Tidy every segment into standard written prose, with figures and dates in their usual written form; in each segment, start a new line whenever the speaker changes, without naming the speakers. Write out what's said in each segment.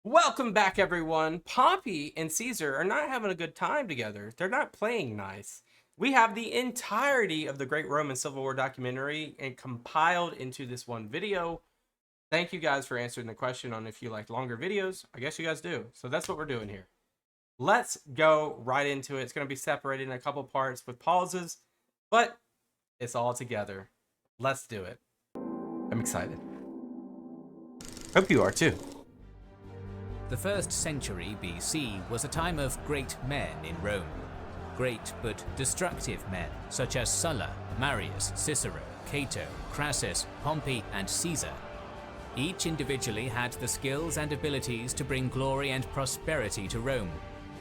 Welcome back, everyone. Pompey and Caesar are not having a good time together. They're not playing nice. We have the entirety of the Great Roman Civil War documentary and compiled into this one video. Thank you guys for answering the question on if you like longer videos. I guess you guys do. So that's what we're doing here. Let's go right into it. It's going to be separated in a couple parts with pauses, but it's all together. Let's do it. I'm excited. Hope you are too.
The 1st century BC was a time of great men in Rome. Great but destructive men such as Sulla, Marius, Cicero, Cato, Crassus, Pompey, and Caesar. Each individually had the skills and abilities to bring glory and prosperity to Rome,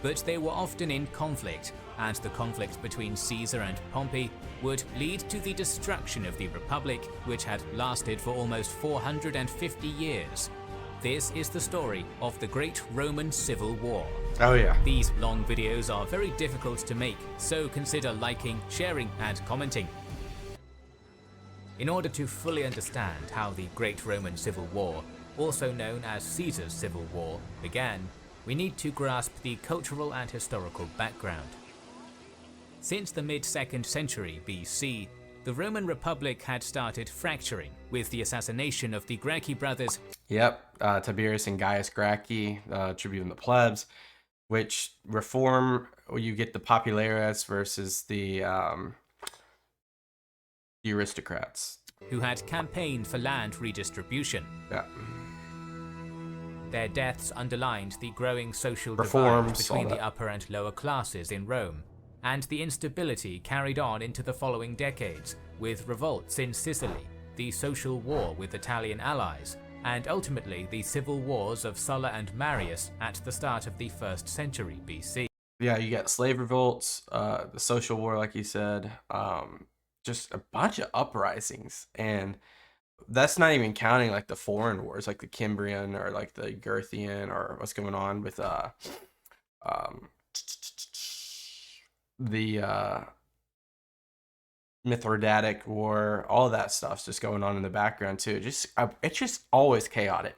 but they were often in conflict, and the conflict between Caesar and Pompey would lead to the destruction of the Republic, which had lasted for almost 450 years. This is the story of the Great Roman Civil War.
Oh yeah.
These long videos are very difficult to make, so consider liking, sharing, and commenting. In order to fully understand how the Great Roman Civil War, also known as Caesar's Civil War, began, we need to grasp the cultural and historical background. Since the mid-2nd century BC, the Roman Republic had started fracturing with the assassination of the Gracchi brothers.
Yep, Tiberius and Gaius Gracchi, tribune the plebs, which reform, you get the populares versus the aristocrats.
Who had campaigned for land redistribution.
Yeah.
Their deaths underlined the growing social
Reforms,
divide between the upper and lower classes in Rome, and the instability carried on into the following decades, with revolts in Sicily, the social war with Italian allies, and ultimately the civil wars of Sulla and Marius at the start of the 1st century BC.
Yeah, you got slave revolts, the social war, like you said, just a bunch of uprisings, and that's not even counting like the foreign wars, like the Cimbrian or like the Girthian, or what's going on with the Mithridatic War. All of that stuff's just going on in the background too. It's just always chaotic.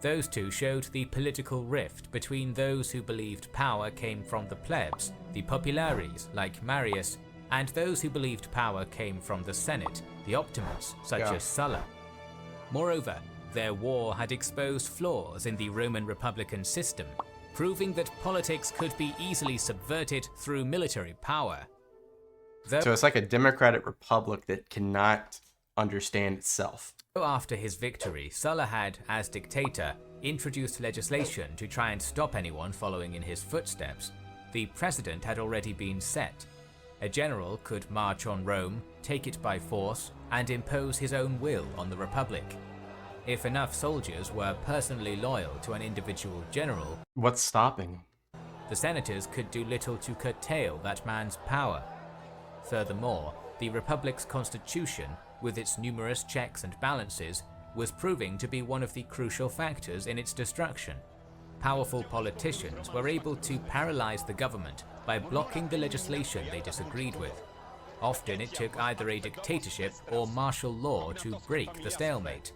Those two showed the political rift between those who believed power came from the plebs, the populares like Marius, and those who believed power came from the Senate, the optimates such as Sulla. Moreover, their war had exposed flaws in the Roman Republican system, proving that politics could be easily subverted through military power.
So it's like a democratic republic that cannot understand itself.
After his victory, Sulla had, as dictator, introduced legislation to try and stop anyone following in his footsteps. The precedent had already been set. A general could march on Rome, take it by force, and impose his own will on the Republic. If enough soldiers were personally loyal to an individual general,
what's stopping?
The senators could do little to curtail that man's power. Furthermore, the Republic's constitution, with its numerous checks and balances, was proving to be one of the crucial factors in its destruction. Powerful politicians were able to paralyze the government by blocking the legislation they disagreed with. Often it took either a dictatorship or martial law to break the stalemate.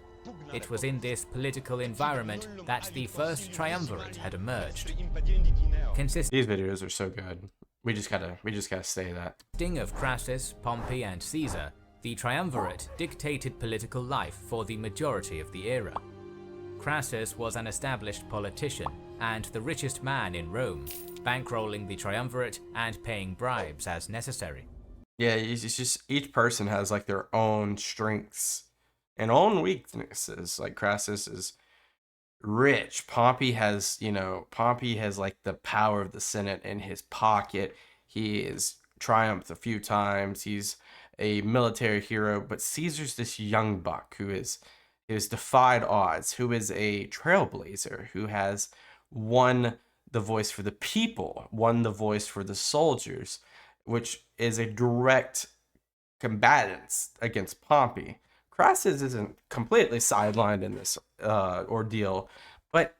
It was in this political environment that the First Triumvirate had emerged.
These videos are so good. We just gotta say that.
Consisting of Crassus, Pompey, and Caesar, the Triumvirate dictated political life for the majority of the era. Crassus was an established politician and the richest man in Rome, bankrolling the Triumvirate and paying bribes as necessary.
Yeah, it's just each person has like their own strengths and own weaknesses. Like Crassus is rich. Pompey has like the power of the Senate in his pocket. He is triumphed a few times. He's a military hero, but Caesar's this young buck who is defied odds, who is a trailblazer, who has won the voice for the people, won the voice for the soldiers, which is a direct combatant against Pompey. Crassus isn't completely sidelined in this ordeal, but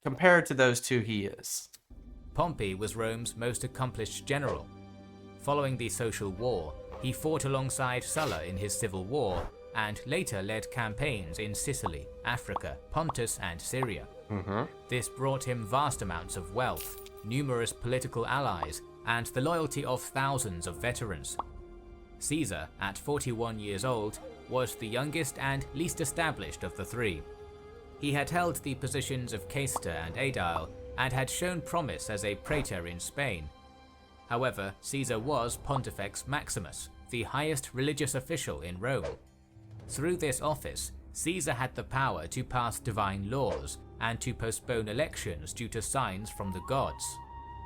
compared to those two, he is.
Pompey was Rome's most accomplished general. Following the social war, he fought alongside Sulla in his civil war, and later led campaigns in Sicily, Africa, Pontus, and Syria.
Mm-hmm.
This brought him vast amounts of wealth, numerous political allies, and the loyalty of thousands of veterans. Caesar, at 41 years old, was the youngest and least established of the three. He had held the positions of Quaestor and Aedile, and had shown promise as a praetor in Spain. However, Caesar was Pontifex Maximus, the highest religious official in Rome. Through this office, Caesar had the power to pass divine laws and to postpone elections due to signs from the gods.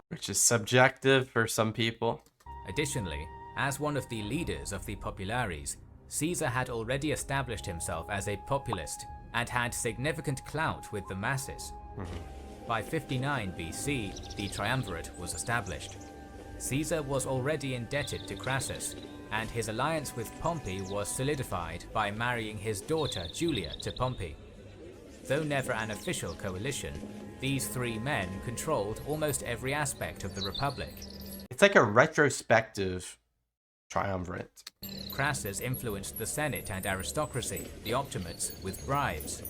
Which is subjective for some people.
Additionally, as one of the leaders of the populares, Caesar had already established himself as a populist and had significant clout with the masses. By 59 BC, the Triumvirate was established. Caesar was already indebted to Crassus, and his alliance with Pompey was solidified by marrying his daughter Julia to Pompey. Though never an official coalition, these three men controlled almost every aspect of the Republic.
It's like a retrospective triumvirate.
Crassus influenced the Senate and aristocracy, the Optimates, with bribes.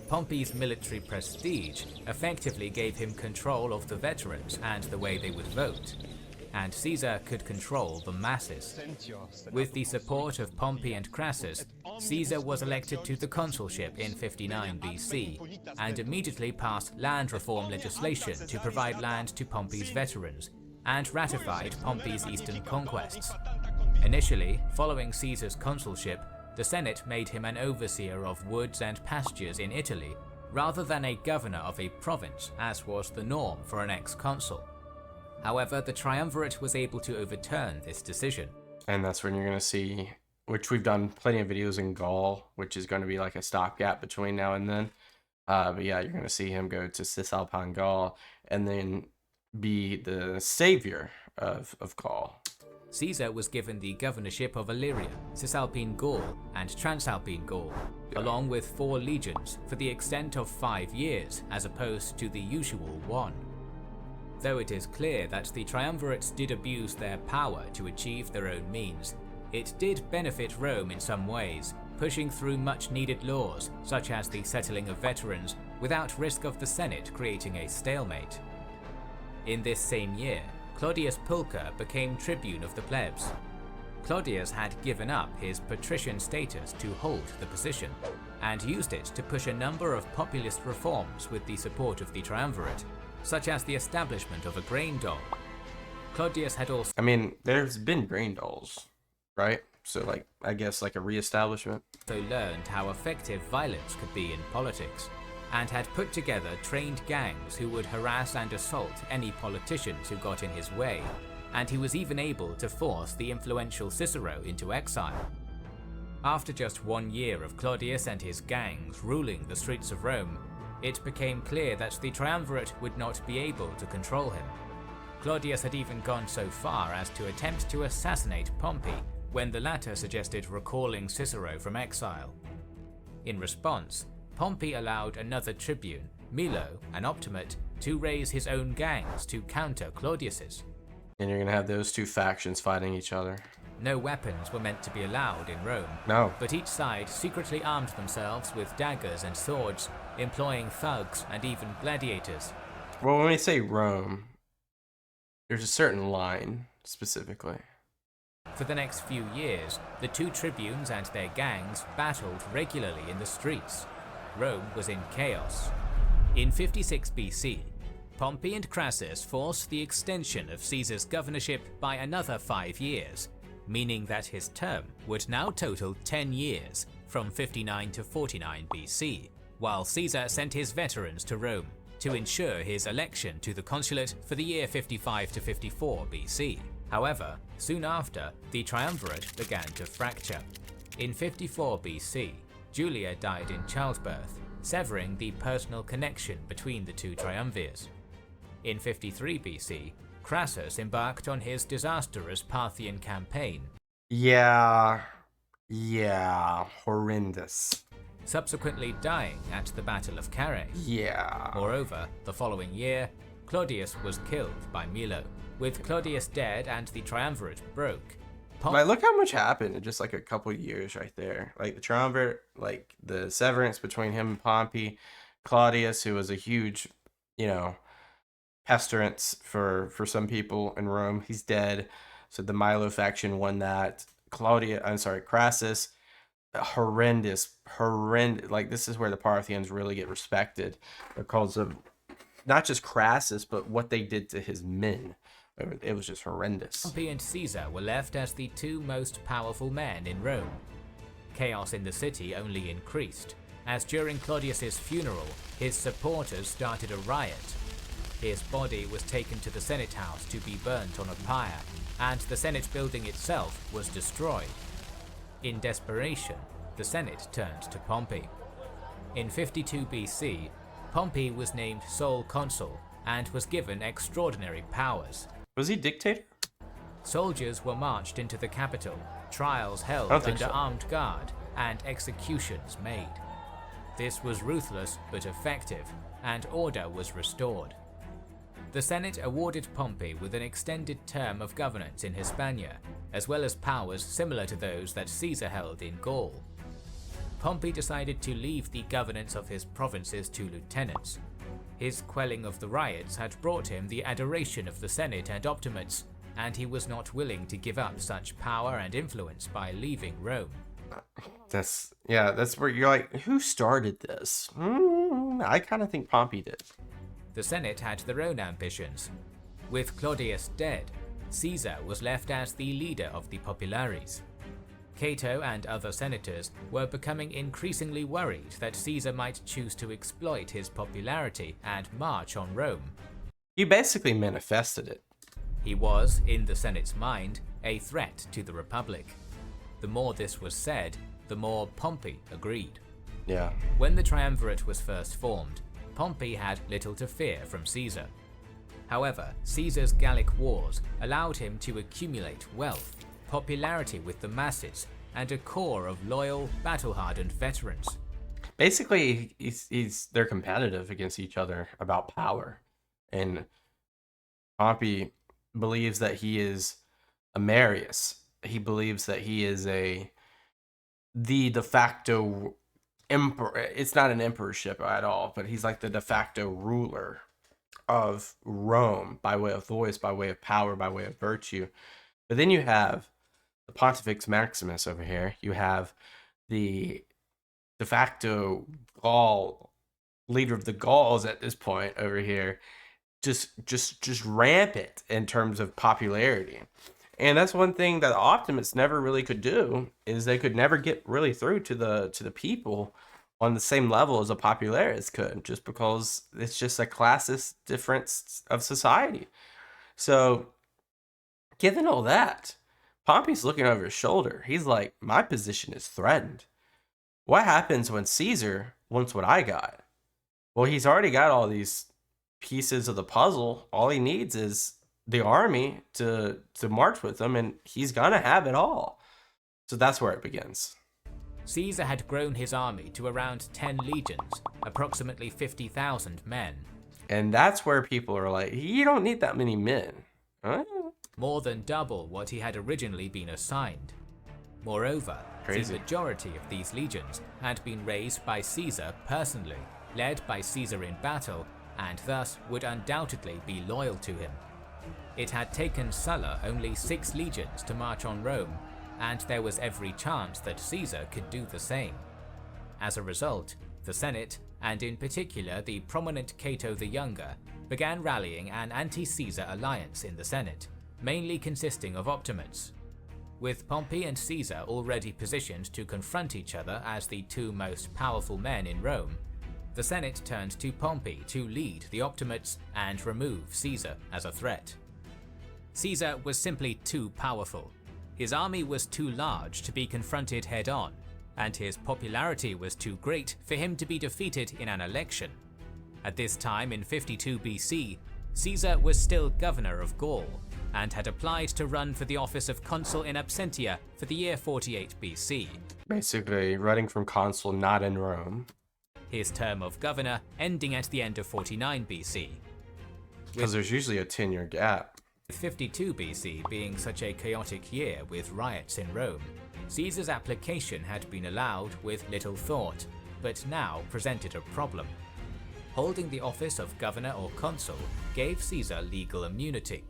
Pompey's military prestige effectively gave him control of the veterans and the way they would vote, and Caesar could control the masses. With the support of Pompey and Crassus, Caesar was elected to the consulship in 59 BC, and immediately passed land reform legislation to provide land to Pompey's veterans, and ratified Pompey's eastern conquests. Initially, following Caesar's consulship, the Senate made him an overseer of woods and pastures in Italy, rather than a governor of a province, as was the norm for an ex-consul. However, the Triumvirate was able to overturn this decision.
And that's when you're going to see, which we've done plenty of videos in Gaul, which is going to be like a stopgap between now and then. But yeah, you're going to see him go to Cisalpine Gaul and then be the savior of Gaul.
Caesar was given the governorship of Illyria, Cisalpine Gaul, and Transalpine Gaul, along with 4 legions for the extent of 5 years, as opposed to the usual 1. Though it is clear that the triumvirates did abuse their power to achieve their own means, it did benefit Rome in some ways, pushing through much needed laws, such as the settling of veterans, without risk of the Senate creating a stalemate. In this same year, Claudius Pulcher became tribune of the plebs. Claudius had given up his patrician status to hold the position, and used it to push a number of populist reforms with the support of the triumvirate, such as the establishment of a grain dole. Claudius had also
there's been grain doles, right? So like, I guess like a reestablishment.
learned how effective violence could be in politics, and had put together trained gangs who would harass and assault any politicians who got in his way, and he was even able to force the influential Cicero into exile. After just 1 year of Claudius and his gangs ruling the streets of Rome, it became clear that the triumvirate would not be able to control him. Claudius had even gone so far as to attempt to assassinate Pompey when the latter suggested recalling Cicero from exile. In response, Pompey allowed another tribune, Milo, an Optimate, to raise his own gangs to counter Claudius's.
And you're going to have those two factions fighting each other.
No weapons were meant to be allowed in Rome,
No.
but each side secretly armed themselves with daggers and swords, employing thugs and even gladiators.
Well, when we say Rome, there's a certain line specifically.
For the next few years, the two tribunes and their gangs battled regularly in the streets. Rome was in chaos. In 56 BC, Pompey and Crassus forced the extension of Caesar's governorship by another 5 years, meaning that his term would now total 10 years, from 59 to 49 BC, while Caesar sent his veterans to Rome to ensure his election to the consulate for the year 55 to 54 BC. However, soon after, the triumvirate began to fracture. In 54 BC, Julia died in childbirth, severing the personal connection between the two triumvirs. In 53 BC, Crassus embarked on his disastrous Parthian campaign,
Yeah, horrendous.
subsequently dying at the Battle of Carrhae.
Yeah.
Moreover, the following year, Claudius was killed by Milo. With Claudius dead and the triumvirate broke,
Like, look how much happened in just like a couple years right there. Like the triumvirate, like the severance between him and Pompey, Claudius, who was a huge, you know, pestilence for some people in Rome, he's dead. So the Milo faction won that. Crassus, horrendous. Like, this is where the Parthians really get respected because of not just Crassus, but what they did to his men. It was just horrendous.
Pompey and Caesar were left as the two most powerful men in Rome. Chaos in the city only increased, as during Claudius's funeral, his supporters started a riot. His body was taken to the Senate house to be burnt on a pyre, and the Senate building itself was destroyed. In desperation, the Senate turned to Pompey. In 52 BC, Pompey was named sole consul and was given extraordinary powers.
Was he dictator?
Soldiers were marched into the capital, trials held under armed guard, and executions made. This was ruthless but effective, and order was restored. The Senate awarded Pompey with an extended term of governance in Hispania, as well as powers similar to those that Caesar held in Gaul. Pompey decided to leave the governance of his provinces to lieutenants. His quelling of the riots had brought him the adoration of the Senate and Optimates, and he was not willing to give up such power and influence by leaving Rome.
That's where you're like, who started this? I kind of think Pompey did.
The Senate had their own ambitions. With Claudius dead, Caesar was left as the leader of the populares. Cato and other senators were becoming increasingly worried that Caesar might choose to exploit his popularity and march on Rome.
He basically manifested it.
He was, in the Senate's mind, a threat to the Republic. The more this was said, the more Pompey agreed.
Yeah.
When the Triumvirate was first formed, Pompey had little to fear from Caesar. However, Caesar's Gallic wars allowed him to accumulate wealth, popularity with the masses, and a core of loyal, battle-hardened veterans.
Basically, they're competitive against each other about power. And Pompey believes that he is a Marius. He believes that he is the de facto emperor. It's not an emperorship at all, but he's like the de facto ruler of Rome by way of voice, by way of power, by way of virtue. But then you have the Pontifex Maximus over here. You have the de facto Gaul leader of the Gauls at this point over here, just rampant in terms of popularity. And that's one thing that the Optimates never really could do, is they could never get really through to the people on the same level as the populares could, just because it's just a classist difference of society. So, given all that, Pompey's looking over his shoulder. He's like, my position is threatened. What happens when Caesar wants what I got? Well, he's already got all these pieces of the puzzle. All he needs is the army to march with him, and he's gonna have it all. So that's where it begins.
Caesar had grown his army to around 10 legions, approximately 50,000 men.
And that's where people are like, you don't need that many men. Huh?
More than double what he had originally been assigned. Moreover, the majority of these legions had been raised by Caesar personally, led by Caesar in battle, and thus would undoubtedly be loyal to him. It had taken Sulla only 6 legions to march on Rome, and there was every chance that Caesar could do the same. As a result, the Senate, and in particular the prominent Cato the Younger, began rallying an anti-Caesar alliance in the Senate, mainly consisting of Optimates. With Pompey and Caesar already positioned to confront each other as the two most powerful men in Rome, the Senate turned to Pompey to lead the Optimates and remove Caesar as a threat. Caesar was simply too powerful. His army was too large to be confronted head-on, and his popularity was too great for him to be defeated in an election. At this time in 52 BC, Caesar was still governor of Gaul, and had applied to run for the office of consul in absentia for the year 48 BC.
Basically, running from consul not in Rome.
His term of governor ending at the end of 49 BC.
Because there's usually a 10-year gap.
With 52 BC being such a chaotic year with riots in Rome, Caesar's application had been allowed with little thought, but now presented a problem. holding the office of governor or consul gave Caesar legal immunity.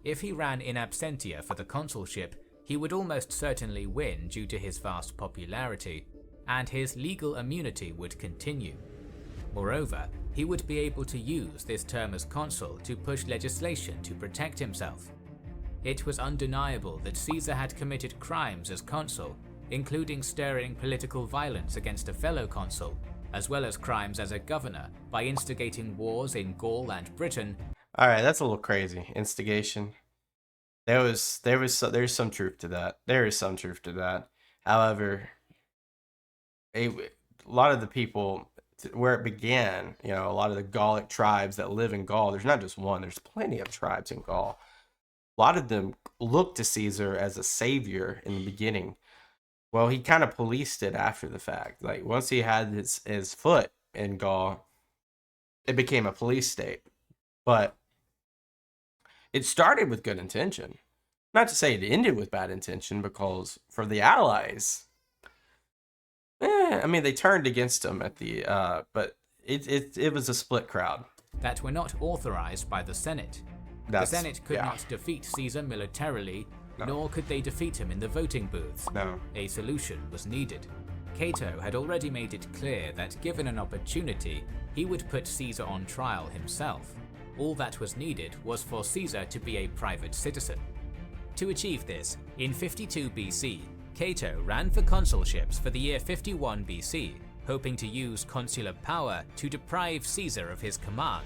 If he ran in absentia for the consulship, he would almost certainly win due to his vast popularity, and his legal immunity would continue. Moreover, he would be able to use this term as consul to push legislation to protect himself. It was undeniable that Caesar had committed crimes as consul, including stirring political violence against a fellow consul, as well as crimes as a governor by instigating wars in Gaul and Britain.
All right, that's a little crazy. Instigation. There's some truth to that. There is some truth to that. However, a lot of the people where it began, a lot of the Gallic tribes that live in Gaul, there's not just one, there's plenty of tribes in Gaul. A lot of them looked to Caesar as a savior in the beginning. Well, he kind of policed it after the fact. Like, once he had his foot in Gaul, it became a police state. But it started with good intention. Not to say it ended with bad intention, because for the allies, they turned against him at the, but it was a split crowd.
That were not authorized by the Senate. The Senate could not defeat Caesar militarily, nor could they defeat him in the voting booths.
No.
A solution was needed. Cato had already made it clear that given an opportunity, he would put Caesar on trial himself. All that was needed was for Caesar to be a private citizen. To achieve this, in 52 BC, Cato ran for consulships for the year 51 BC, hoping to use consular power to deprive Caesar of his command.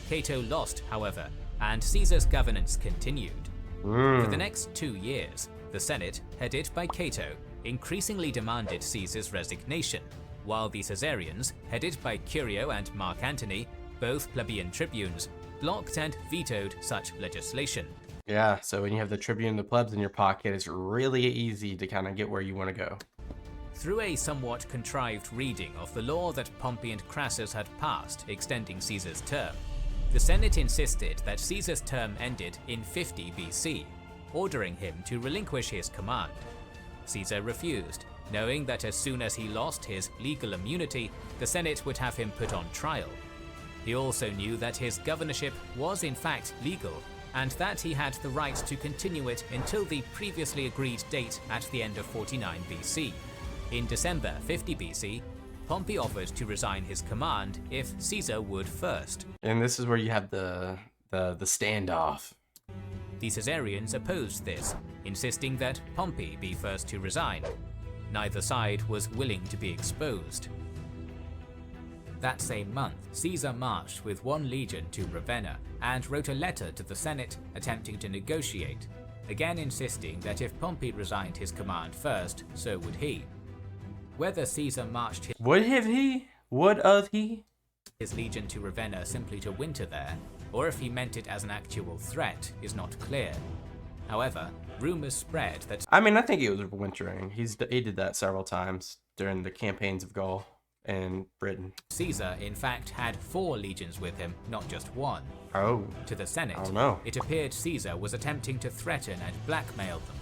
Cato lost, however, and Caesar's governance continued. For the next 2 years, the Senate, headed by Cato, increasingly demanded Caesar's resignation, while the Caesarians, headed by Curio and Mark Antony, both plebeian tribunes, blocked and vetoed such legislation.
Yeah, so when you have the tribune and the plebs in your pocket, it's really easy to kind of get where you want to go.
Through a somewhat contrived reading of the law that Pompey and Crassus had passed extending Caesar's term, the Senate insisted that Caesar's term ended in 50 BC, ordering him to relinquish his command. Caesar refused, knowing that as soon as he lost his legal immunity, the Senate would have him put on trial. He also knew that his governorship was in fact legal, and that he had the right to continue it until the previously agreed date at the end of 49 BC. In December 50 BC, Pompey offered to resign his command if Caesar would first.
And this is where you have the standoff.
The Caesarians opposed this, insisting that Pompey be first to resign. Neither side was willing to be exposed. That same month, Caesar marched with 1 legion to Ravenna and wrote a letter to the Senate attempting to negotiate, again insisting that if Pompey resigned his command first, so would he. Whether Caesar marched his legion to Ravenna simply to winter there, or if he meant it as an actual threat, is not clear. However, rumors spread that
I think it was wintering. He did that several times during the campaigns of Gaul and Britain.
Caesar, in fact, had 4 legions with him, not just 1.
Oh.
To the Senate,
I don't know.
It appeared Caesar was attempting to threaten and blackmail them.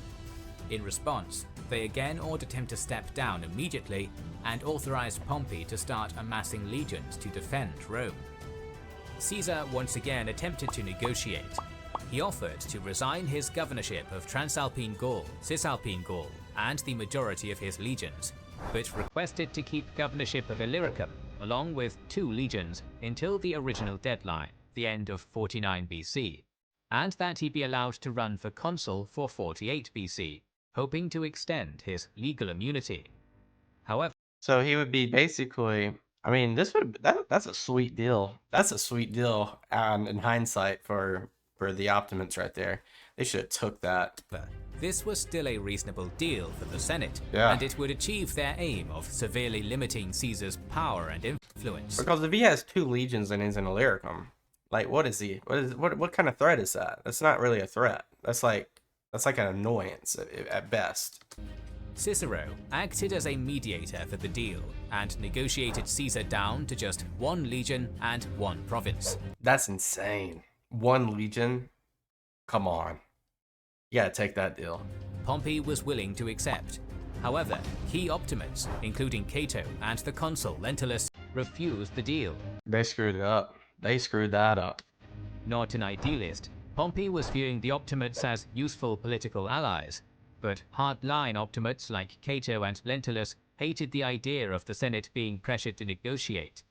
In response, they again ordered him to step down immediately and authorized Pompey to start amassing legions to defend Rome. Caesar once again attempted to negotiate. He offered to resign his governorship of Transalpine Gaul, Cisalpine Gaul, and the majority of his legions, but requested to keep governorship of Illyricum, along with 2 legions, until the original deadline, the end of 49 BC, and that he be allowed to run for consul for 48 BC, hoping to extend his legal immunity. However,
So he would be basically, that's a sweet deal. That's a sweet deal in hindsight for the Optimates right there. They should have took that.
this was still a reasonable deal for the Senate,
Yeah.
and it would achieve their aim of severely limiting Caesar's power and influence.
Because if he has 2 legions and he's in Illyricum, like what is he? What kind of threat is that? That's not really a threat. That's like an annoyance at best.
Cicero acted as a mediator for the deal and negotiated Caesar down to just 1 legion and 1 province.
That's insane. 1 legion? Come on. You gotta take that deal.
Pompey was willing to accept. However, key Optimates, including Cato and the consul Lentulus, refused the deal.
They screwed it up. They screwed that up.
Not an idealist, Pompey was viewing the Optimates as useful political allies, but hardline Optimates like Cato and Lentulus hated the idea of the Senate being pressured to negotiate.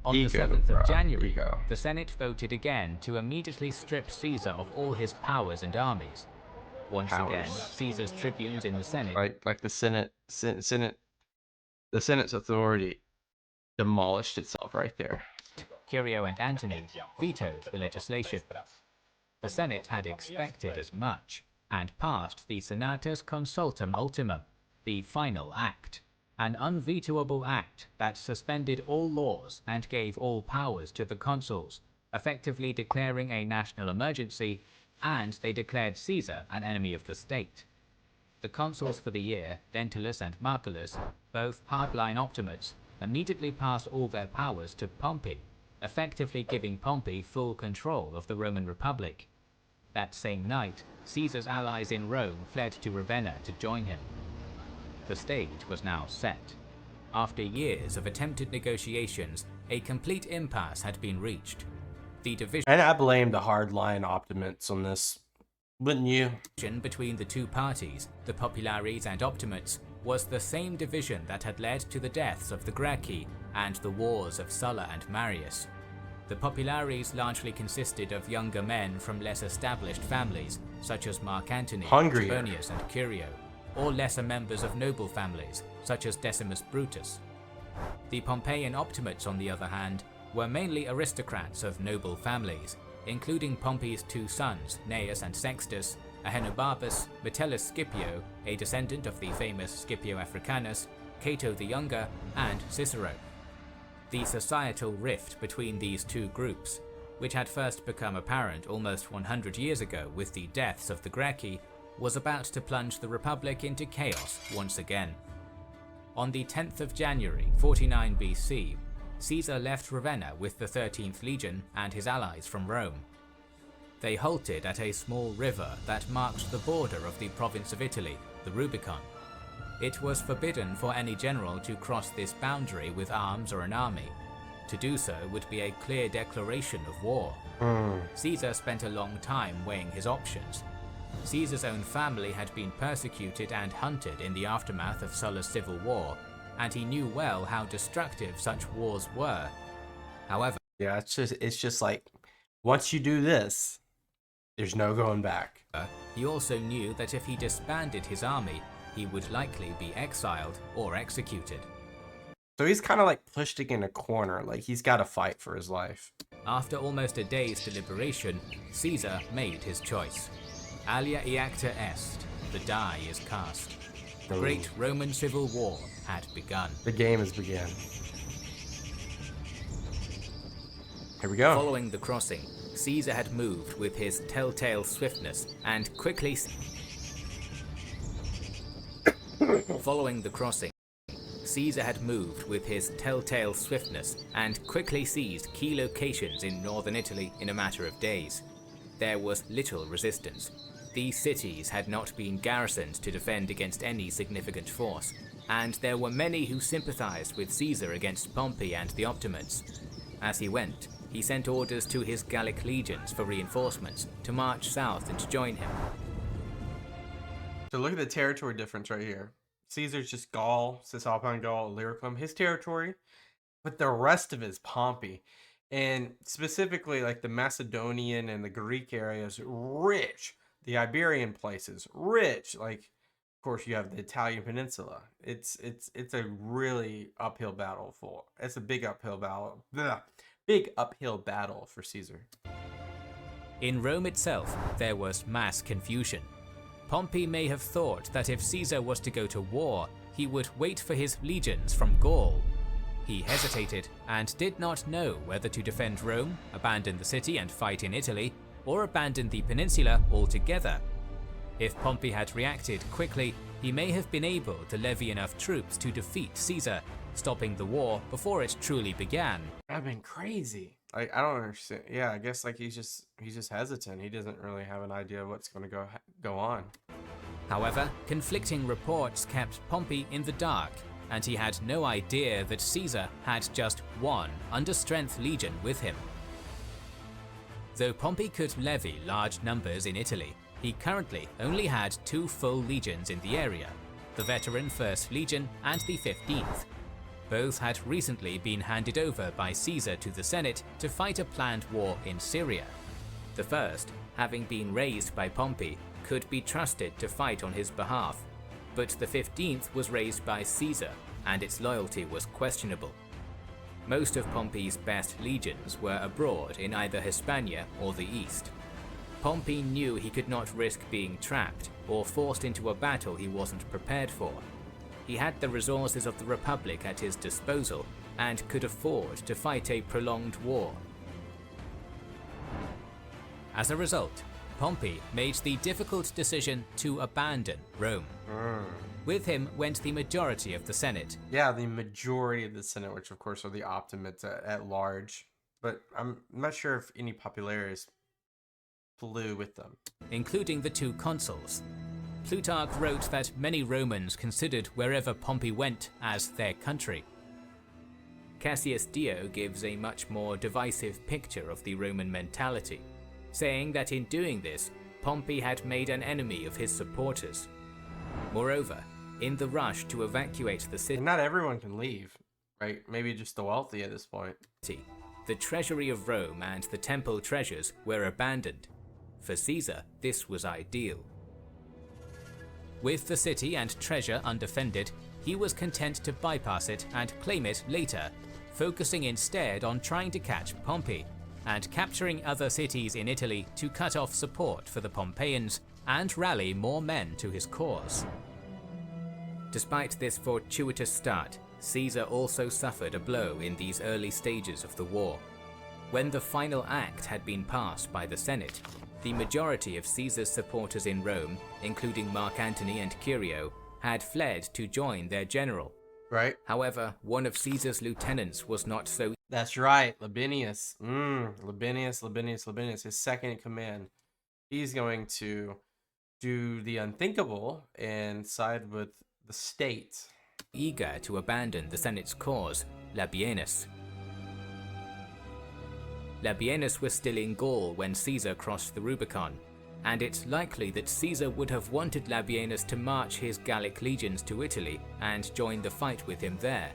On the 7th of January, the Senate voted again to immediately strip Caesar of all his powers and armies. Once again, Caesar's tribunes in the Senate,
like the the Senate's authority demolished itself right there.
Curio and Antony, vetoed the legislation. The Senate had expected as much, and passed the Senatus Consultum Ultimum, the final act, an unvetoable act that suspended all laws and gave all powers to the consuls, effectively declaring a national emergency, and they declared Caesar an enemy of the state. The consuls for the year, Lentulus and Marcellus, both hardline Optimates, immediately passed all their powers to Pompey, effectively giving Pompey full control of the Roman Republic. That same night, Caesar's allies in Rome fled to Ravenna to join him. The stage was now set. After years of attempted negotiations, a complete impasse had been reached. The division,
And I blame the hardline Optimates on this, wouldn't you?
Between the two parties, the Populares and Optimates, was the same division that had led to the deaths of the Gracchi and the wars of Sulla and Marius. The Populares largely consisted of younger men from less established families, such as Mark Antony, Trebonius, and Curio, or lesser members of noble families, such as Decimus Brutus. The Pompeian Optimates, on the other hand, were mainly aristocrats of noble families, including Pompey's two sons, Gnaeus and Sextus, Ahenobarbus, Metellus Scipio, a descendant of the famous Scipio Africanus, Cato the Younger, and Cicero. The societal rift between these two groups, which had first become apparent almost 100 years ago with the deaths of the Gracchi, was about to plunge the Republic into chaos once again. On the 10th of January, 49 BC, Caesar left Ravenna with the 13th Legion and his allies from Rome. They halted at a small river that marked the border of the province of Italy, the Rubicon. It was forbidden for any general to cross this boundary with arms or an army. To do so would be a clear declaration of war. Caesar spent a long time weighing his options. Caesar's own family had been persecuted and hunted in the aftermath of Sulla's civil war, and he knew well how destructive such wars were. However,
yeah, it's just like, once you do this, there's no going back.
He also knew that if he disbanded his army, he would likely be exiled or executed.
So he's kind of like pushed in a corner, like he's got to fight for his life.
After almost a day's deliberation, Caesar made his choice. Alia iacta est, the die is cast. The great Roman civil war had begun.
The game has begun. Here we go.
Following the crossing, Caesar had moved with his telltale swiftness and quickly seized key locations in northern Italy in a matter of days. There was little resistance. These cities had not been garrisoned to defend against any significant force, and there were many who sympathized with Caesar against Pompey and the Optimates. As he went, he sent orders to his Gallic legions for reinforcements to march south and join him.
So look at the territory difference right here. Caesar's just Gaul, Cisalpine Gaul, Illyricum, his territory, but the rest of it is Pompey. And specifically like the Macedonian and the Greek areas, rich. The Iberian places, rich. Like, of course, you have the Italian peninsula. It's a really uphill battle for. It's a big uphill battle. Big uphill battle for Caesar.
In Rome itself, there was mass confusion. Pompey may have thought that if Caesar was to go to war, he would wait for his legions from Gaul. He hesitated and did not know whether to defend Rome, abandon the city and fight in Italy, or abandon the peninsula altogether. If Pompey had reacted quickly, he may have been able to levy enough troops to defeat Caesar, stopping the war before it truly began.
That'd been crazy. Like, I don't understand. Yeah, I guess like he's just hesitant. He doesn't really have an idea of what's going to go on.
However, conflicting reports kept Pompey in the dark, and he had no idea that Caesar had just one under-strength legion with him. Though Pompey could levy large numbers in Italy, he currently only had 2 full legions in the area, the veteran 1st Legion and the 15th. Both had recently been handed over by Caesar to the Senate to fight a planned war in Syria. The first, having been raised by Pompey, could be trusted to fight on his behalf, but the 15th was raised by Caesar, and its loyalty was questionable. Most of Pompey's best legions were abroad in either Hispania or the east. Pompey knew he could not risk being trapped or forced into a battle he wasn't prepared for. He had the resources of the Republic at his disposal and could afford to fight a prolonged war. As a result, Pompey made the difficult decision to abandon Rome. With him went the majority of the Senate.
Yeah, the majority of the Senate, which of course are the optimates at large. But I'm not sure if any populares flew with them.
Including the 2 consuls. Plutarch wrote that many Romans considered wherever Pompey went as their country. Cassius Dio gives a much more divisive picture of the Roman mentality, saying that in doing this, Pompey had made an enemy of his supporters. Moreover, in the rush to evacuate the city,
And not everyone can leave, right? Maybe just the wealthy at this point.
the treasury of Rome and the temple treasures were abandoned. For Caesar, this was ideal. With the city and treasure undefended, he was content to bypass it and claim it later, focusing instead on trying to catch Pompey, and capturing other cities in Italy to cut off support for the Pompeians and rally more men to his cause. Despite this fortuitous start, Caesar also suffered a blow in these early stages of the war. When the final act had been passed by the Senate, the majority of Caesar's supporters in Rome, including Mark Antony and Curio, had fled to join their general.
Right?
However, one of Caesar's lieutenants was not so.
That's right, Labienus. Labienus, his second in command. He's going to do the unthinkable and side with the state.
Eager to abandon the Senate's cause, Labienus. Labienus was still in Gaul when Caesar crossed the Rubicon, and it's likely that Caesar would have wanted Labienus to march his Gallic legions to Italy and join the fight with him there.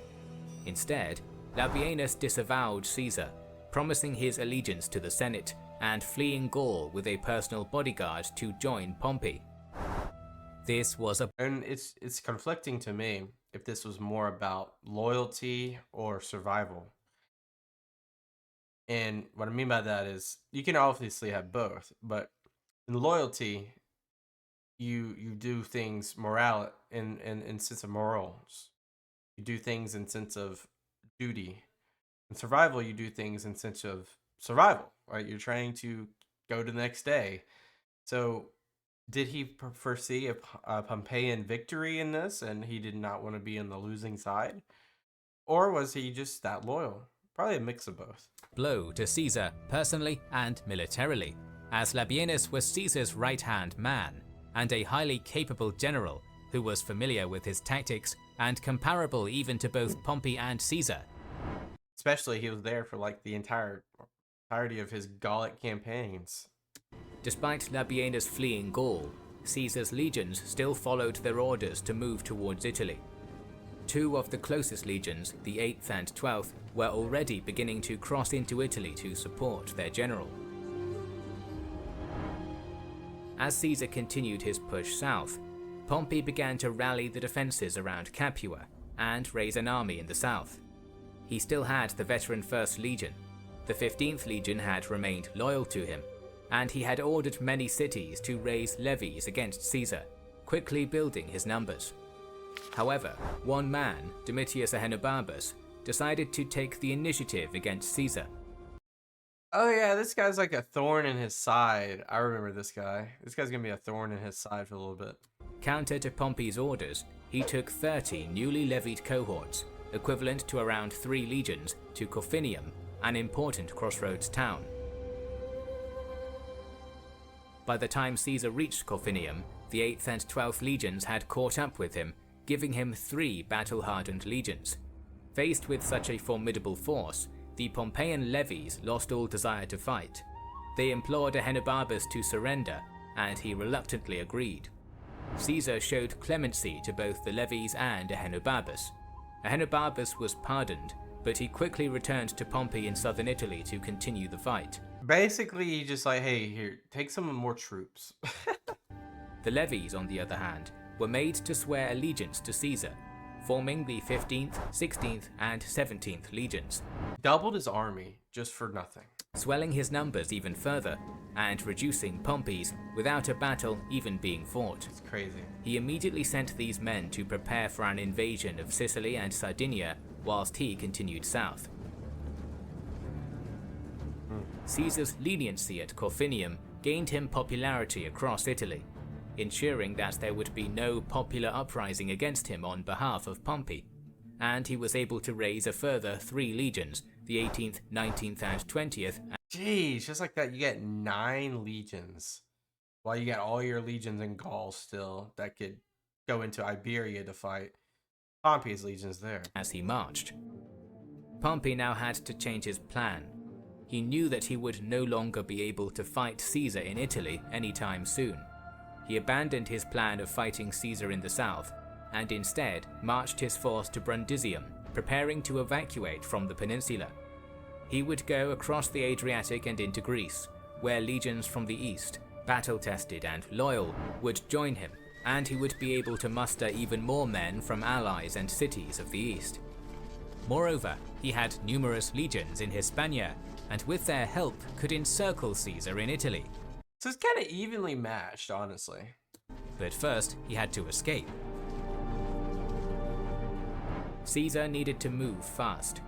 Instead, Labienus disavowed Caesar, promising his allegiance to the Senate and fleeing Gaul with a personal bodyguard to join Pompey. This was a
And it's conflicting to me if this was more about loyalty or survival. And what I mean by that is you can obviously have both, but in loyalty, you do things in sense of morals. You do things in sense of duty. In survival, you do things in sense of survival, right? You're trying to go to the next day. So did he foresee a Pompeian victory in this and he did not want to be on the losing side? Or was he just that loyal? Probably a mix of both.
blow to Caesar personally and militarily, as Labienus was Caesar's right-hand man and a highly capable general who was familiar with his tactics and comparable even to both Pompey and Caesar.
Especially he was there for like the entirety of his Gallic campaigns.
Despite Labienus fleeing Gaul, Caesar's legions still followed their orders to move towards Italy. 2 of the closest legions, the 8th and 12th, were already beginning to cross into Italy to support their general. As Caesar continued his push south, Pompey began to rally the defences around Capua and raise an army in the south. He still had the veteran 1st Legion. The 15th Legion had remained loyal to him, and he had ordered many cities to raise levies against Caesar, quickly building his numbers. However, one man, Domitius Ahenobarbus, decided to take the initiative against Caesar.
Oh yeah, this guy's like a thorn in his side. I remember this guy. This guy's gonna be a thorn in his side for a little bit.
Counter to Pompey's orders, he took 30 newly levied cohorts, equivalent to around 3 legions, to Corfinium, an important crossroads town. By the time Caesar reached Corfinium, the 8th and 12th legions had caught up with him, giving him 3 battle-hardened legions. Faced with such a formidable force, the Pompeian levies lost all desire to fight. They implored Ahenobarbus to surrender, and he reluctantly agreed. Caesar showed clemency to both the levies and Ahenobarbus. Ahenobarbus was pardoned, but he quickly returned to Pompey in southern Italy to continue the fight.
Basically, he just like, hey, here, take some more troops.
The levies, on the other hand, were made to swear allegiance to Caesar, forming the 15th, 16th, and 17th legions.
Doubled his army just for nothing.
Swelling his numbers even further, and reducing Pompey's without a battle even being fought.
It's crazy.
He immediately sent these men to prepare for an invasion of Sicily and Sardinia whilst he continued south. Caesar's leniency at Corfinium gained him popularity across Italy, ensuring that there would be no popular uprising against him on behalf of Pompey, and he was able to raise a further 3 legions, the 18th, 19th, and 20th.
Jeez, just like that, you get 9 legions, while you got all your legions in Gaul still that could go into Iberia to fight Pompey's legions there.
As he marched, Pompey now had to change his plan. He knew that he would no longer be able to fight Caesar in Italy anytime soon. He abandoned his plan of fighting Caesar in the south, and instead marched his force to Brundisium, preparing to evacuate from the peninsula. He would go across the Adriatic and into Greece, where legions from the east, battle-tested and loyal, would join him, and he would be able to muster even more men from allies and cities of the east. Moreover, he had numerous legions in Hispania, and with their help could encircle Caesar in Italy.
So it's kind of evenly matched, honestly.
But first, he had to escape. Caesar needed to move fast.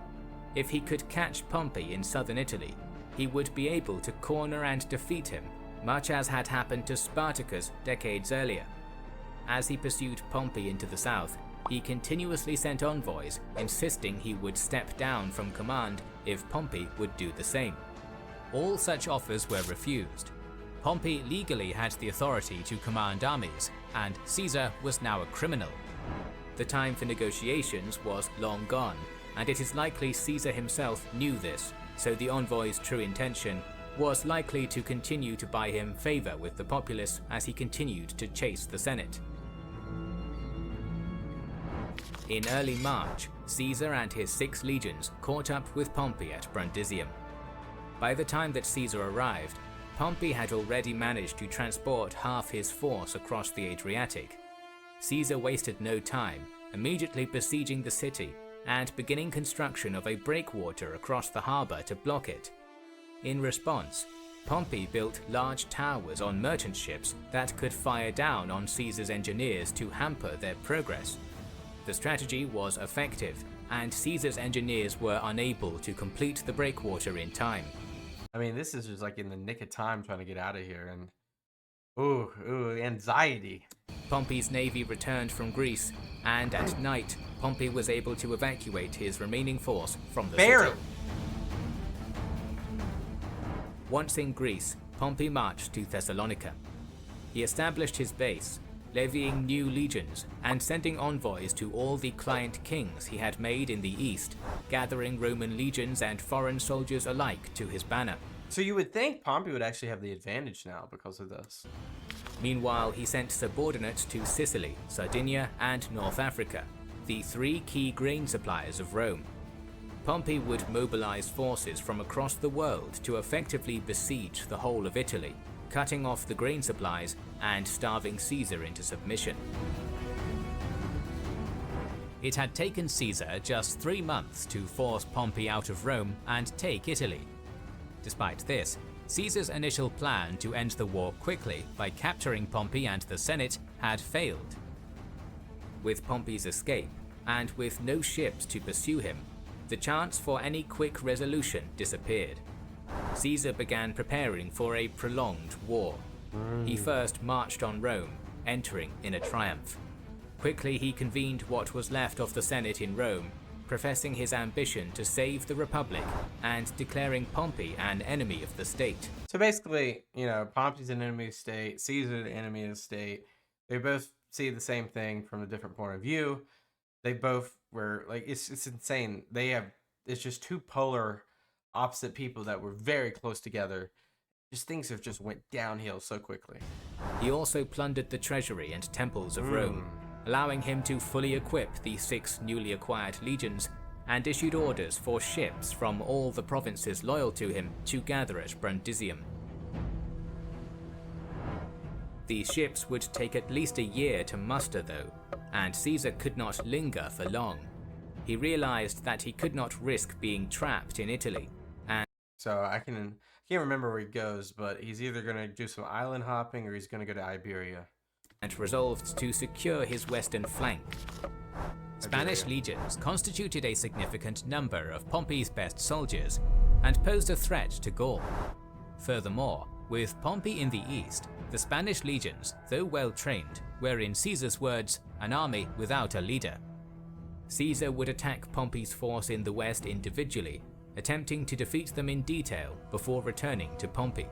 If he could catch Pompey in southern Italy, he would be able to corner and defeat him, much as had happened to Spartacus decades earlier. As he pursued Pompey into the south, he continuously sent envoys, insisting he would step down from command if Pompey would do the same. All such offers were refused. Pompey legally had the authority to command armies, and Caesar was now a criminal. The time for negotiations was long gone, and it is likely Caesar himself knew this, so the envoy's true intention was likely to continue to buy him favor with the populace as he continued to chase the Senate. In early March, Caesar and his 6 legions caught up with Pompey at Brundisium. By the time that Caesar arrived, Pompey had already managed to transport half his force across the Adriatic. Caesar wasted no time, immediately besieging the city and beginning construction of a breakwater across the harbour to block it. In response, Pompey built large towers on merchant ships that could fire down on Caesar's engineers to hamper their progress. The strategy was effective, and Caesar's engineers were unable to complete the breakwater in time.
I mean, this is just like in the nick of time trying to get out of here, and ooh, anxiety.
Pompey's navy returned from Greece, and at night, Pompey was able to evacuate his remaining force from the city. Once in Greece, Pompey marched to Thessalonica. He established his base, levying new legions and sending envoys to all the client kings he had made in the east, gathering Roman legions and foreign soldiers alike to his banner.
So you would think Pompey would actually have the advantage now because of this.
Meanwhile, he sent subordinates to Sicily, Sardinia, and North Africa, the 3 key grain suppliers of Rome. Pompey would mobilize forces from across the world to effectively besiege the whole of Italy, cutting off the grain supplies and starving Caesar into submission. It had taken Caesar just 3 months to force Pompey out of Rome and take Italy. Despite this, Caesar's initial plan to end the war quickly by capturing Pompey and the Senate had failed. With Pompey's escape, and with no ships to pursue him, the chance for any quick resolution disappeared. Caesar began preparing for a prolonged war. He first marched on Rome, entering in a triumph. Quickly he convened what was left of the Senate in Rome, professing his ambition to save the Republic and declaring Pompey an enemy of the state.
So basically, Pompey's an enemy of the state, Caesar's an enemy of the state. They both see the same thing from a different point of view. They both were like, it's insane. It's just two polar opposite people that were very close together. Just things have just went downhill so quickly.
He also plundered the treasury and temples of Rome, allowing him to fully equip the 6 newly acquired legions, and issued orders for ships from all the provinces loyal to him to gather at Brundisium. These ships would take at least a year to muster though, and Caesar could not linger for long. He realized that he could not risk being trapped in Italy, and
so I can't remember where he goes, but he's either going to do some island hopping or he's going to go to Iberia.
And resolved to secure his western flank. Spanish legions constituted a significant number of Pompey's best soldiers and posed a threat to Gaul. Furthermore, with Pompey in the east, the Spanish legions, though well trained, were in Caesar's words, an army without a leader. Caesar would attack Pompey's force in the west individually, attempting to defeat them in detail before returning to Pompey.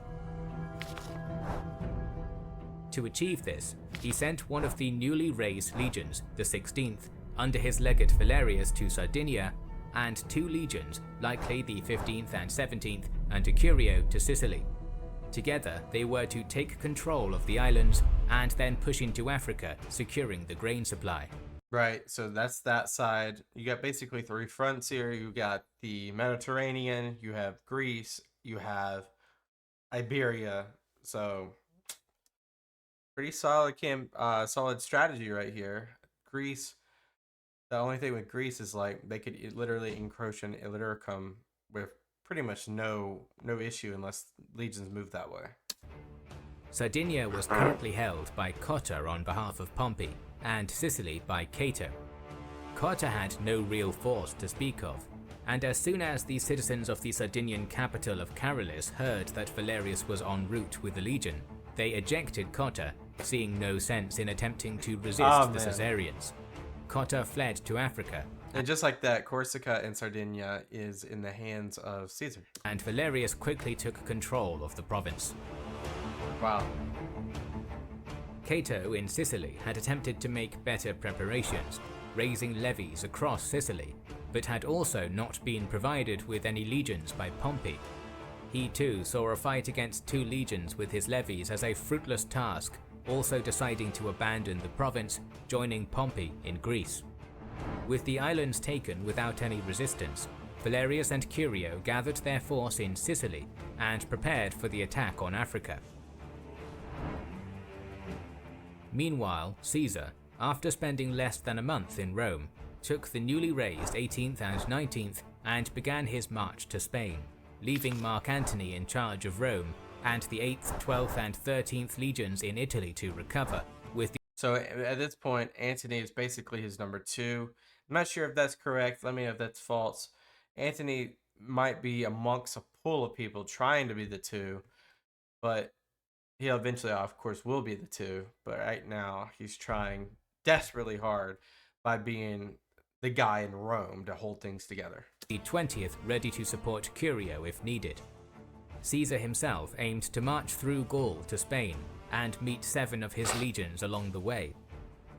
To achieve this, he sent one of the newly raised legions, the 16th, under his legate Valerius to Sardinia, and 2 legions, likely the 15th and 17th, under Curio to Sicily. Together, they were to take control of the islands and then push into Africa, securing the grain supply.
Right, so that's that side. You got basically 3 fronts here. You got the Mediterranean, you have Greece, you have Iberia. So pretty solid solid strategy right here. Greece. The only thing with Greece is like they could literally encroach in Illyricum with pretty much no issue unless legions move that way.
Sardinia was currently held by Cotta on behalf of Pompey, and Sicily by Cato. Cotta had no real force to speak of, and as soon as the citizens of the Sardinian capital of Carolis heard that Valerius was en route with a legion, they ejected Cotta, seeing no sense in attempting to resist the Caesarians. Cotta fled to Africa.
And just like that, Corsica and Sardinia is in the hands of Caesar.
And Valerius quickly took control of the province.
Wow.
Cato in Sicily had attempted to make better preparations, raising levies across Sicily, but had also not been provided with any legions by Pompey. He too saw a fight against 2 legions with his levies as a fruitless task, also deciding to abandon the province, joining Pompey in Greece. With the islands taken without any resistance, Valerius and Curio gathered their force in Sicily and prepared for the attack on Africa. Meanwhile, Caesar, after spending less than a month in Rome, took the newly raised 18th and 19th and began his march to Spain, leaving Mark Antony in charge of Rome and the 8th, 12th and 13th legions in Italy to recover.
So at this point, Antony is basically his number 2. I'm not sure if that's correct. Let me know if that's false. Antony might be amongst a pool of people trying to be the 2, but he eventually, of course, will be the 2. But right now, he's trying desperately hard by being the guy in Rome to hold things together.
The 20th ready to support Curio if needed. Caesar himself aimed to march through Gaul to Spain and meet 7 of his legions along the way.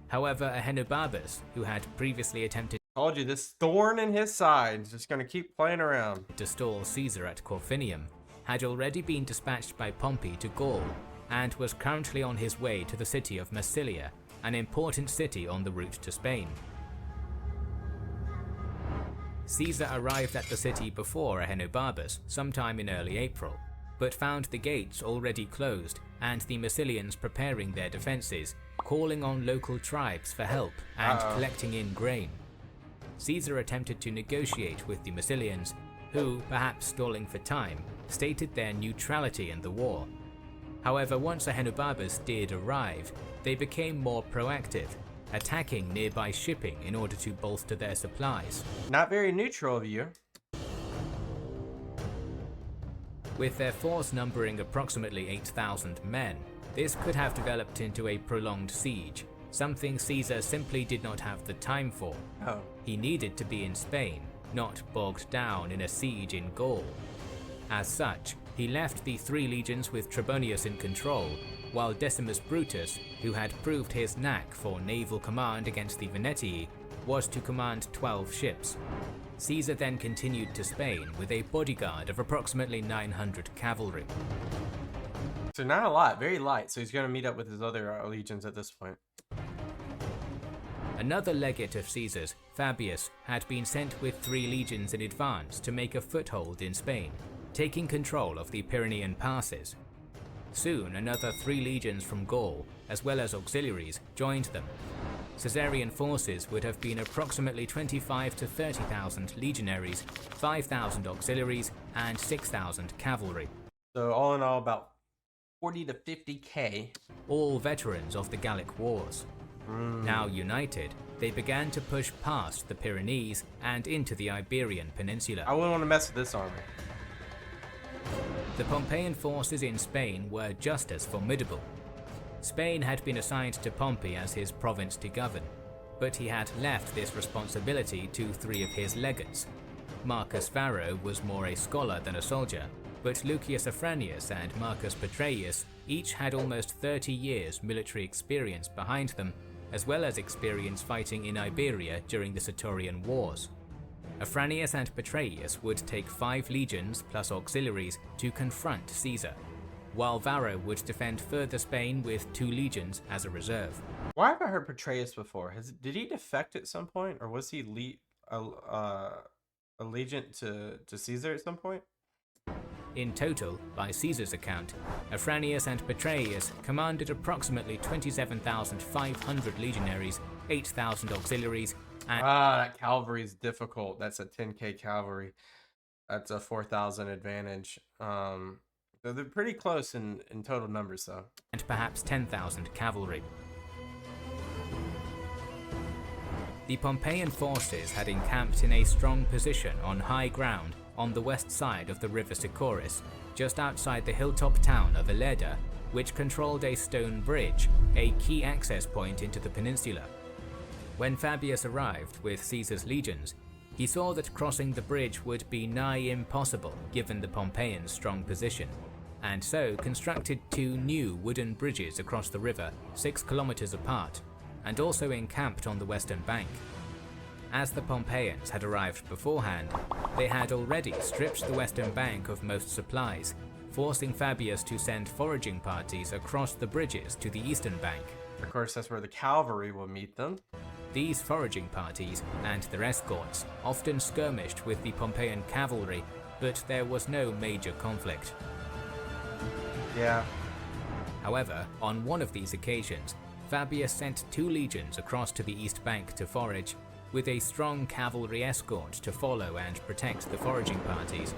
However, Ahenobarbus, who had previously attempted
Told you, this thorn in his side is just going to keep playing around.
To stall Caesar at Corfinium, had already been dispatched by Pompey to Gaul and was currently on his way to the city of Massilia, an important city on the route to Spain. Caesar arrived at the city before Ahenobarbus, sometime in early April, but found the gates already closed and the Massilians preparing their defences, calling on local tribes for help and collecting in grain. Caesar attempted to negotiate with the Massilians, who, perhaps stalling for time, stated their neutrality in the war. However, once Ahenobarbus did arrive, they became more proactive, attacking nearby shipping in order to bolster their supplies.
Not very neutral of you.
With their force numbering approximately 8,000 men, this could have developed into a prolonged siege, something Caesar simply did not have the time for. He needed to be in Spain, not bogged down in a siege in Gaul. As such, he left the 3 legions with Trebonius in control, while Decimus Brutus, who had proved his knack for naval command against the Venetii, was to command 12 ships. Caesar then continued to Spain with a bodyguard of approximately 900 cavalry.
So not a lot, very light. So he's going to meet up with his other legions at this point.
Another legate of Caesar's, Fabius, had been sent with 3 legions in advance to make a foothold in Spain, taking control of the Pyrenean passes. Soon another 3 legions from Gaul, as well as auxiliaries, joined them. Caesarian forces would have been approximately 25 to 30,000 legionaries, 5,000 auxiliaries, and 6,000 cavalry.
So all in all, about 40 to 50k.
All veterans of the Gallic Wars. Now united, they began to push past the Pyrenees and into the Iberian Peninsula.
I wouldn't want to mess with this army.
The Pompeian forces in Spain were just as formidable. Spain had been assigned to Pompey as his province to govern, but he had left this responsibility to 3 of his legates. Marcus Varro was more a scholar than a soldier, but Lucius Afranius and Marcus Petreius each had almost 30 years military experience behind them, as well as experience fighting in Iberia during the Sertorian Wars. Afranius and Petreius would take 5 legions plus auxiliaries to confront Caesar, while Varro would defend further Spain with 2 legions as a reserve.
Why have I heard Petreius before? Did he defect at some point, or was he allegiant to Caesar at some point?
In total, by Caesar's account, Afranius and Petreius commanded approximately 27,500 legionaries, 8,000 auxiliaries, and
that cavalry is difficult. That's a 10k cavalry. That's a 4,000 advantage. So they're pretty close in total numbers, though.
And perhaps 10,000 cavalry. The Pompeian forces had encamped in a strong position on high ground on the west side of the river Sicoris, just outside the hilltop town of Ilerda, which controlled a stone bridge, a key access point into the peninsula. When Fabius arrived with Caesar's legions, he saw that crossing the bridge would be nigh impossible given the Pompeians' strong position, and so constructed 2 new wooden bridges across the river 6 kilometers apart, and also encamped on the western bank. As the Pompeians had arrived beforehand, they had already stripped the western bank of most supplies, forcing Fabius to send foraging parties across the bridges to the eastern bank.
Of course, that's where the cavalry will meet them.
These foraging parties and their escorts often skirmished with the Pompeian cavalry, but there was no major conflict.
Yeah.
However, on one of these occasions, Fabius sent 2 legions across to the east bank to forage, with a strong cavalry escort to follow and protect the foraging parties,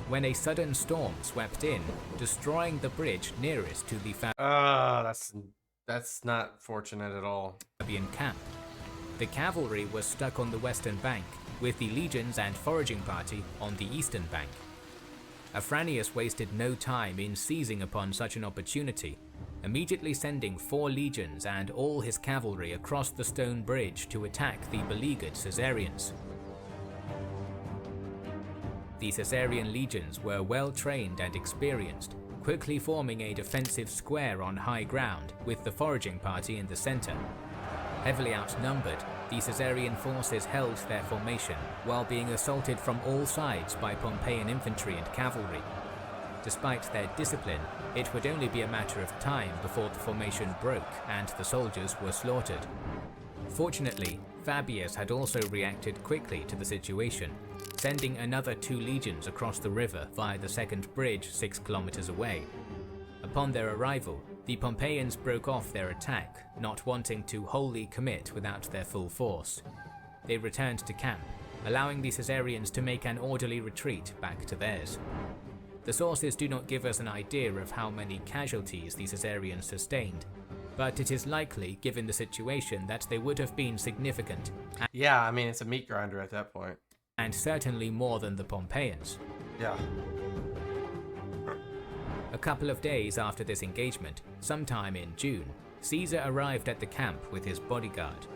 when a sudden storm swept in, destroying the bridge nearest to the
that's not fortunate at all.
Fabian camp. The cavalry was stuck on the western bank, with the legions and foraging party on the eastern bank. Afranius wasted no time in seizing upon such an opportunity, immediately sending 4 legions and all his cavalry across the stone bridge to attack the beleaguered Caesarians. The Caesarian legions were well trained and experienced, quickly forming a defensive square on high ground with the foraging party in the center. Heavily outnumbered, the Caesarian forces held their formation while being assaulted from all sides by Pompeian infantry and cavalry. Despite their discipline, it would only be a matter of time before the formation broke and the soldiers were slaughtered. Fortunately, Fabius had also reacted quickly to the situation, sending another 2 legions across the river via the second bridge 6 kilometers away. Upon their arrival, the Pompeians broke off their attack, not wanting to wholly commit without their full force. They returned to camp, allowing the Caesarians to make an orderly retreat back to theirs. The sources do not give us an idea of how many casualties the Caesarians sustained, but it is likely, given the situation, that they would have been significant.
Yeah, I mean, it's a meat grinder at that point.
And certainly more than the Pompeians.
Yeah.
A couple of days after this engagement, sometime in June, Caesar arrived at the camp with his bodyguard.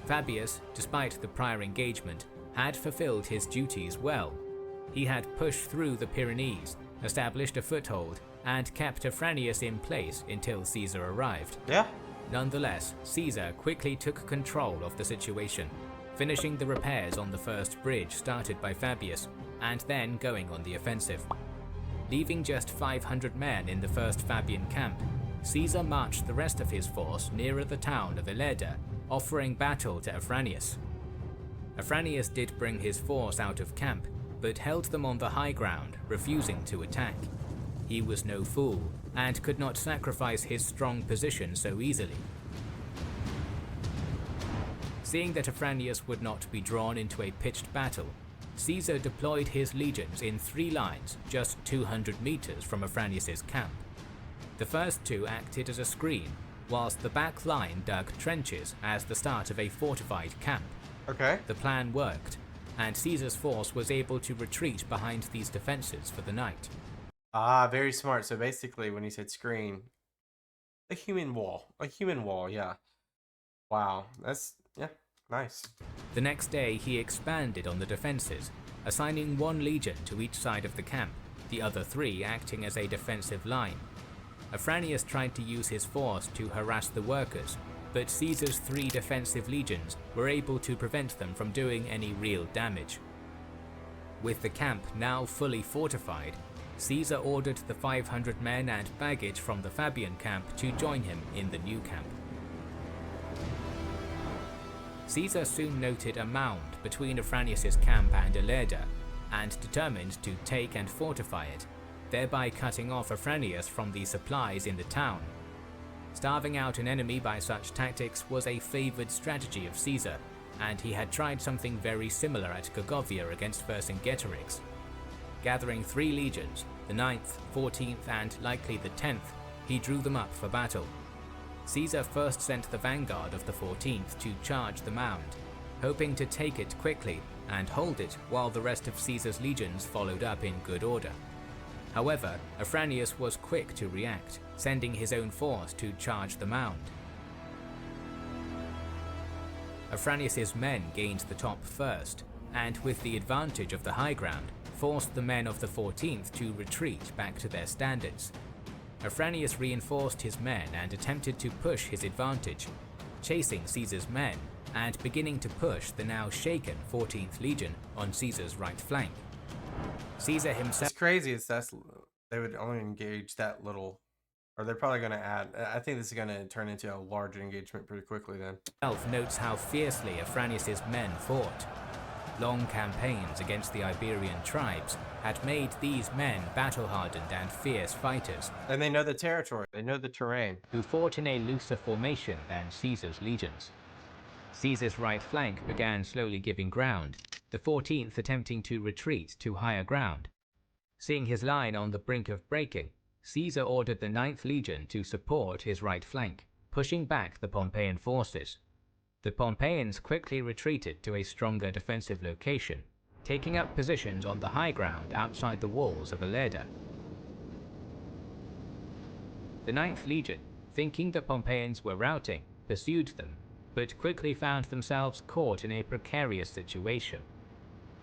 Fabius, despite the prior engagement, had fulfilled his duties well. He had pushed through the Pyrenees, established a foothold, and kept Afranius in place until Caesar arrived.
Yeah.
Nonetheless, Caesar quickly took control of the situation, finishing the repairs on the first bridge started by Fabius, and then going on the offensive. Leaving just 500 men in the first Fabian camp, Caesar marched the rest of his force nearer the town of Ilerda, offering battle to Afranius. Afranius did bring his force out of camp, but held them on the high ground, refusing to attack. He was no fool, and could not sacrifice his strong position so easily. Seeing that Afranius would not be drawn into a pitched battle, Caesar deployed his legions in 3 lines just 200 meters from Afranius's camp. The first 2 acted as a screen, whilst the back line dug trenches as the start of a fortified camp.
Okay.
The plan worked, and Caesar's force was able to retreat behind these defenses for the night.
Ah, very smart. So basically, when you said screen, a human wall. A human wall, yeah. Wow. That's, yeah, nice.
The next day, he expanded on the defenses, assigning 1 legion to each side of the camp, the other 3 acting as a defensive line. Afranius tried to use his force to harass the workers, but Caesar's 3 defensive legions were able to prevent them from doing any real damage. With the camp now fully fortified, Caesar ordered the 500 men and baggage from the Fabian camp to join him in the new camp. Caesar soon noted a mound between Afranius's camp and Ilerda, and determined to take and fortify it, thereby cutting off Afranius from the supplies in the town. Starving out an enemy by such tactics was a favoured strategy of Caesar, and he had tried something very similar at Gergovia against Vercingetorix. Gathering 3 legions, the 9th, 14th and likely the 10th, he drew them up for battle. Caesar first sent the vanguard of the 14th to charge the mound, hoping to take it quickly and hold it while the rest of Caesar's legions followed up in good order. However, Afranius was quick to react, sending his own force to charge the mound. Afranius's men gained the top first, and with the advantage of the high ground, forced the men of the 14th to retreat back to their standards. Afranius reinforced his men and attempted to push his advantage, chasing Caesar's men and beginning to push the now shaken 14th Legion on Caesar's right flank. Caesar himself...
It's crazy. They would only engage that little, or they're probably going to add. I think this is going to turn into a larger engagement pretty quickly then.
Notes how fiercely Afranius's men fought. Long campaigns against the Iberian tribes had made these men battle-hardened and fierce fighters.
And they know the territory, they know the terrain.
Who fought in a looser formation than Caesar's legions. Caesar's right flank began slowly giving ground, the 14th attempting to retreat to higher ground. Seeing his line on the brink of breaking, Caesar ordered the 9th Legion to support his right flank, pushing back the Pompeian forces. The Pompeians quickly retreated to a stronger defensive location, taking up positions on the high ground outside the walls of Ilerda. The 9th Legion, thinking the Pompeians were routing, pursued them, but quickly found themselves caught in a precarious situation.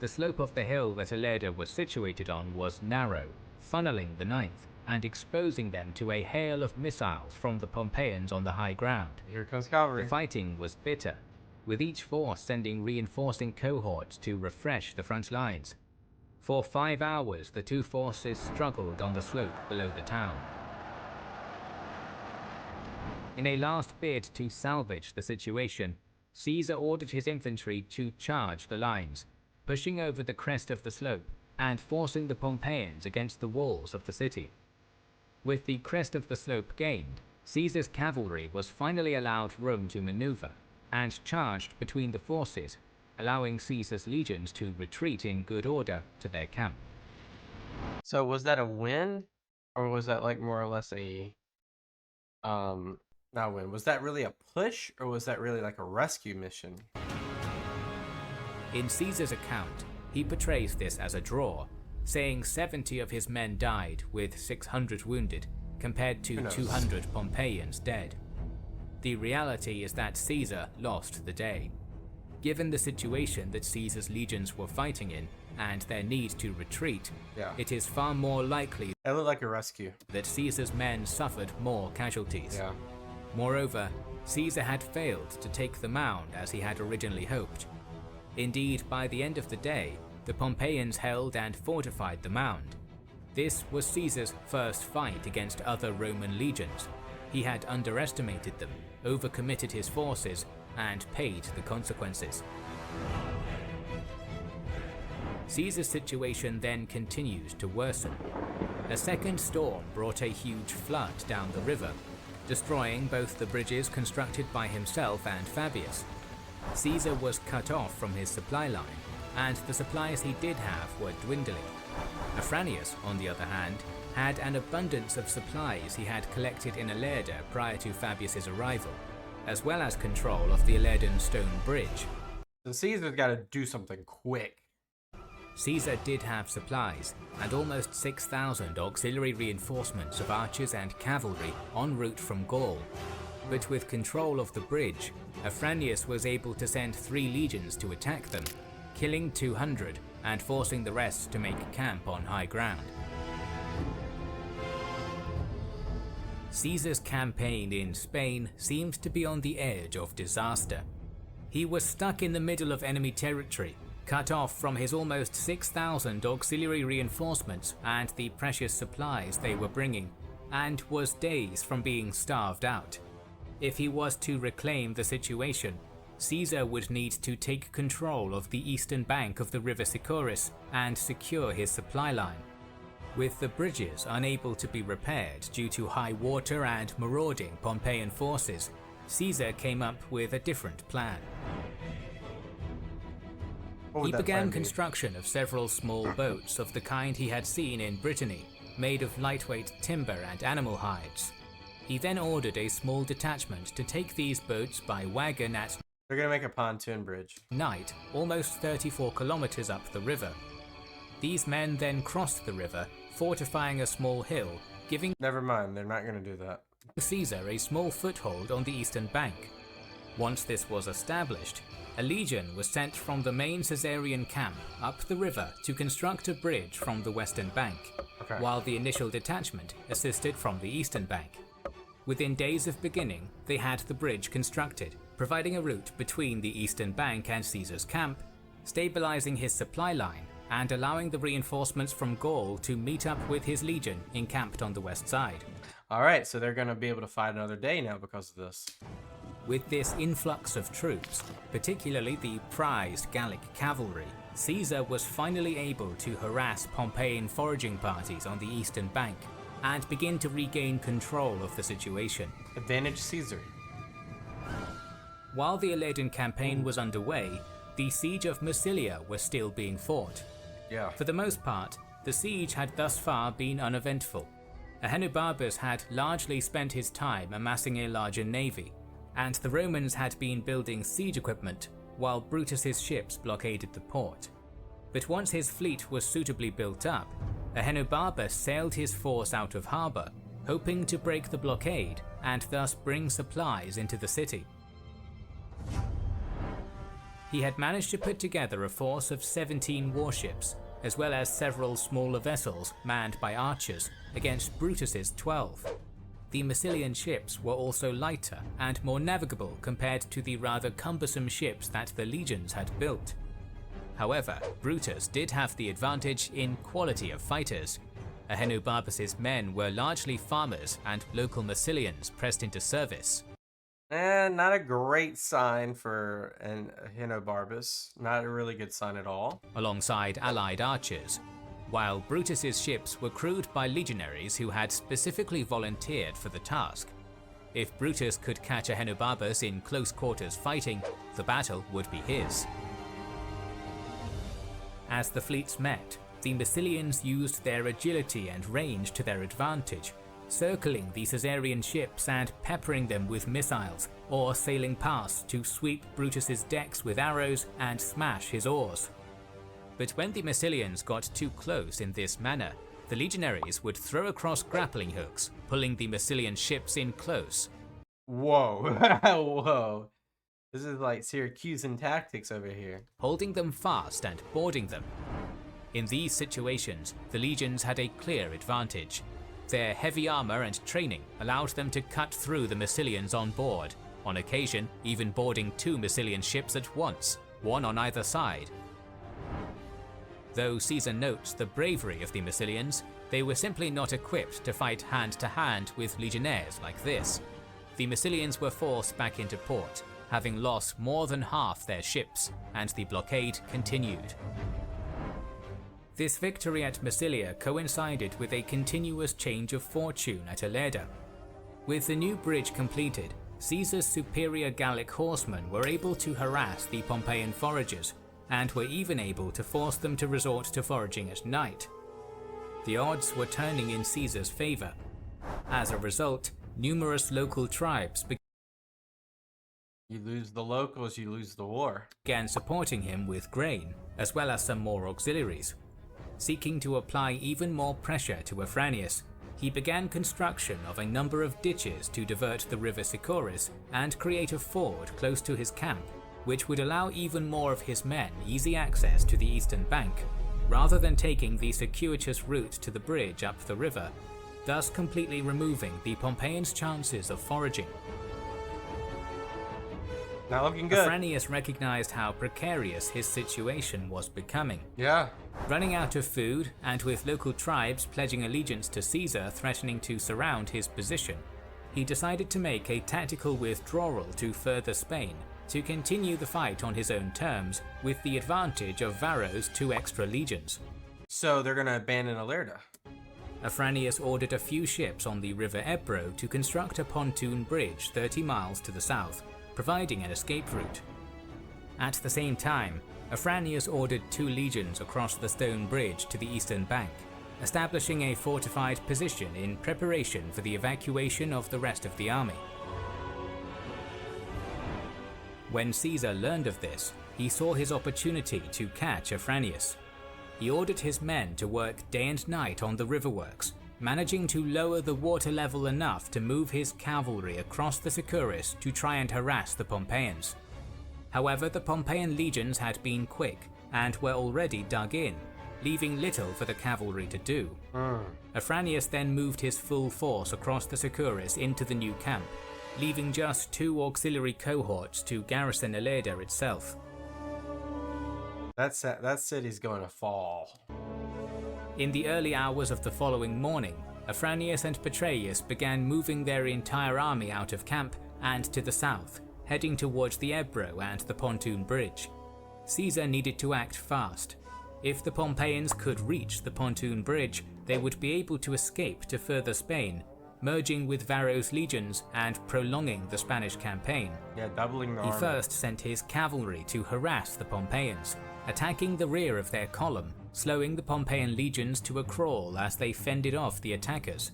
The slope of the hill that Ilerda was situated on was narrow, funneling the 9th and exposing them to a hail of missiles from the Pompeians on the high ground.
Here comes cavalry.
The fighting was bitter, with each force sending reinforcing cohorts to refresh the front lines. For 5 hours the 2 forces struggled on the slope below the town. In a last bid to salvage the situation, Caesar ordered his infantry to charge the lines, pushing over the crest of the slope and forcing the Pompeians against the walls of the city. With the crest of the slope gained, Caesar's cavalry was finally allowed room to maneuver, and charged between the forces, allowing Caesar's legions to retreat in good order to their camp.
So was that a win? Or was that like more or less a not win? Was that really a push, or was that really like a rescue mission?
In Caesar's account, he portrays this as a draw, saying 70 of his men died with 600 wounded, compared to 200 Pompeians dead. The reality is that Caesar lost the day. Given the situation that Caesar's legions were fighting in, and their need to retreat,
Yeah.
it is far more likely
It looked like a rescue.
that Caesar's men suffered more casualties.
Yeah.
Moreover, Caesar had failed to take the mound as he had originally hoped. Indeed, by the end of the day, the Pompeians held and fortified the mound. This was Caesar's first fight against other Roman legions. He had underestimated them, overcommitted his forces, and paid the consequences. Caesar's situation then continued to worsen. A second storm brought a huge flood down the river, destroying both the bridges constructed by himself and Fabius. Caesar was cut off from his supply line, and the supplies he did have were dwindling. Afranius, on the other hand, had an abundance of supplies he had collected in Ilerda prior to Fabius's arrival, as well as control of the Ilerdan stone bridge.
So Caesar's got to do something quick.
Caesar did have supplies, and almost 6,000 auxiliary reinforcements of archers and cavalry en route from Gaul. But with control of the bridge, Afranius was able to send 3 legions to attack them, killing 200 and forcing the rest to make camp on high ground. Caesar's campaign in Spain seemed to be on the edge of disaster. He was stuck in the middle of enemy territory, cut off from his almost 6,000 auxiliary reinforcements and the precious supplies they were bringing, and was days from being starved out. If he was to reclaim the situation, Caesar would need to take control of the eastern bank of the river Sicoris and secure his supply line. With the bridges unable to be repaired due to high water and marauding Pompeian forces, Caesar came up with a different plan. He began construction of several small boats of the kind he had seen in Brittany, made of lightweight timber and animal hides. He then ordered a small detachment to take these boats by wagon at
They're going to make a pontoon bridge.
night, almost 34 kilometers up the river. These men then crossed the river, fortifying a small hill, giving
Never mind, they're not going to do that.
Caesar a small foothold on the eastern bank. Once this was established, a legion was sent from the main Caesarian camp up the river to construct a bridge from the western bank, while the initial detachment assisted from the eastern bank. Within days of beginning, they had the bridge constructed, providing a route between the eastern bank and Caesar's camp, stabilizing his supply line, and allowing the reinforcements from Gaul to meet up with his legion encamped on the west side.
Alright, so they're going to be able to fight another day now because of this.
With this influx of troops, particularly the prized Gallic cavalry, Caesar was finally able to harass Pompeian foraging parties on the eastern bank and begin to regain control of the situation.
Advantage Caesar.
While the Ilerdan campaign was underway, the siege of Massilia was still being fought.
Yeah.
For the most part, the siege had thus far been uneventful. Ahenobarbus had largely spent his time amassing a larger navy, and the Romans had been building siege equipment while Brutus's ships blockaded the port. But once his fleet was suitably built up, Ahenobarbus sailed his force out of harbour, hoping to break the blockade and thus bring supplies into the city. He had managed to put together a force of 17 warships, as well as several smaller vessels manned by archers, against Brutus's 12. The Massilian ships were also lighter and more navigable compared to the rather cumbersome ships that the legions had built. However, Brutus did have the advantage in quality of fighters. Ahenobarbus's men were largely farmers and local Massilians pressed into service.
Not a great sign for an Ahenobarbus. Not a really good sign at all.
Alongside allied archers, while Brutus's ships were crewed by legionaries who had specifically volunteered for the task. If Brutus could catch Ahenobarbus in close quarters fighting, the battle would be his. As the fleets met, the Massilians used their agility and range to their advantage, circling the Caesarian ships and peppering them with missiles, or sailing past to sweep Brutus's decks with arrows and smash his oars. But when the Massilians got too close in this manner, the legionaries would throw across grappling hooks, pulling the Massilian ships in close.
Whoa. Whoa. This is like Syracusan tactics over here.
Holding them fast and boarding them. In these situations, the legions had a clear advantage. Their heavy armor and training allowed them to cut through the Massilians on board, on occasion even boarding 2 Massilian ships at once, one on either side. Though Caesar notes the bravery of the Massilians, they were simply not equipped to fight hand to hand with legionnaires like this. The Massilians were forced back into port, having lost more than half their ships, and the blockade continued. This victory at Massilia coincided with a continuous change of fortune at Ilerda. With the new bridge completed, Caesar's superior Gallic horsemen were able to harass the Pompeian foragers, and were even able to force them to resort to foraging at night. The odds were turning in Caesar's favour. As a result, numerous local tribes
You lose the locals, you lose the war.
began supporting him with grain, as well as some more auxiliaries. Seeking to apply even more pressure to Afranius, he began construction of a number of ditches to divert the river Sicoris and create a ford close to his camp, which would allow even more of his men easy access to the eastern bank, rather than taking the circuitous route to the bridge up the river, thus completely removing the Pompeians' chances of foraging.
Not looking good.
Afranius recognized how precarious his situation was becoming.
Yeah.
Running out of food, and with local tribes pledging allegiance to Caesar threatening to surround his position, he decided to make a tactical withdrawal to further Spain to continue the fight on his own terms, with the advantage of Varro's 2 extra legions.
So they're gonna abandon Ilerda.
Afranius ordered a few ships on the river Ebro to construct a pontoon bridge 30 miles to the south, providing an escape route. At the same time, Afranius ordered 2 legions across the stone bridge to the eastern bank, establishing a fortified position in preparation for the evacuation of the rest of the army. When Caesar learned of this, he saw his opportunity to catch Afranius. He ordered his men to work day and night on the riverworks, managing to lower the water level enough to move his cavalry across the Sicoris to try and harass the Pompeians. However, the Pompeian legions had been quick and were already dug in, leaving little for the cavalry to do. Afranius then moved his full force across the Sicoris into the new camp, leaving just 2 auxiliary cohorts to garrison Ilerda itself.
That city's going to fall.
In the early hours of the following morning, Afranius and Petreius began moving their entire army out of camp and to the south, heading towards the Ebro and the pontoon bridge. Caesar needed to act fast. If the Pompeians could reach the pontoon bridge, they would be able to escape to further Spain, merging with Varro's legions and prolonging the Spanish campaign.
Yeah, doubling the
He
army.
first sent his cavalry to harass the Pompeians, attacking the rear of their column, slowing the Pompeian legions to a crawl as they fended off the attackers.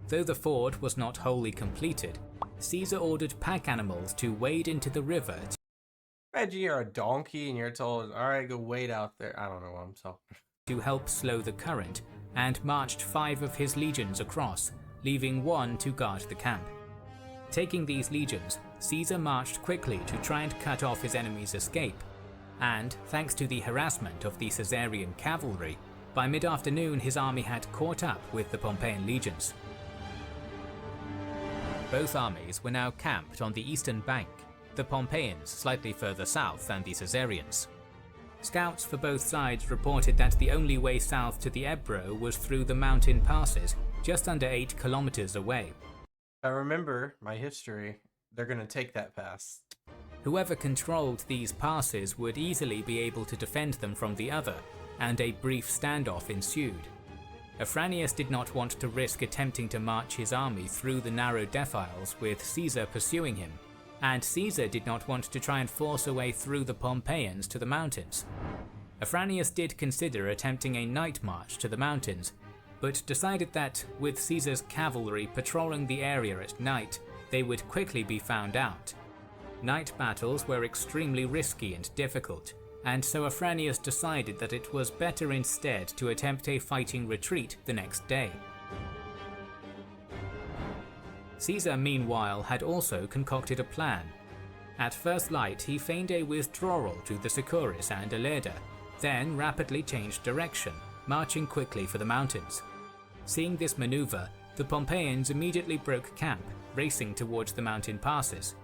Though the ford was not wholly completed, Caesar ordered pack animals to wade into the river.
Imagine you're a donkey and you're told, alright, go wade out there. I don't know what I'm talking.
To help slow the current, and marched 5 of his legions across, leaving 1 to guard the camp. Taking these legions, Caesar marched quickly to try and cut off his enemy's escape, and, thanks to the harassment of the Caesarian cavalry, by mid-afternoon his army had caught up with the Pompeian legions. Both armies were now camped on the eastern bank, the Pompeians slightly further south than the Caesarians. Scouts for both sides reported that the only way south to the Ebro was through the mountain passes, just under 8 kilometers away.
I remember my history. They're going to take that pass.
Whoever controlled these passes would easily be able to defend them from the other, and a brief standoff ensued. Afranius did not want to risk attempting to march his army through the narrow defiles with Caesar pursuing him, and Caesar did not want to try and force a way through the Pompeians to the mountains. Afranius did consider attempting a night march to the mountains, but decided that, with Caesar's cavalry patrolling the area at night, they would quickly be found out. Night battles were extremely risky and difficult, and so Afranius decided that it was better instead to attempt a fighting retreat the next day. Caesar, meanwhile, had also concocted a plan. At first light, he feigned a withdrawal to the Sicoris and Ilerda, then rapidly changed direction, marching quickly for the mountains. Seeing this maneuver, the Pompeians immediately broke camp, racing towards the mountain passes.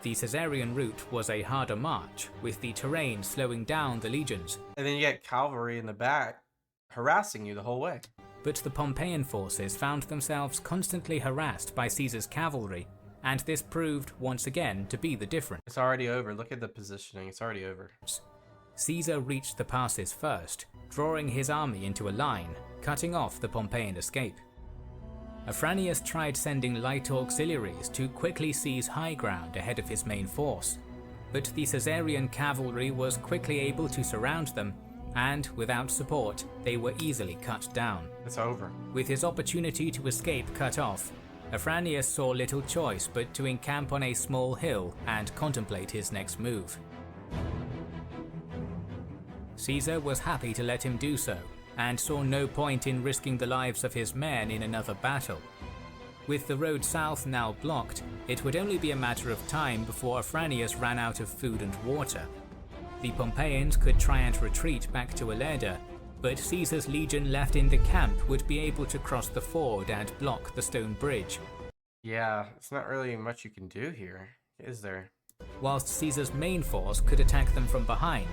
The Caesarian route was a harder march, with the terrain slowing down the legions.
And then you get cavalry in the back harassing you the whole way.
But the Pompeian forces found themselves constantly harassed by Caesar's cavalry, and this proved once again to be the difference.
It's already over. Look at the positioning. It's already over.
Caesar reached the passes first, drawing his army into a line, cutting off the Pompeian escape. Afranius tried sending light auxiliaries to quickly seize high ground ahead of his main force, but the Caesarian cavalry was quickly able to surround them, and without support, they were easily cut down.
It's over.
With his opportunity to escape cut off, Afranius saw little choice but to encamp on a small hill and contemplate his next move. Caesar was happy to let him do so, and saw no point in risking the lives of his men in another battle. With the road south now blocked, it would only be a matter of time before Afranius ran out of food and water. The Pompeians could try and retreat back to Ilerda, but Caesar's legion left in the camp would be able to cross the ford and block the stone bridge.
Yeah, it's not really much you can do here, is there?
Whilst Caesar's main force could attack them from behind.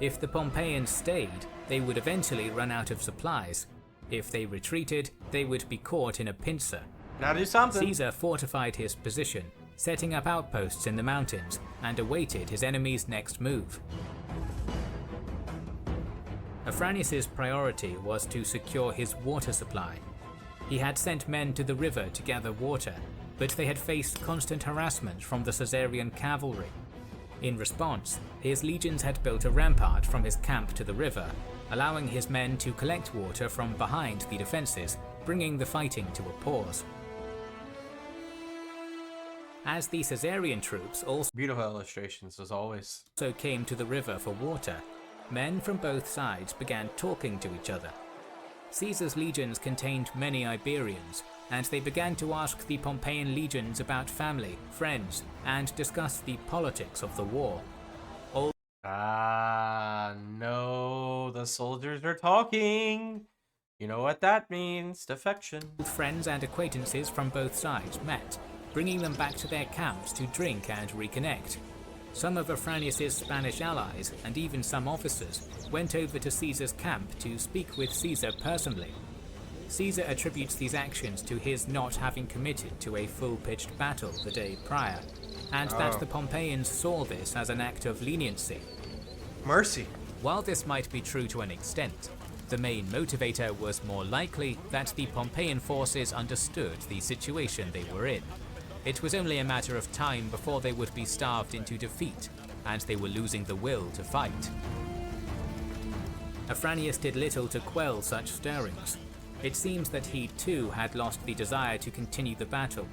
If the Pompeians stayed, they would eventually run out of supplies. If they retreated, they would be caught in a pincer.
Now do something.
Caesar fortified his position, setting up outposts in the mountains, and awaited his enemy's next move. Afranius' priority was to secure his water supply. He had sent men to the river to gather water, but they had faced constant harassment from the Caesarian cavalry. In response, his legions had built a rampart from his camp to the river, allowing his men to collect water from behind the defences, bringing the fighting to a pause. As the Caesarian troops also
Beautiful illustrations, as always.
came to the river for water, men from both sides began talking to each other. Caesar's legions contained many Iberians, and they began to ask the Pompeian legions about family, friends, and discuss the politics of the war.
No, the soldiers are talking. You know what that means, defection.
Friends and acquaintances from both sides met, bringing them back to their camps to drink and reconnect. Some of Afranius' Spanish allies, and even some officers, went over to Caesar's camp to speak with Caesar personally. Caesar attributes these actions to his not having committed to a full-pitched battle the day prior, and that the Pompeians saw this as an act of leniency.
Mercy.
While this might be true to an extent, the main motivator was more likely that the Pompeian forces understood the situation they were in. It was only a matter of time before they would be starved into defeat, and they were losing the will to fight. Afranius did little to quell such stirrings. It seems that he too had lost the desire to continue the battle.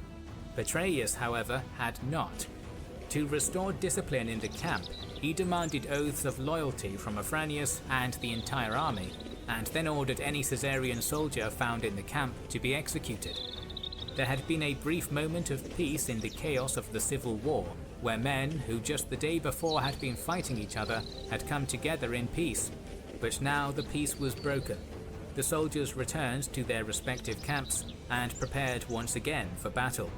Petreius, however, had not. To restore discipline in the camp, he demanded oaths of loyalty from Afranius and the entire army, and then ordered any Caesarian soldier found in the camp to be executed. There had been a brief moment of peace in the chaos of the civil war, where men who just the day before had been fighting each other had come together in peace. But now the peace was broken. The soldiers returned to their respective camps and prepared once again for battle.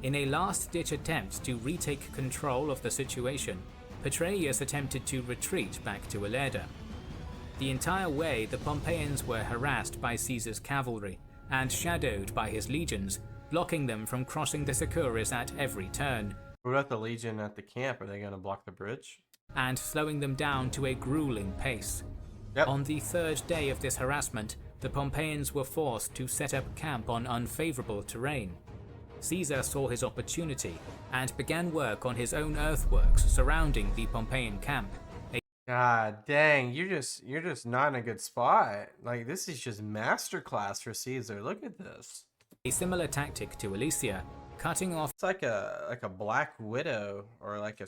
In a last-ditch attempt to retake control of the situation, Petreius attempted to retreat back to Ilerda. The entire way, the Pompeians were harassed by Caesar's cavalry and shadowed by his legions, blocking them from crossing the Sicoris at every turn.
What about the legion at the camp? Are they going to block the bridge?
And slowing them down to a grueling pace.
Yep.
On the third day of this harassment, the Pompeians were forced to set up camp on unfavorable terrain. Caesar saw his opportunity and began work on his own earthworks surrounding the Pompeian camp.
God dang, you're just not in a good spot. Like, this is just masterclass for Caesar. Look at this.
A similar tactic to Alesia, cutting off.
It's like a black widow, or like a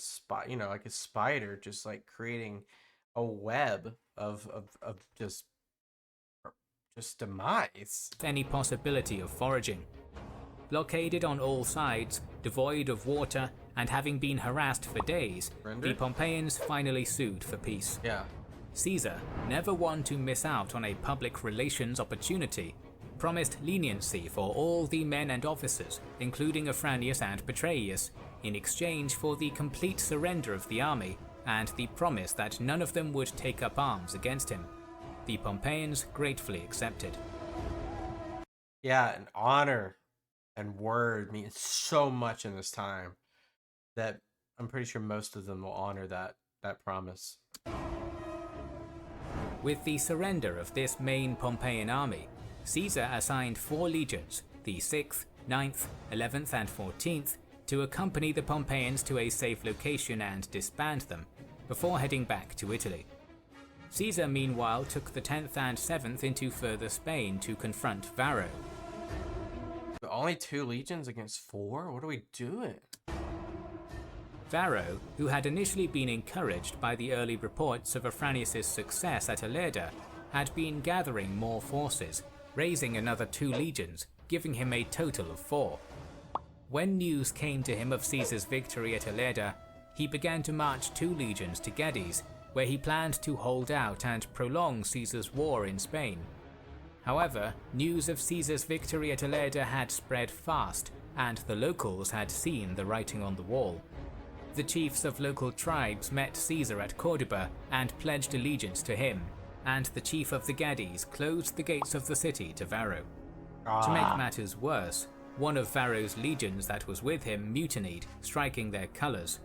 like a spider, just like creating a web of just demise.
Any possibility of foraging. Blockaded on all sides, devoid of water, and having been harassed for days, the Pompeians finally sued for peace.
Yeah.
Caesar, never one to miss out on a public relations opportunity, promised leniency for all the men and officers, including Afranius and Petreius, in exchange for the complete surrender of the army and the promise that none of them would take up arms against him. The Pompeians gratefully accepted.
Yeah, and honor and word mean so much in this time that I'm pretty sure most of them will honor that promise.
With the surrender of this main Pompeian army, Caesar assigned 4 legions, the 6th, 9th, 11th and 14th, to accompany the Pompeians to a safe location and disband them, before heading back to Italy. Caesar meanwhile took the 10th and 7th into further Spain to confront Varro.
But only 2 legions against 4? What are we doing?
Varro, who had initially been encouraged by the early reports of Afranius' success at Ilerda, had been gathering more forces, raising another 2 legions, giving him a total of 4. When news came to him of Caesar's victory at Ilerda, he began to march 2 legions to Gades, where he planned to hold out and prolong Caesar's war in Spain. However, news of Caesar's victory at Ilerda had spread fast, and the locals had seen the writing on the wall. The chiefs of local tribes met Caesar at Corduba and pledged allegiance to him, and the chief of the Gades closed the gates of the city to Varro. To make matters worse, one of Varro's legions that was with him mutinied, striking their colours.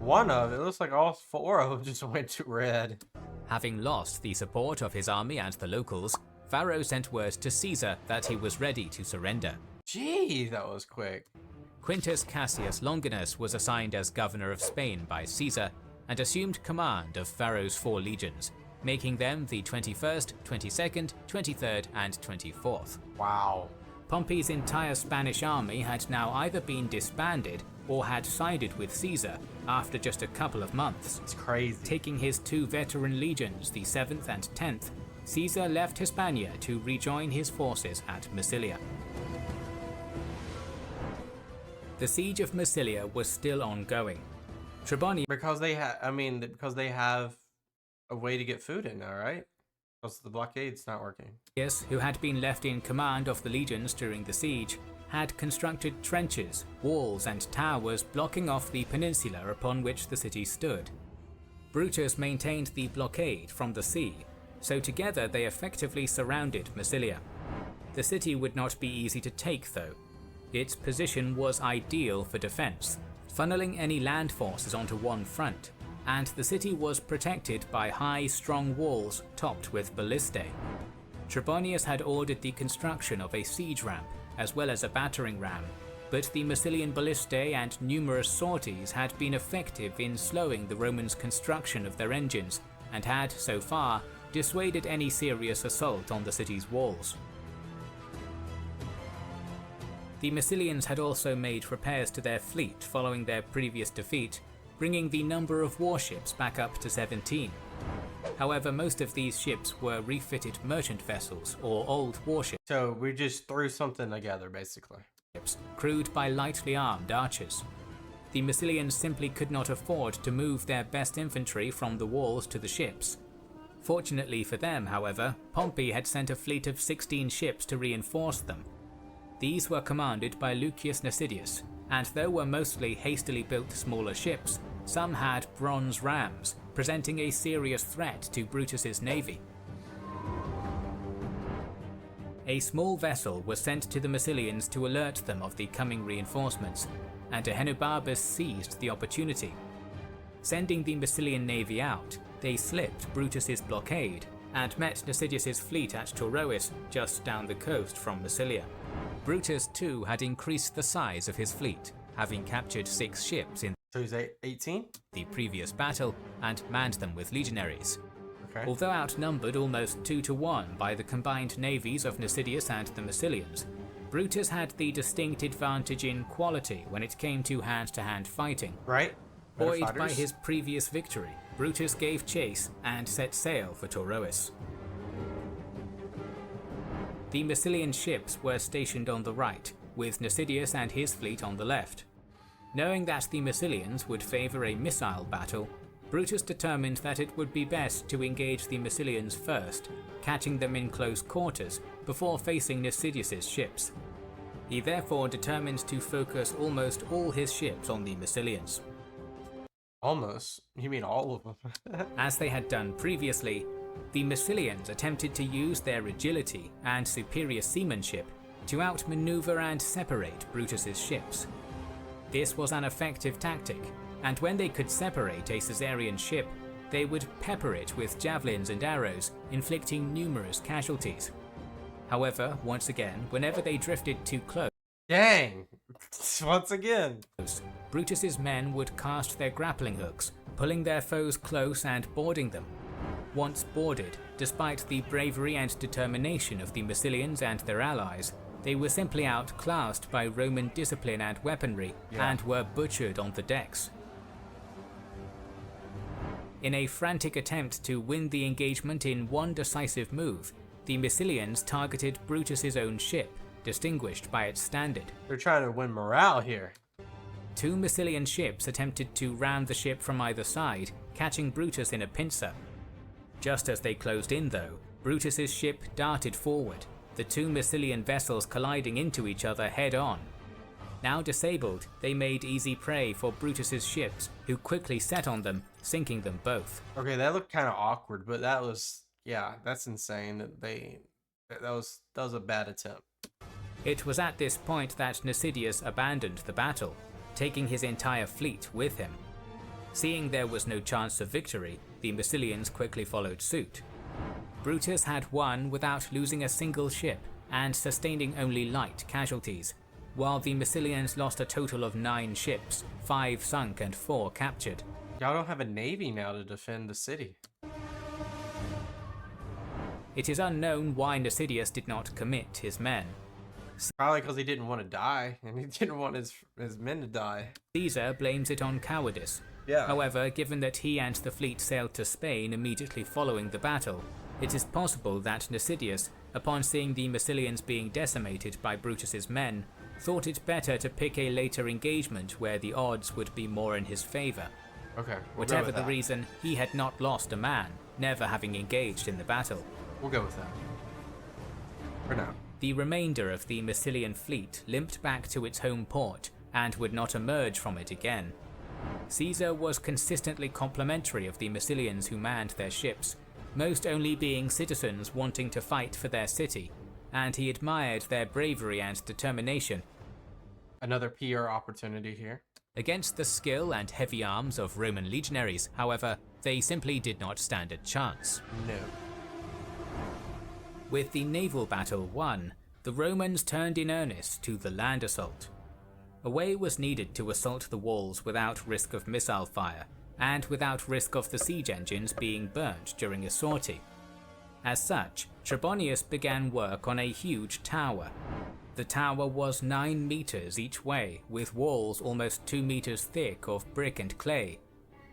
It looks like all 4 of them just went to red.
Having lost the support of his army and the locals, Varro sent word to Caesar that he was ready to surrender.
Gee, that was quick.
Quintus Cassius Longinus was assigned as governor of Spain by Caesar and assumed command of Varro's 4 legions, making them the 21st, 22nd, 23rd and 24th.
Wow.
Pompey's entire Spanish army had now either been disbanded or had sided with Caesar after just a couple of months.
It's crazy.
Taking his 2 veteran legions, the 7th and 10th, Caesar left Hispania to rejoin his forces at Massilia. The siege of Massilia was still ongoing. Trebonius,
because they have a way to get food in now, right? Because the blockade's not working.
who had been left in command of the legions during the siege, had constructed trenches, walls and towers blocking off the peninsula upon which the city stood. Brutus maintained the blockade from the sea, so together they effectively surrounded Massilia. The city would not be easy to take though. Its position was ideal for defense, funneling any land forces onto one front, and the city was protected by high, strong walls topped with ballistae. Trebonius had ordered the construction of a siege ramp, as well as a battering ram, but the Massilian ballistae and numerous sorties had been effective in slowing the Romans' construction of their engines, and had, so far, dissuaded any serious assault on the city's walls. The Massilians had also made repairs to their fleet following their previous defeat, bringing the number of warships back up to 17. However, most of these ships were refitted merchant vessels or old warships.
So we just threw something together, basically.
Crewed by lightly armed archers. The Massilians simply could not afford to move their best infantry from the walls to the ships. Fortunately for them, however, Pompey had sent a fleet of 16 ships to reinforce them. These were commanded by Lucius Nasidius, and though were mostly hastily built smaller ships, some had bronze rams, presenting a serious threat to Brutus's navy. A small vessel was sent to the Massilians to alert them of the coming reinforcements, and Ahenobarbus seized the opportunity. Sending the Massilian navy out, they slipped Brutus's blockade and met Nasidius's fleet at Taurois, just down the coast from Massilia. Brutus too had increased the size of his fleet, having captured 6 ships in
So he's 18?
the previous battle and manned them with legionaries.
Okay.
Although outnumbered almost 2-1 by the combined navies of Nasidius and the Massilians, Brutus had the distinct advantage in quality when it came to hand-to-hand fighting.
Right? Better
Buoyed by
fighters?
his previous victory, Brutus gave chase and set sail for Taurois. The Massilian ships were stationed on the right, with Nasidius and his fleet on the left. Knowing that the Massilians would favour a missile battle, Brutus determined that it would be best to engage the Massilians first, catching them in close quarters before facing Nasidius' ships. He therefore determined to focus almost all his ships on the Massilians.
Almost? You mean all of them?
As they had done previously, the Massilians attempted to use their agility and superior seamanship to outmaneuver and separate Brutus's ships. This was an effective tactic, and when they could separate a Caesarian ship, they would pepper it with javelins and arrows, inflicting numerous casualties. However, once again, whenever they drifted too close,
Dang! Once again!
Brutus's men would cast their grappling hooks, pulling their foes close and boarding them. Once boarded, despite the bravery and determination of the Massilians and their allies, they were simply outclassed by Roman discipline and weaponry and were butchered on the decks. In a frantic attempt to win the engagement in one decisive move, the Massilians targeted Brutus's own ship, distinguished by its standard.
They're trying to win morale here.
2 Massilian ships attempted to ram the ship from either side, catching Brutus in a pincer. Just as they closed in though, Brutus's ship darted forward, the 2 Massilian vessels colliding into each other head-on. Now disabled, they made easy prey for Brutus's ships, who quickly set on them, sinking them both.
Okay, that looked kind of awkward, but that was, yeah, that's insane. That was a bad attempt.
It was at this point that Nasidius abandoned the battle, taking his entire fleet with him. Seeing there was no chance of victory, the Massilians quickly followed suit. Brutus had won without losing a single ship and sustaining only light casualties, while the Massilians lost a total of 9 ships, 5 sunk and 4 captured.
Y'all don't have a navy now to defend the city.
It is unknown why Nasidius did not commit his men.
Probably because he didn't want to die, and he didn't want his men to die.
Caesar blames it on cowardice.
Yeah.
However, given that he and the fleet sailed to Spain immediately following the battle, it is possible that Nasidius, upon seeing the Massilians being decimated by Brutus's men, thought it better to pick a later engagement where the odds would be more in his favour.
Okay.
Whatever the reason, he had not lost a man, never having engaged in the battle.
We'll go with that. For now.
The remainder of the Massilian fleet limped back to its home port and would not emerge from it again. Caesar was consistently complimentary of the Massilians who manned their ships, most only being citizens wanting to fight for their city, and he admired their bravery and determination.
Another PR opportunity here.
Against the skill and heavy arms of Roman legionaries, however, they simply did not stand a chance.
No.
With the naval battle won, the Romans turned in earnest to the land assault. A way was needed to assault the walls without risk of missile fire, and without risk of the siege engines being burnt during a sortie. As such, Trebonius began work on a huge tower. The tower was 9 meters each way, with walls almost 2 meters thick of brick and clay.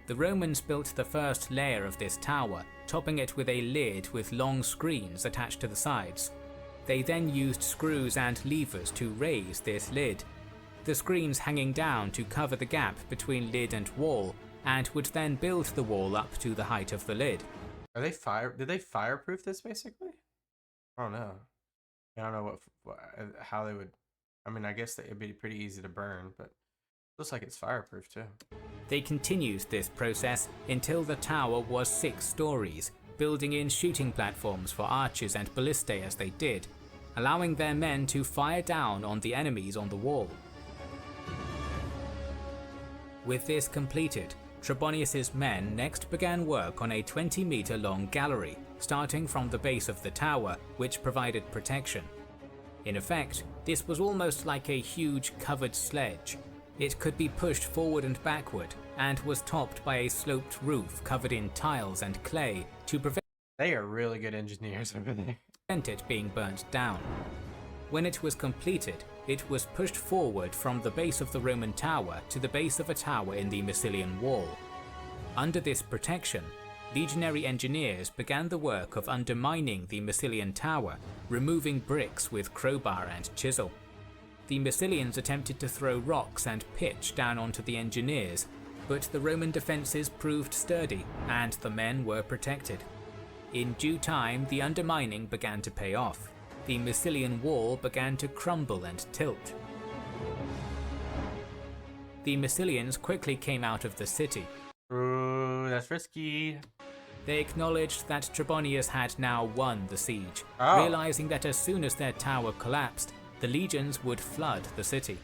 The Romans built the first layer of this tower, topping it with a lid with long screens attached to the sides. They then used screws and levers to raise this lid, the screens hanging down to cover the gap between lid and wall, and would then build the wall up to the height of the lid.
Are they did they fireproof this basically? I don't know. I don't know how they would. I mean, I guess it'd be pretty easy to burn, but it looks like it's fireproof too.
They continued this process until the tower was 6 stories, building in shooting platforms for archers and ballistae as they did, allowing their men to fire down on the enemies on the wall. With this completed, Trebonius's men next began work on a 20-meter long gallery, starting from the base of the tower, which provided protection. In effect, this was almost like a huge covered sledge. It could be pushed forward and backward, and was topped by a sloped roof covered in tiles and clay to prevent
They are really good engineers over there.
it being burnt down. When it was completed, it was pushed forward from the base of the Roman tower to the base of a tower in the Massilian wall. Under this protection, legionary engineers began the work of undermining the Massilian tower, removing bricks with crowbar and chisel. The Massilians attempted to throw rocks and pitch down onto the engineers, but the Roman defences proved sturdy and the men were protected. In due time, the undermining began to pay off. The Massilian wall began to crumble and tilt. The Massilians quickly came out of the city.
Ooh, that's risky.
They acknowledged that Trebonius had now won the siege,
Oh.
realizing that as soon as their tower collapsed, the legions would flood the city.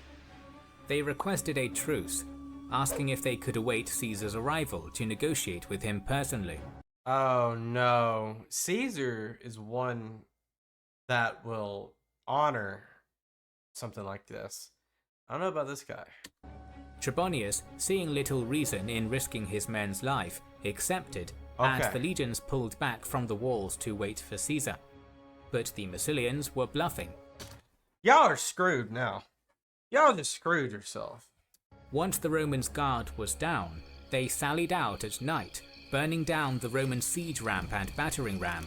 They requested a truce, asking if they could await Caesar's arrival to negotiate with him personally.
Oh no. Caesar is one that will honor something like this. I don't know about this guy.
Trebonius, seeing little reason in risking his men's life, accepted, and the legions pulled back from the walls to wait for Caesar. But the Massilians were bluffing.
Y'all are screwed now. Y'all just screwed yourself.
Once the Romans' guard was down, they sallied out at night, burning down the Roman siege ramp and battering ram.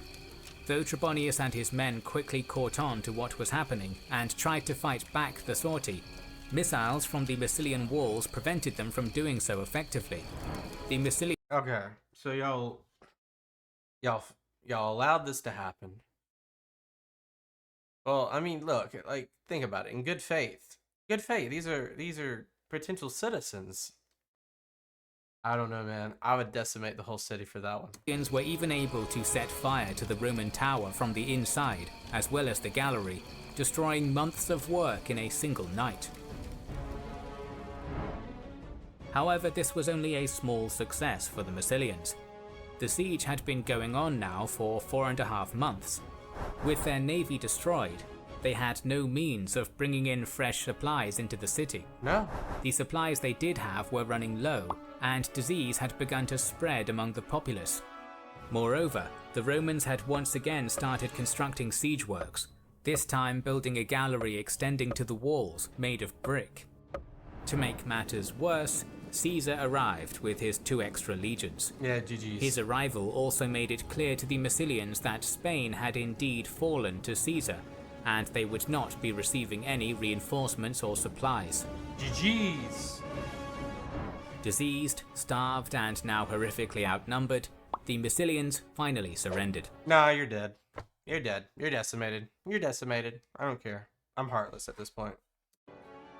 Though Trebonius and his men quickly caught on to what was happening and tried to fight back the sortie, missiles from the Massilian walls prevented them from doing so effectively. The Massilians...
Okay, so y'all allowed this to happen. Well, I mean, look, like, think about it. In good faith, these are potential citizens. I don't know, man. I would decimate the whole city for that one.
Were even able to set fire to the Roman tower from the inside, as well as the gallery, destroying months of work in a single night. However, this was only a small success for the Massilians. The siege had been going on now for 4.5 months. With their navy destroyed, they had no means of bringing in fresh supplies into the city.
No.
The supplies they did have were running low, and disease had begun to spread among the populace. Moreover, the Romans had once again started constructing siege works, this time building a gallery extending to the walls made of brick. To make matters worse, Caesar arrived with his 2 extra legions.
Yeah, GG's.
His arrival also made it clear to the Massilians that Spain had indeed fallen to Caesar, and they would not be receiving any reinforcements or supplies.
GG's.
Diseased, starved, and now horrifically outnumbered, the Massilians finally surrendered.
Nah, you're dead. You're dead. You're decimated. You're decimated. I don't care. I'm heartless at this point.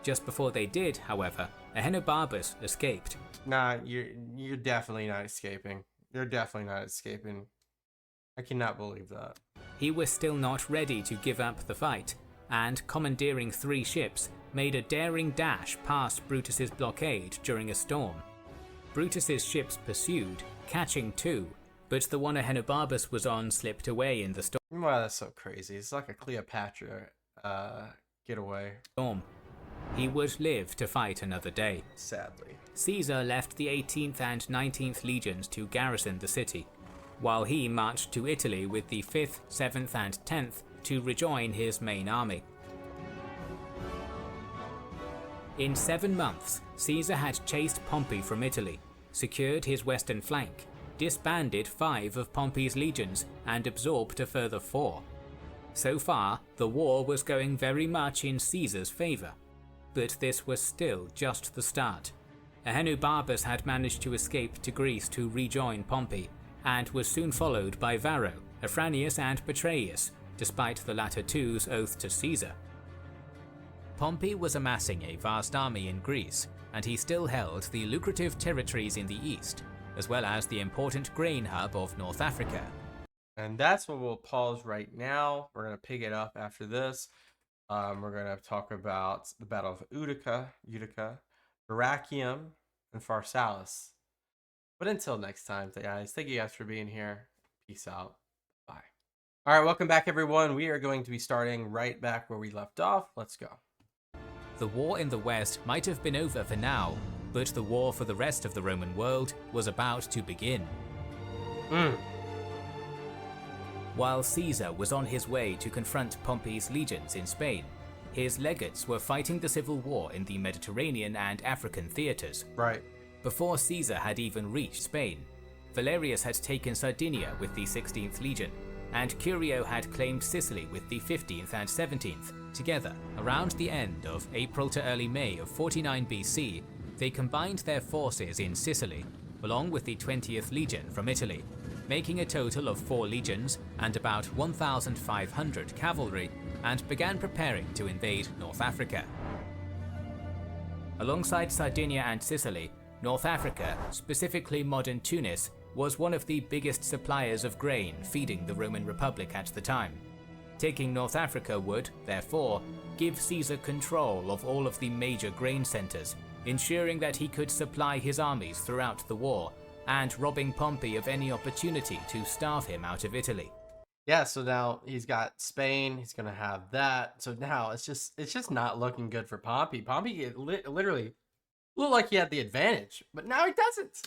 Just before they did, however, Ahenobarbus escaped.
Nah, you're definitely not escaping. You're definitely not escaping. I cannot believe that.
He was still not ready to give up the fight, and commandeering 3 ships, made a daring dash past Brutus's blockade during a storm. Brutus's ships pursued, catching 2, but the one Ahenobarbus was on slipped away in the storm.
Wow, that's so crazy. It's like a Cleopatra getaway.
He would live to fight another day.
Sadly.
Caesar left the 18th and 19th legions to garrison the city, while he marched to Italy with the 5th, 7th and 10th to rejoin his main army. In 7 months, Caesar had chased Pompey from Italy, secured his western flank, disbanded 5 of Pompey's legions, and absorbed a further 4. So far, the war was going very much in Caesar's favour. But this was still just the start. Ahenobarbus had managed to escape to Greece to rejoin Pompey, and was soon followed by Varro, Afranius and Petreius, despite the latter two's oath to Caesar. Pompey was amassing a vast army in Greece, and he still held the lucrative territories in the east, as well as the important grain hub of North Africa.
And that's where we'll pause right now. We're going to pick it up after this. We're going to talk about the Battle of Utica, Dyrrhachium, and Pharsalus. But until next time, guys, thank you guys for being here. Peace out. Bye. All right, welcome back, everyone. We are going to be starting right back where we left off. Let's go.
The war in the West might have been over for now, but the war for the rest of the Roman world was about to begin. While Caesar was on his way to confront Pompey's legions in Spain, his legates were fighting the civil war in the Mediterranean and African theatres.
Right.
Before Caesar had even reached Spain, Valerius had taken Sardinia with the 16th Legion, and Curio had claimed Sicily with the 15th and 17th. Together, around the end of April to early May of 49 BC, they combined their forces in Sicily, along with the 20th Legion from Italy, making a total of 4 legions and about 1,500 cavalry, and began preparing to invade North Africa. Alongside Sardinia and Sicily, North Africa, specifically modern Tunis, was one of the biggest suppliers of grain feeding the Roman Republic at the time. Taking North Africa would, therefore, give Caesar control of all of the major grain centers, ensuring that he could supply his armies throughout the war, and robbing Pompey of any opportunity to starve him out of Italy.
Yeah, so now he's got Spain, he's gonna have that. So now it's just not looking good for Pompey. Pompey literally looked like he had the advantage, but now he doesn't.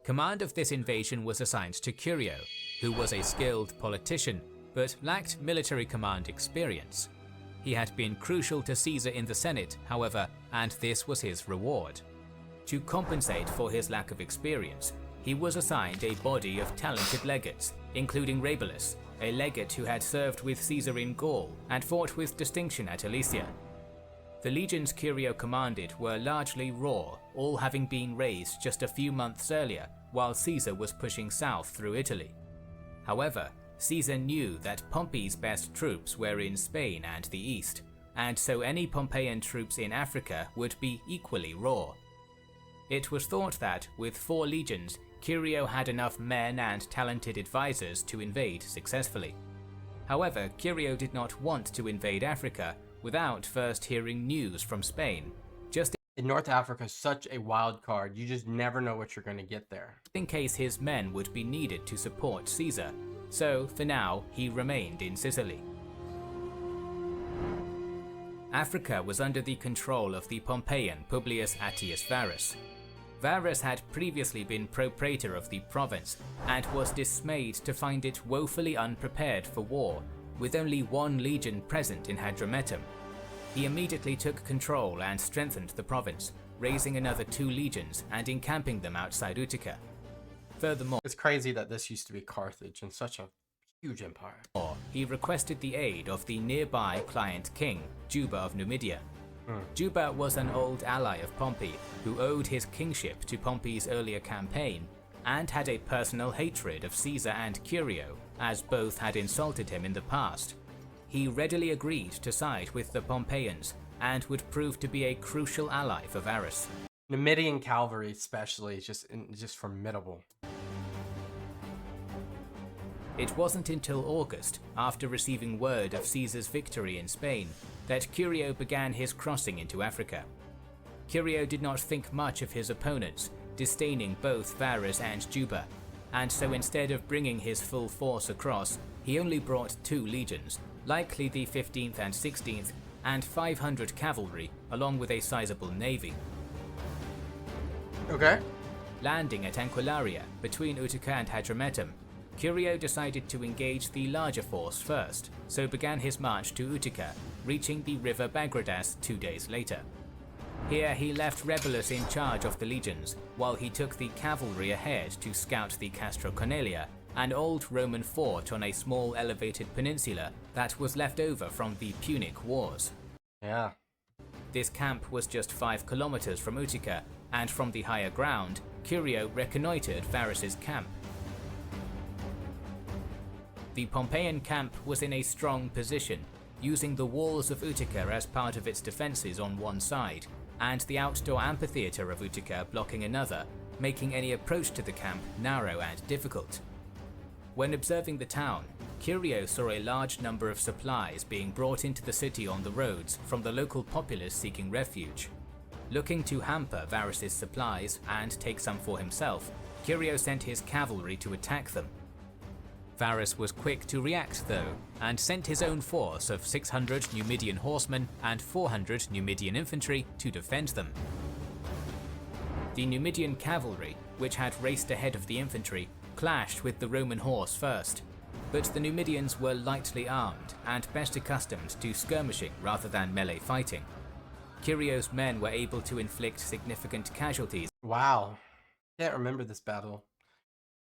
Command of this invasion was assigned to Curio, who was a skilled politician, but lacked military command experience. He had been crucial to Caesar in the Senate, however, and this was his reward. To compensate for his lack of experience, he was assigned a body of talented legates, including Rubicon, a legate who had served with Caesar in Gaul and fought with distinction at Alesia. The legions Curio commanded were largely raw, all having been raised just a few months earlier while Caesar was pushing south through Italy. However, Caesar knew that Pompey's best troops were in Spain and the east, and so any Pompeian troops in Africa would be equally raw. It was thought that, with 4 legions, Curio had enough men and talented advisors to invade successfully. However, Curio did not want to invade Africa without first hearing news from Spain, just
In North Africa is such a wild card. You just never know what you're going to get there.
in case his men would be needed to support Caesar, so for now he remained in Sicily. Africa was under the control of the Pompeian Publius Attius Varus. Varus had previously been propraetor of the province and was dismayed to find it woefully unprepared for war, with only 1 legion present in Hadrumetum. He immediately took control and strengthened the province, raising another 2 legions and encamping them outside Utica. Furthermore,
It's crazy that this used to be Carthage and such a huge empire.
he requested the aid of the nearby client king, Juba of Numidia. Juba was an old ally of Pompey who owed his kingship to Pompey's earlier campaign and had a personal hatred of Caesar and Curio, as both had insulted him in the past. He readily agreed to side with the Pompeians and would prove to be a crucial ally for Varus.
Numidian cavalry especially is just formidable.
It wasn't until August, after receiving word of Caesar's victory in Spain, that Curio began his crossing into Africa. Curio did not think much of his opponents, disdaining both Varus and Juba, and so instead of bringing his full force across, he only brought 2 legions, likely the 15th and 16th, and 500 cavalry, along with a sizable navy.
Okay.
Landing at Anquilaria, between Utica and Hadrumetum, Curio decided to engage the larger force first, so began his march to Utica, reaching the river Bagradas 2 days later. Here he left Regulus in charge of the legions, while he took the cavalry ahead to scout the Castro Cornelia, an old Roman fort on a small elevated peninsula that was left over from the Punic Wars.
Yeah.
This camp was just 5 kilometers from Utica, and from the higher ground, Curio reconnoitred Varus's camp. The Pompeian camp was in a strong position, using the walls of Utica as part of its defences on one side, and the outdoor amphitheatre of Utica blocking another, making any approach to the camp narrow and difficult. When observing the town, Curio saw a large number of supplies being brought into the city on the roads from the local populace seeking refuge. Looking to hamper Varus's supplies and take some for himself, Curio sent his cavalry to attack them. Varus was quick to react though, and sent his own force of 600 Numidian horsemen and 400 Numidian infantry to defend them. The Numidian cavalry, which had raced ahead of the infantry, clashed with the Roman horse first, but the Numidians were lightly armed and best accustomed to skirmishing rather than melee fighting. Curio's men were able to inflict significant casualties.
Wow. Can't remember this battle,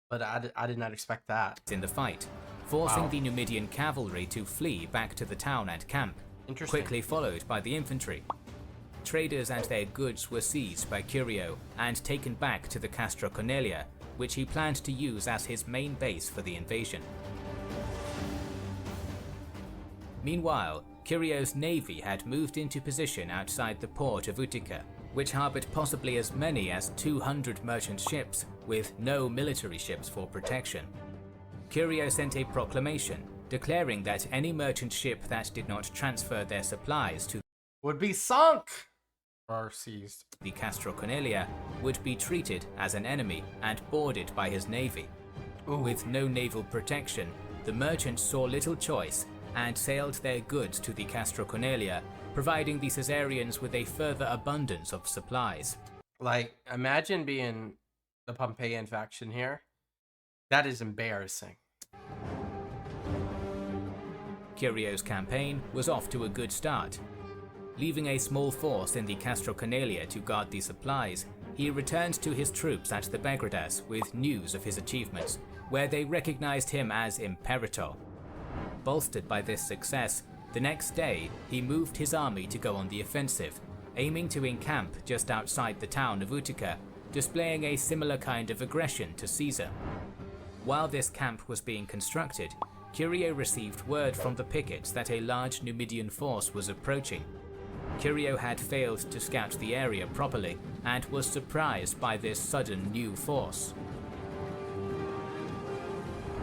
but I did not expect that.
In the fight, forcing the Numidian cavalry to flee back to the town and camp, quickly followed by the infantry. Traders and their goods were seized by Curio and taken back to the Castra Cornelia, which he planned to use as his main base for the invasion. Meanwhile, Curio's navy had moved into position outside the port of Utica, which harbored possibly as many as 200 merchant ships with no military ships for protection. Curio sent a proclamation declaring that any merchant ship that did not transfer their supplies to
would be sunk or seized.
The Castra Cornelia would be treated as an enemy and boarded by his navy.
Ooh.
With no naval protection, the merchants saw little choice and sailed their goods to the Castra Cornelia, providing the Caesarians with a further abundance of supplies.
Like, imagine being the Pompeian faction here. That is embarrassing.
Curio's campaign was off to a good start. Leaving a small force in the Castra Cornelia to guard the supplies, he returned to his troops at the Begradas with news of his achievements, where they recognized him as Imperator. Bolstered by this success, the next day he moved his army to go on the offensive, aiming to encamp just outside the town of Utica, displaying a similar kind of aggression to Caesar. While this camp was being constructed, Curio received word from the pickets that a large Numidian force was approaching. Curio had failed to scout the area properly and was surprised by this sudden new force.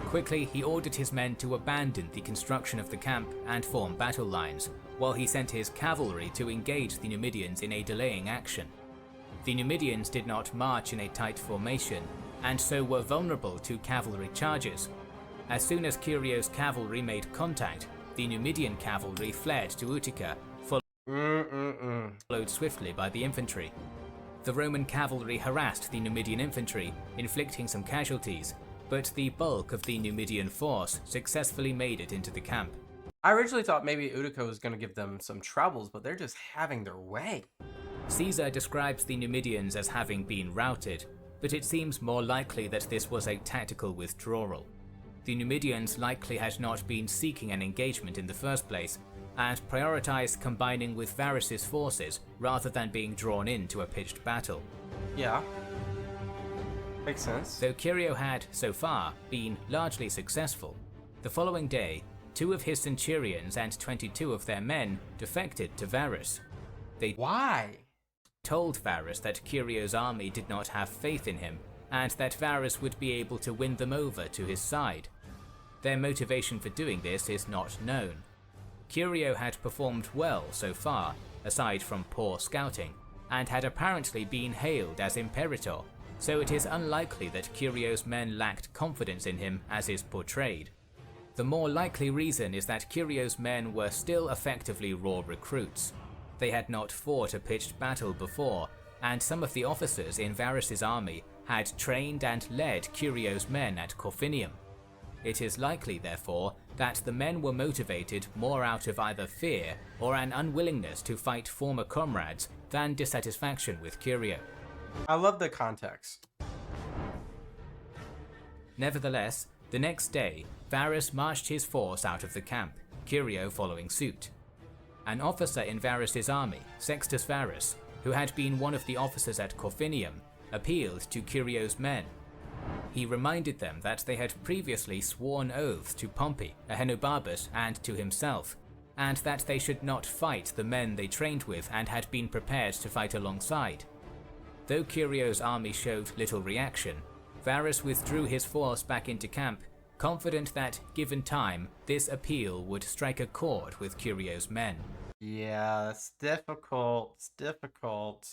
Quickly, he ordered his men to abandon the construction of the camp and form battle lines, while he sent his cavalry to engage the Numidians in a delaying action. The Numidians did not march in a tight formation, and so were vulnerable to cavalry charges. As soon as Curio's cavalry made contact, the Numidian cavalry fled to Utica, followed swiftly by the infantry. The Roman cavalry harassed the Numidian infantry, inflicting some casualties, but the bulk of the Numidian force successfully made it into the camp.
I originally thought maybe Utica was going to give them some troubles, but they're just having their way.
Caesar describes the Numidians as having been routed, but it seems more likely that this was a tactical withdrawal. The Numidians likely had not been seeking an engagement in the first place, and prioritized combining with Varus's forces rather than being drawn into a pitched battle.
Yeah. Makes sense.
Though Curio had, so far, been largely successful, the following day, 2 of his centurions and 22 of their men defected to Varus. They
Why?
told Varus that Curio's army did not have faith in him, and that Varus would be able to win them over to his side. Their motivation for doing this is not known. Curio had performed well so far, aside from poor scouting, and had apparently been hailed as Imperator, so it is unlikely that Curio's men lacked confidence in him as is portrayed. The more likely reason is that Curio's men were still effectively raw recruits. They had not fought a pitched battle before, and some of the officers in Varus's army had trained and led Curio's men at Corfinium. It is likely, therefore, that the men were motivated more out of either fear or an unwillingness to fight former comrades than dissatisfaction with Curio.
I love the context.
Nevertheless, the next day, Varus marched his force out of the camp, Curio following suit. An officer in Varus's army, Sextus Varus, who had been one of the officers at Corfinium, appealed to Curio's men. He reminded them that they had previously sworn oaths to Pompey, Ahenobarbus, and to himself, and that they should not fight the men they trained with and had been prepared to fight alongside. Though Curio's army showed little reaction, Varus withdrew his force back into camp, confident that, given time, this appeal would strike a chord with Curio's men.
Yeah, it's difficult. It's difficult.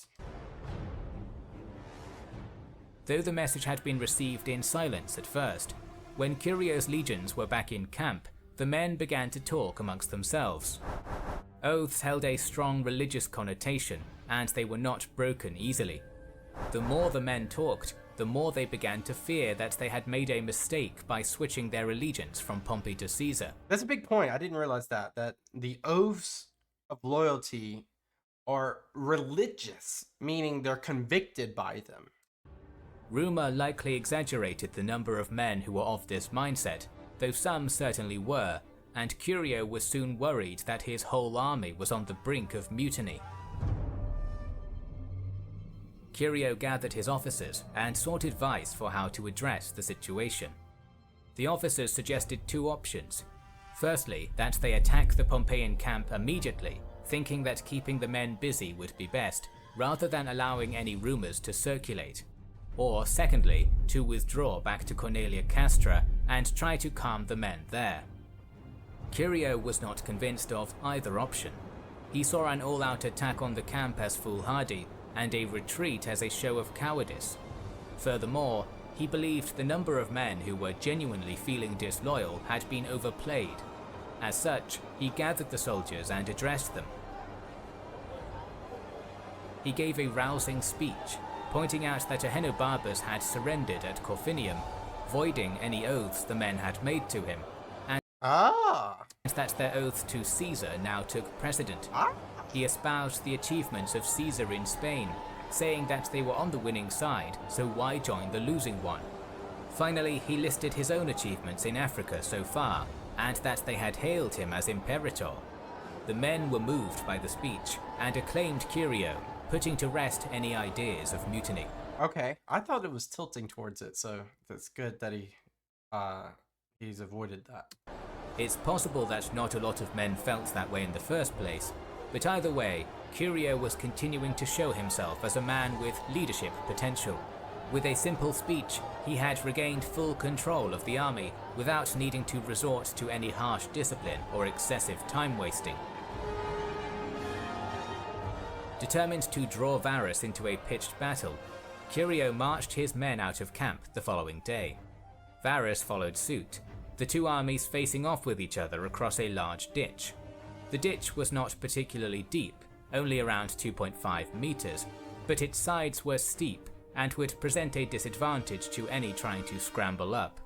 Though the message had been received in silence at first, when Curio's legions were back in camp, the men began to talk amongst themselves. Oaths held a strong religious connotation, and they were not broken easily. The more the men talked, the more they began to fear that they had made a mistake by switching their allegiance from Pompey to Caesar.
That's a big point. I didn't realize that the oaths of loyalty are religious, meaning they're convicted by them.
Rumor likely exaggerated the number of men who were of this mindset, though some certainly were, and Curio was soon worried that his whole army was on the brink of mutiny. Curio gathered his officers and sought advice for how to address the situation. The officers suggested two options. Firstly, that they attack the Pompeian camp immediately, thinking that keeping the men busy would be best, rather than allowing any rumors to circulate. Or secondly, to withdraw back to Cornelia Castra and try to calm the men there. Curio was not convinced of either option. He saw an all-out attack on the camp as foolhardy, and a retreat as a show of cowardice. Furthermore, he believed the number of men who were genuinely feeling disloyal had been overplayed. As such, he gathered the soldiers and addressed them. He gave a rousing speech, pointing out that Ahenobarbus had surrendered at Corfinium, voiding any oaths the men had made to him, and that their oath to Caesar now took precedent. He espoused the achievements of Caesar in Spain, saying that they were on the winning side, so why join the losing one? Finally, he listed his own achievements in Africa so far, and that they had hailed him as Imperator. The men were moved by the speech, and acclaimed Curio, putting to rest any ideas of mutiny.
Okay, I thought it was tilting towards it, so that's good that he's avoided that.
It's possible that not a lot of men felt that way in the first place, but either way, Curio was continuing to show himself as a man with leadership potential. With a simple speech, he had regained full control of the army without needing to resort to any harsh discipline or excessive time wasting. Determined to draw Varus into a pitched battle, Curio marched his men out of camp the following day. Varus followed suit, the two armies facing off with each other across a large ditch. The ditch was not particularly deep, only around 2.5 meters, but its sides were steep and would present a disadvantage to any trying to scramble up.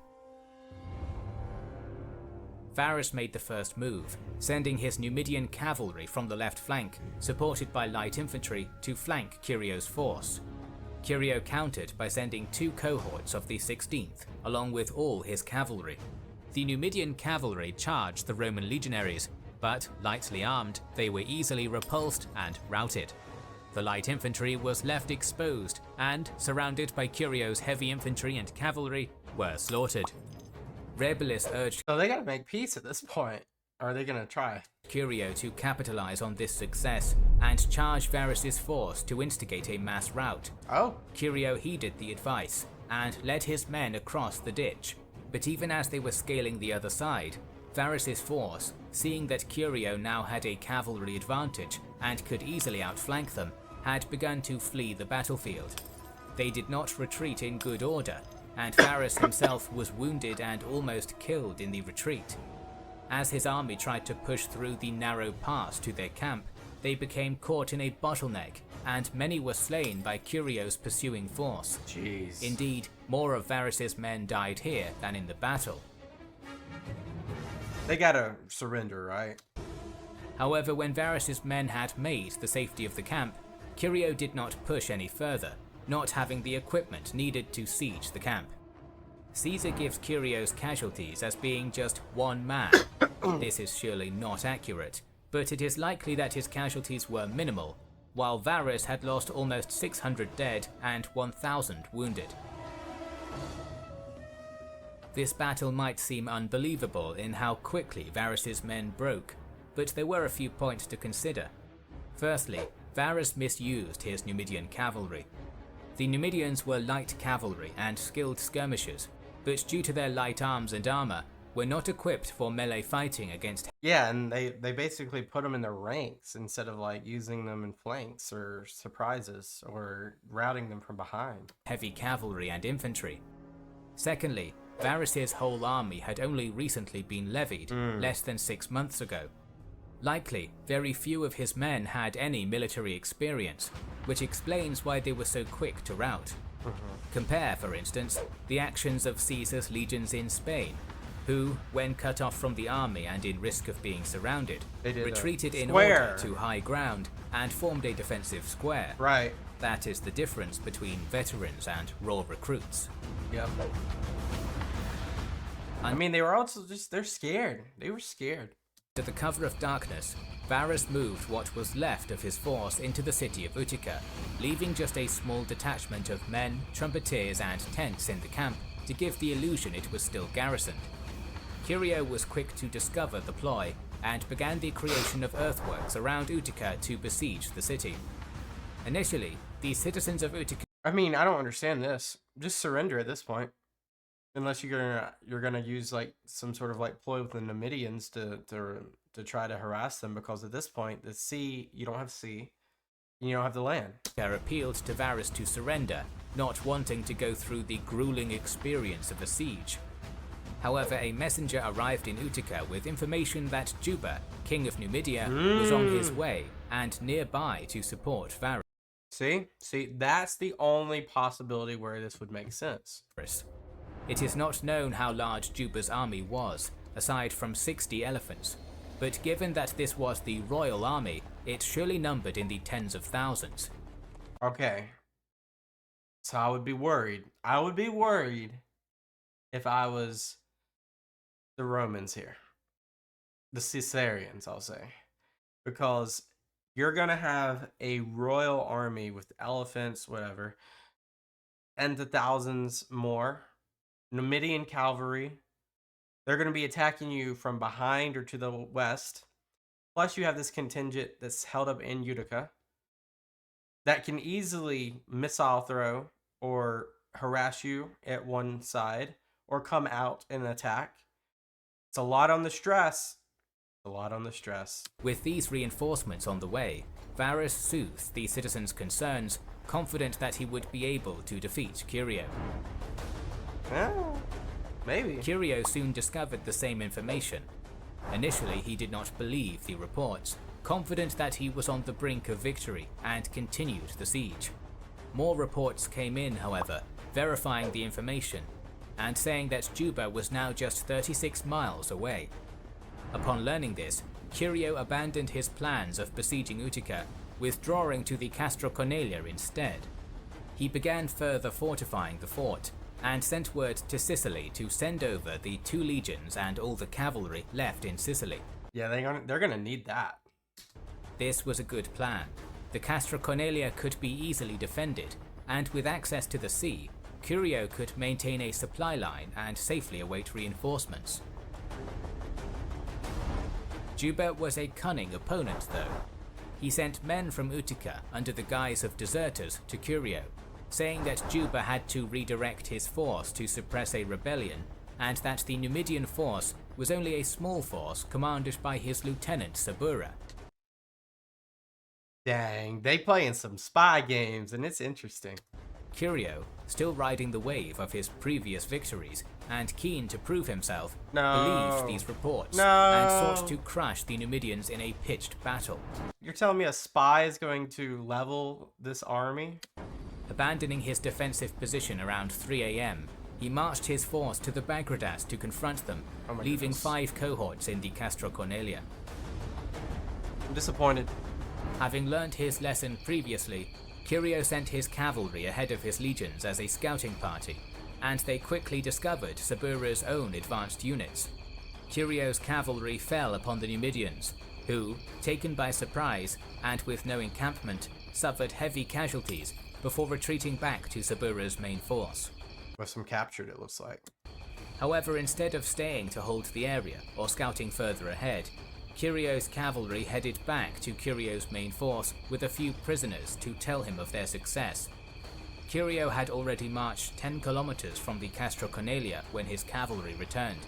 Varus made the first move, sending his Numidian cavalry from the left flank, supported by light infantry, to flank Curio's force. Curio countered by sending two cohorts of the 16th, along with all his cavalry. The Numidian cavalry charged the Roman legionaries, but, lightly armed, they were easily repulsed and routed. The light infantry was left exposed and, surrounded by Curio's heavy infantry and cavalry, were slaughtered. Rebelis urged
So they gotta make peace at this point. Or are they gonna try?
Curio to capitalize on this success and charge Varus's force to instigate a mass rout. Curio heeded the advice and led his men across the ditch, but even as they were scaling the other side, Varus's force, seeing that Curio now had a cavalry advantage and could easily outflank them, had begun to flee the battlefield. They did not retreat in good order, and Varus himself was wounded and almost killed in the retreat. As his army tried to push through the narrow pass to their camp, they became caught in a bottleneck, and many were slain by Curio's pursuing force.
Jeez.
Indeed, more of Varus's men died here than in the battle.
They gotta surrender, right?
However, when Varus's men had made the safety of the camp, Curio did not push any further, not having the equipment needed to siege the camp. Caesar gives Curio's casualties as being just one man. This is surely not accurate, but it is likely that his casualties were minimal, while Varus had lost almost 600 dead and 1,000 wounded. This battle might seem unbelievable in how quickly Varus's men broke, but there were a few points to consider. Firstly, Varus misused his Numidian cavalry. The Numidians were light cavalry and skilled skirmishers, but due to their light arms and armor, were not equipped for melee fighting against.
Yeah, and they basically put them in their ranks instead of like using them in flanks or surprises or routing them from behind.
Heavy cavalry and infantry. Secondly, Varus's whole army had only recently been levied, less than 6 months ago. Likely, very few of his men had any military experience, which explains why they were so quick to rout. Compare, for instance, the actions of Caesar's legions in Spain, who, when cut off from the army and in risk of being surrounded, retreated in order to high ground and formed a defensive square.
Right.
That is the difference between veterans and raw recruits.
Yep. I mean, they were also just, they're scared. They were scared.
Under the cover of darkness, Varus moved what was left of his force into the city of Utica, leaving just a small detachment of men, trumpeters, and tents in the camp to give the illusion it was still garrisoned. Curio was quick to discover the ploy and began the creation of earthworks around Utica to besiege the city. Initially, the citizens of Utica...
I mean, I don't understand this. Just surrender at this point. Unless you're gonna use like some sort of like ploy with the Numidians to try to harass them, because at this point the sea, you don't have sea, and you don't have the land.
appealed to Varus to surrender, not wanting to go through the grueling experience of a siege. However, a messenger arrived in Utica with information that Juba, king of Numidia, was on his way and nearby to support Varus.
See, that's the only possibility where this would make sense.
It is not known how large Juba's army was, aside from 60 elephants, but given that this was the royal army, it surely numbered in the tens of thousands.
Okay. So I would be worried. I would be worried if I was the Romans here. The Caesarians, I'll say. Because you're going to have a royal army with elephants, whatever, and the thousands more. Numidian cavalry. They're going to be attacking you from behind or to the west. Plus, you have this contingent that's held up in Utica that can easily missile throw or harass you at one side or come out and attack. It's a lot on the stress. A lot on the stress.
With these reinforcements on the way, Varus soothed the citizens' concerns, confident that he would be able to defeat Curio.
Maybe.
Curio soon discovered the same information. Initially, he did not believe the reports, confident that he was on the brink of victory, and continued the siege. More reports came in, however, verifying the information, and saying that Juba was now just 36 miles away. Upon learning this, Curio abandoned his plans of besieging Utica, withdrawing to the Castro Cornelia instead. He began further fortifying the fort, and sent word to Sicily to send over the 2 legions and all the cavalry left in Sicily.
Yeah, they're gonna need that.
This was a good plan. The Castro Cornelia could be easily defended, and with access to the sea, Curio could maintain a supply line and safely await reinforcements. Juba was a cunning opponent, though. He sent men from Utica under the guise of deserters to Curio, saying that Juba had to redirect his force to suppress a rebellion, and that the Numidian force was only a small force commanded by his lieutenant Sabura.
Dang, they playing some spy games, and it's interesting.
Curio, still riding the wave of his previous victories and keen to prove himself, believed these reports and sought to crush the Numidians in a pitched battle.
You're telling me a spy is going to level this army?
Abandoning his defensive position around 3 AM, he marched his force to the Bagradas to confront them, leaving 5 cohorts in the Castro Cornelia.
I'm disappointed.
Having learned his lesson previously, Curio sent his cavalry ahead of his legions as a scouting party, and they quickly discovered Sabura's own advanced units. Curio's cavalry fell upon the Numidians, who, taken by surprise and with no encampment, suffered heavy casualties before retreating back to Sabura's main force.
With some captured, it looks like.
However, instead of staying to hold the area or scouting further ahead, Curio's cavalry headed back to Curio's main force with a few prisoners to tell him of their success. Curio had already marched 10 kilometers from the Castro Cornelia when his cavalry returned.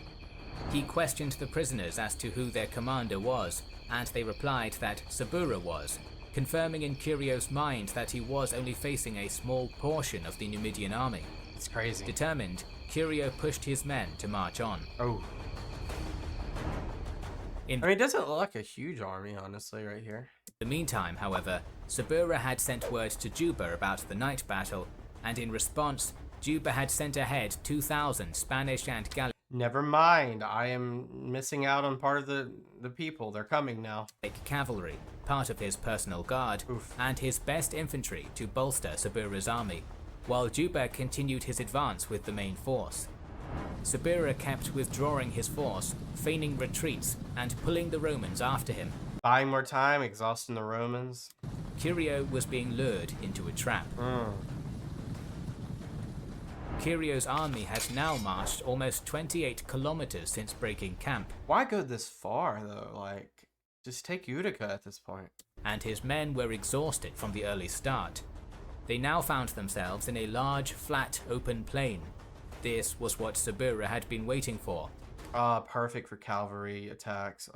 He questioned the prisoners as to who their commander was, and they replied that Sabura was, confirming in Curio's mind that he was only facing a small portion of the Numidian army.
It's crazy.
Determined, Curio pushed his men to march on.
Oh. I mean, it doesn't look like a huge army, honestly, right here.
In the meantime, however, Sabura had sent word to Juba about the night battle, and in response, Juba had sent ahead 2,000 Spanish and Gallic
Never mind, I am missing out on part of the people. They're coming now.
cavalry, part of his personal guard,
Oof.
and his best infantry to bolster Sabura's army, while Juba continued his advance with the main force. Subira kept withdrawing his force, feigning retreats, and pulling the Romans after him.
Buying more time, exhausting the Romans.
Curio was being lured into a trap. Curio's army had now marched almost 28 kilometers since breaking camp.
Why go this far, though? Like, just take Utica at this point.
And his men were exhausted from the early start. They now found themselves in a large, flat, open plain. This was what Subira had been waiting for.
Perfect for cavalry attacks.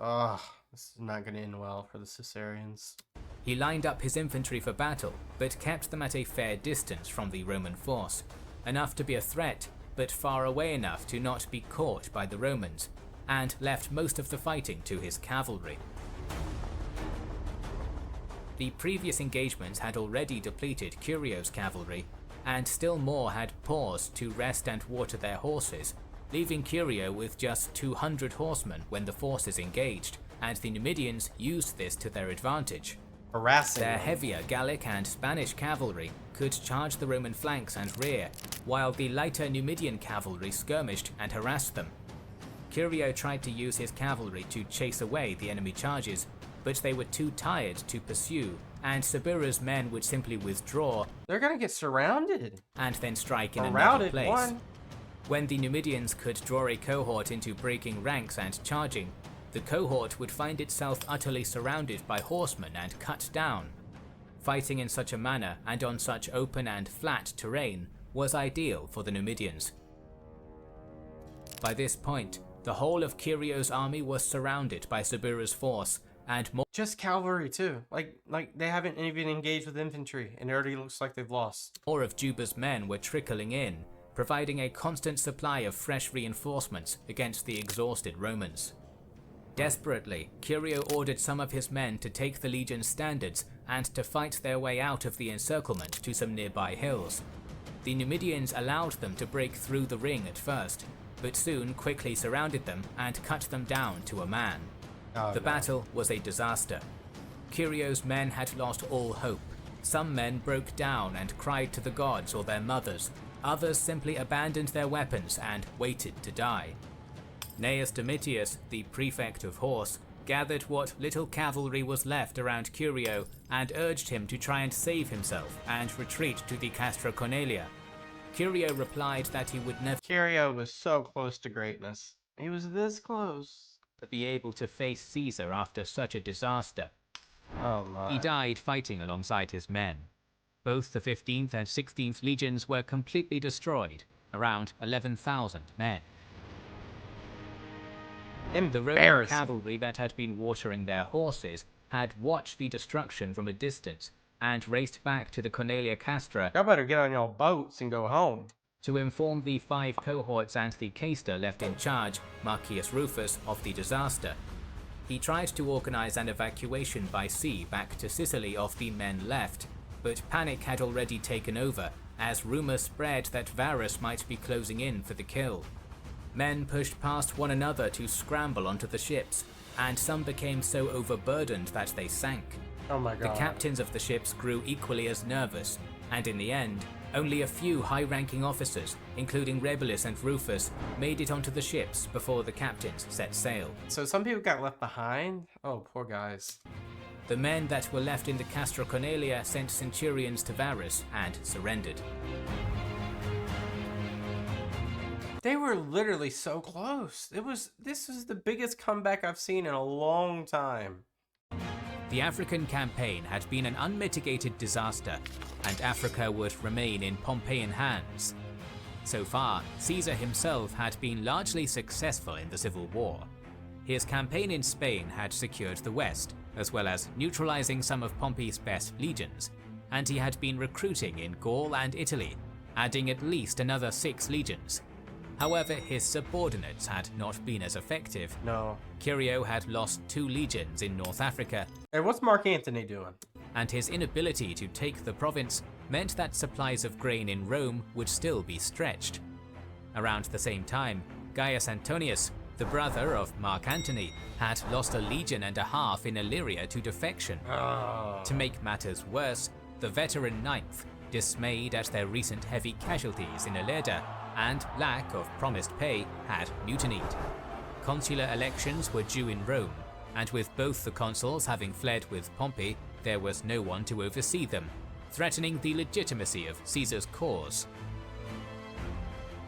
This is not going to end well for the Caesarians.
He lined up his infantry for battle, but kept them at a fair distance from the Roman force. Enough to be a threat, but far away enough to not be caught by the Romans, and left most of the fighting to his cavalry. The previous engagements had already depleted Curio's cavalry, and still more had paused to rest and water their horses, leaving Curio with just 200 horsemen when the forces engaged, and the Numidians used this to their advantage.
Harassing
Their
them.
heavier Gallic and Spanish cavalry could charge the Roman flanks and rear, while the lighter Numidian cavalry skirmished and harassed them. Curio tried to use his cavalry to chase away the enemy charges, but they were too tired to pursue, and Subira's men would simply withdraw.
They're gonna get surrounded.
And then strike in another
Routed
place.
one.
When the Numidians could draw a cohort into breaking ranks and charging, the cohort would find itself utterly surrounded by horsemen and cut down. Fighting in such a manner and on such open and flat terrain was ideal for the Numidians. By this point, the whole of Curio's army was surrounded by Subira's force, and more
Just cavalry too. Like they haven't even engaged with infantry, and it already looks like they've lost.
of Juba's men were trickling in, providing a constant supply of fresh reinforcements against the exhausted Romans. Desperately, Curio ordered some of his men to take the legion's standards and to fight their way out of the encirclement to some nearby hills. The Numidians allowed them to break through the ring at first, but soon quickly surrounded them and cut them down to a man. The battle was a disaster. Curio's men had lost all hope. Some men broke down and cried to the gods or their mothers. Others simply abandoned their weapons and waited to die. Gnaeus Domitius, the prefect of horse, gathered what little cavalry was left around Curio and urged him to try and save himself and retreat to the Castra Cornelia. Curio replied that he would never
Curio was so close to greatness. He was this close.
be able to face Caesar after such a disaster.
Oh my.
He died fighting alongside his men. Both the 15th and 16th legions were completely destroyed, around 11,000 men. The Roman
Embarrassing.
cavalry that had been watering their horses had watched the destruction from a distance and raced back to the Cornelia Castra
Y'all better get on your boats and go home.
to inform the 5 cohorts and the caesar left in charge, Marcius Rufus, of the disaster. He tried to organize an evacuation by sea back to Sicily of the men left, but panic had already taken over as rumors spread that Varus might be closing in for the kill. Men pushed past one another to scramble onto the ships, and some became so overburdened that they sank.
Oh my
The
god.
captains of the ships grew equally as nervous, and in the end, only a few high-ranking officers, including Regulus and Rufus, made it onto the ships before the captains set sail.
So some people got left behind? Oh, poor guys.
The men that were left in the Castra Cornelia sent centurions to Varus and surrendered.
They were literally so close. This was the biggest comeback I've seen in a long time.
The African campaign had been an unmitigated disaster, and Africa would remain in Pompeian hands. So far, Caesar himself had been largely successful in the civil war. His campaign in Spain had secured the west, as well as neutralizing some of Pompey's best legions, and he had been recruiting in Gaul and Italy, adding at least another 6 legions. However, his subordinates had not been as effective.
No.
Curio had lost 2 legions in North Africa,
Hey, what's Mark Antony doing?
and his inability to take the province meant that supplies of grain in Rome would still be stretched. Around the same time, Gaius Antonius, the brother of Mark Antony, had lost a legion and a half in Illyria to defection. To make matters worse, the veteran 9th, dismayed at their recent heavy casualties in Ilerda, and lack of promised pay had mutinied. Consular elections were due in Rome, and with both the consuls having fled with Pompey, there was no one to oversee them, threatening the legitimacy of Caesar's cause.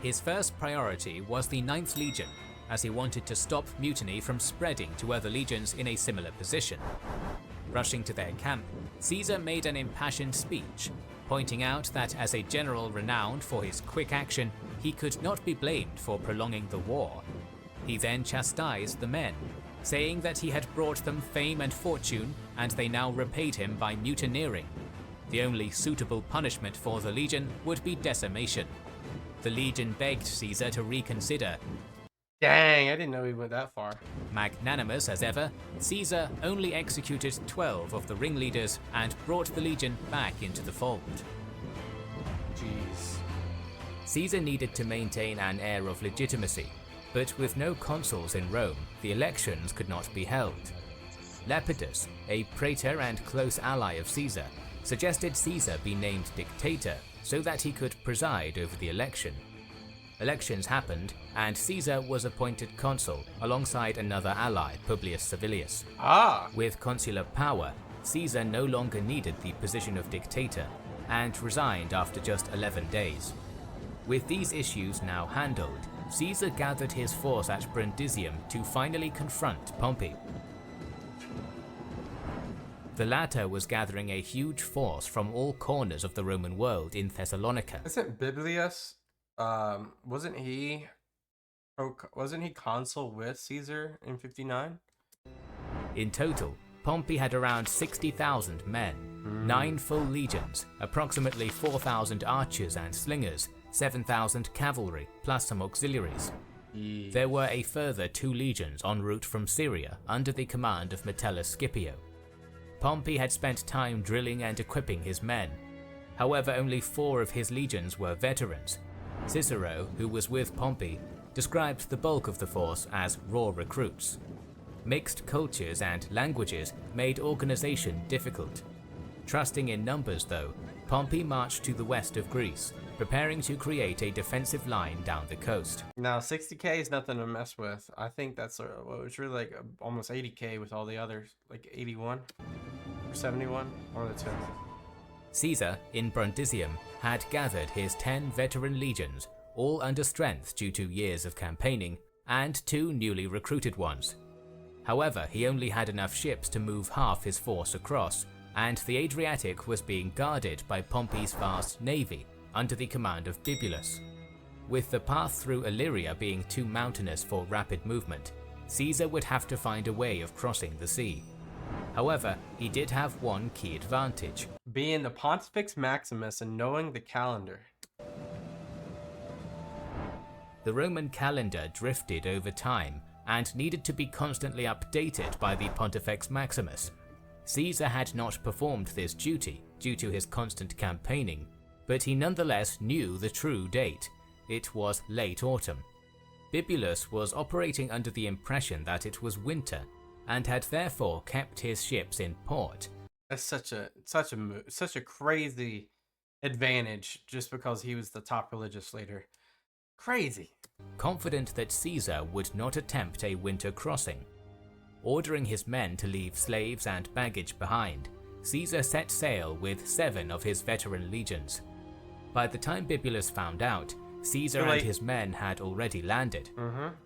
His first priority was the 9th Legion, as he wanted to stop mutiny from spreading to other legions in a similar position. Rushing to their camp, Caesar made an impassioned speech, pointing out that as a general renowned for his quick action, he could not be blamed for prolonging the war. He then chastised the men, saying that he had brought them fame and fortune, and they now repaid him by mutineering. The only suitable punishment for the legion would be decimation. The legion begged Caesar to reconsider.
Dang, I didn't know he went that far.
Magnanimous as ever, Caesar only executed 12 of the ringleaders and brought the legion back into the fold.
Jeez.
Caesar needed to maintain an air of legitimacy, but with no consuls in Rome, the elections could not be held. Lepidus, a praetor and close ally of Caesar, suggested Caesar be named dictator so that he could preside over the election. Elections happened, and Caesar was appointed consul alongside another ally, Publius Servilius. With consular power, Caesar no longer needed the position of dictator, and resigned after just 11 days. With these issues now handled, Caesar gathered his force at Brundisium to finally confront Pompey. The latter was gathering a huge force from all corners of the Roman world in Thessalonica.
Isn't Publius, wasn't he consul with Caesar in 59?
In total, Pompey had around 60,000 men, 9 full legions, approximately 4,000 archers and slingers, 7,000 cavalry, plus some auxiliaries. There were a further 2 legions en route from Syria under the command of Metellus Scipio. Pompey had spent time drilling and equipping his men. However, only 4 of his legions were veterans. Cicero, who was with Pompey, described the bulk of the force as raw recruits. Mixed cultures and languages made organization difficult. Trusting in numbers though, Pompey marched to the west of Greece, preparing to create a defensive line down the coast.
Now 60k is nothing to mess with. I think that's it's really like almost 80k with all the others, like 81 or 71, one of the two.
Caesar, in Brundisium, had gathered his 10 veteran legions, all under strength due to years of campaigning, and 2 newly recruited ones. However, he only had enough ships to move half his force across, and the Adriatic was being guarded by Pompey's vast navy, under the command of Bibulus. With the path through Illyria being too mountainous for rapid movement, Caesar would have to find a way of crossing the sea. However, he did have one key advantage:
being the Pontifex Maximus and knowing the calendar.
The Roman calendar drifted over time and needed to be constantly updated by the Pontifex Maximus. Caesar had not performed this duty due to his constant campaigning, but he nonetheless knew the true date. It was late autumn. Bibulus was operating under the impression that it was winter, and had therefore kept his ships in port.
That's such a crazy advantage just because he was the top religious leader. Crazy.
Confident that Caesar would not attempt a winter crossing. Ordering his men to leave slaves and baggage behind, Caesar set sail with 7 of his veteran legions. By the time Bibulus found out, Caesar and his men had already landed.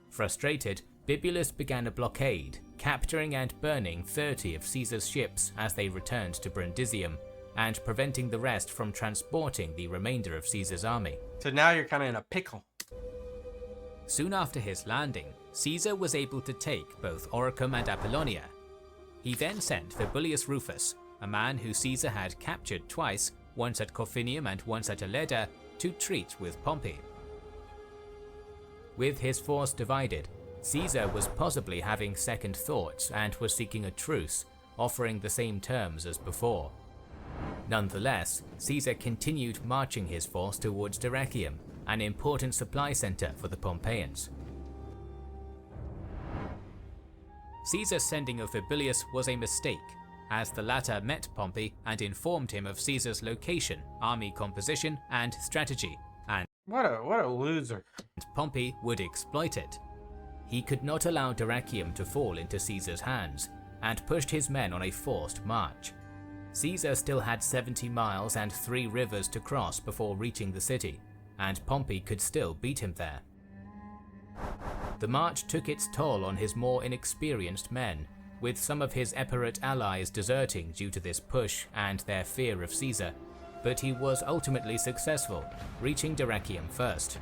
Frustrated, Bibulus began a blockade, capturing and burning 30 of Caesar's ships as they returned to Brundisium, and preventing the rest from transporting the remainder of Caesar's army.
So now you're kind of in a pickle.
Soon after his landing, Caesar was able to take both Oricum and Apollonia. He then sent Fabulius Rufus, a man who Caesar had captured twice, once at Corfinium and once at Ilerda, to treat with Pompey. With his force divided, Caesar was possibly having second thoughts and was seeking a truce, offering the same terms as before. Nonetheless, Caesar continued marching his force towards Dyrrhachium, an important supply center for the Pompeians. Caesar's sending of Fabulius was a mistake, as the latter met Pompey and informed him of Caesar's location, army composition, and strategy, and
What a loser.
and Pompey would exploit it. He could not allow Dyrrhachium to fall into Caesar's hands, and pushed his men on a forced march. Caesar still had 70 miles and 3 rivers to cross before reaching the city, and Pompey could still beat him there. The march took its toll on his more inexperienced men, with some of his Epirot allies deserting due to this push and their fear of Caesar, but he was ultimately successful, reaching Dyrrhachium first.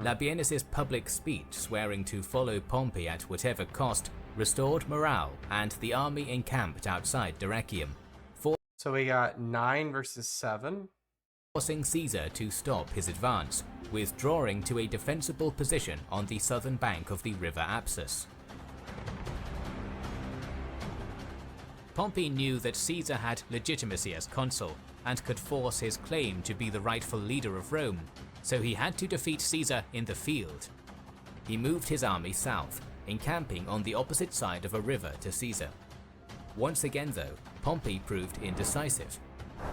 Labienus's public speech swearing to follow Pompey at whatever cost restored morale, and the army encamped outside Dyrrhachium,
So we got 9 versus 7.
forcing Caesar to stop his advance, withdrawing to a defensible position on the southern bank of the river Apsus. Pompey knew that Caesar had legitimacy as consul, and could force his claim to be the rightful leader of Rome, so he had to defeat Caesar in the field. He moved his army south, encamping on the opposite side of a river to Caesar. Once again though, Pompey proved indecisive.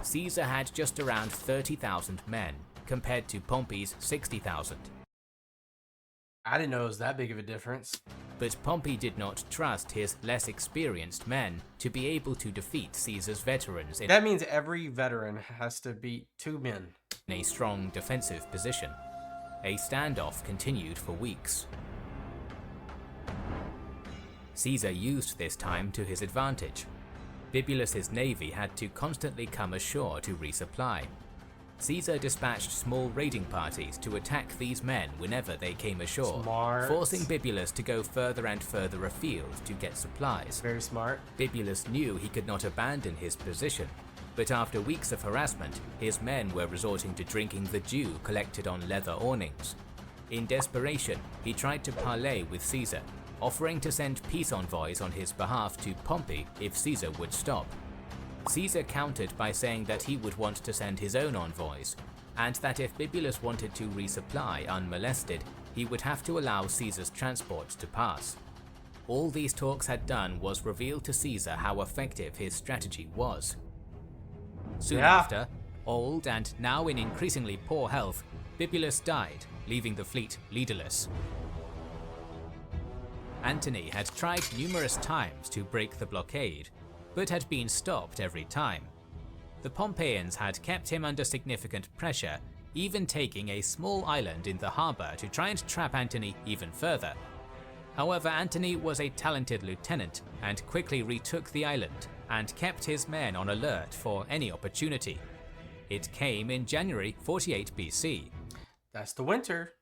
Caesar had just around 30,000 men, compared to Pompey's 60,000.
I didn't know it was that big of a difference.
But Pompey did not trust his less experienced men to be able to defeat Caesar's veterans in
That means every veteran has to beat 2 men.
a strong defensive position. A standoff continued for weeks. Caesar used this time to his advantage. Bibulus's navy had to constantly come ashore to resupply. Caesar dispatched small raiding parties to attack these men whenever they came ashore,
Smart.
forcing Bibulus to go further and further afield to get supplies.
Very smart.
Bibulus knew he could not abandon his position, but after weeks of harassment, his men were resorting to drinking the dew collected on leather awnings. In desperation, he tried to parley with Caesar, offering to send peace envoys on his behalf to Pompey if Caesar would stop. Caesar countered by saying that he would want to send his own envoys, and that if Bibulus wanted to resupply unmolested, he would have to allow Caesar's transports to pass. All these talks had done was reveal to Caesar how effective his strategy was. Soon after, old and now in increasingly poor health, Bibulus died, leaving the fleet leaderless. Antony had tried numerous times to break the blockade, but had been stopped every time. The Pompeians had kept him under significant pressure, even taking a small island in the harbour to try and trap Antony even further. However, Antony was a talented lieutenant and quickly retook the island and kept his men on alert for any opportunity. It came in January 48 BC.
That's the winter.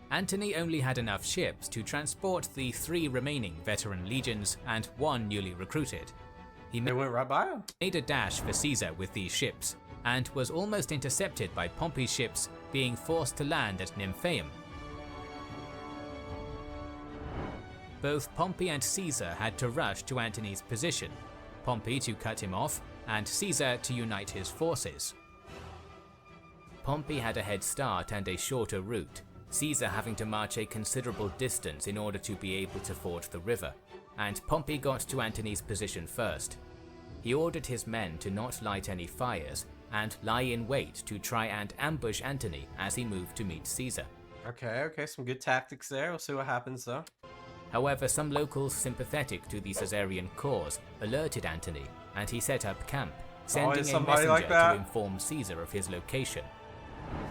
Antony only had enough ships to transport the 3 remaining veteran legions and 1 newly recruited. He
They went right by him.
made a dash for Caesar with these ships, and was almost intercepted by Pompey's ships being forced to land at Nymphaeum. Both Pompey and Caesar had to rush to Antony's position, Pompey to cut him off, and Caesar to unite his forces. Pompey had a head start and a shorter route, Caesar having to march a considerable distance in order to be able to ford the river, and Pompey got to Antony's position first. He ordered his men to not light any fires and lie in wait to try and ambush Antony as he moved to meet Caesar.
Okay, some good tactics there. We'll see what happens though.
However, some locals sympathetic to the Caesarian cause alerted Antony, and he set up camp, sending
Always
a
somebody
messenger
like that.
to inform Caesar of his location.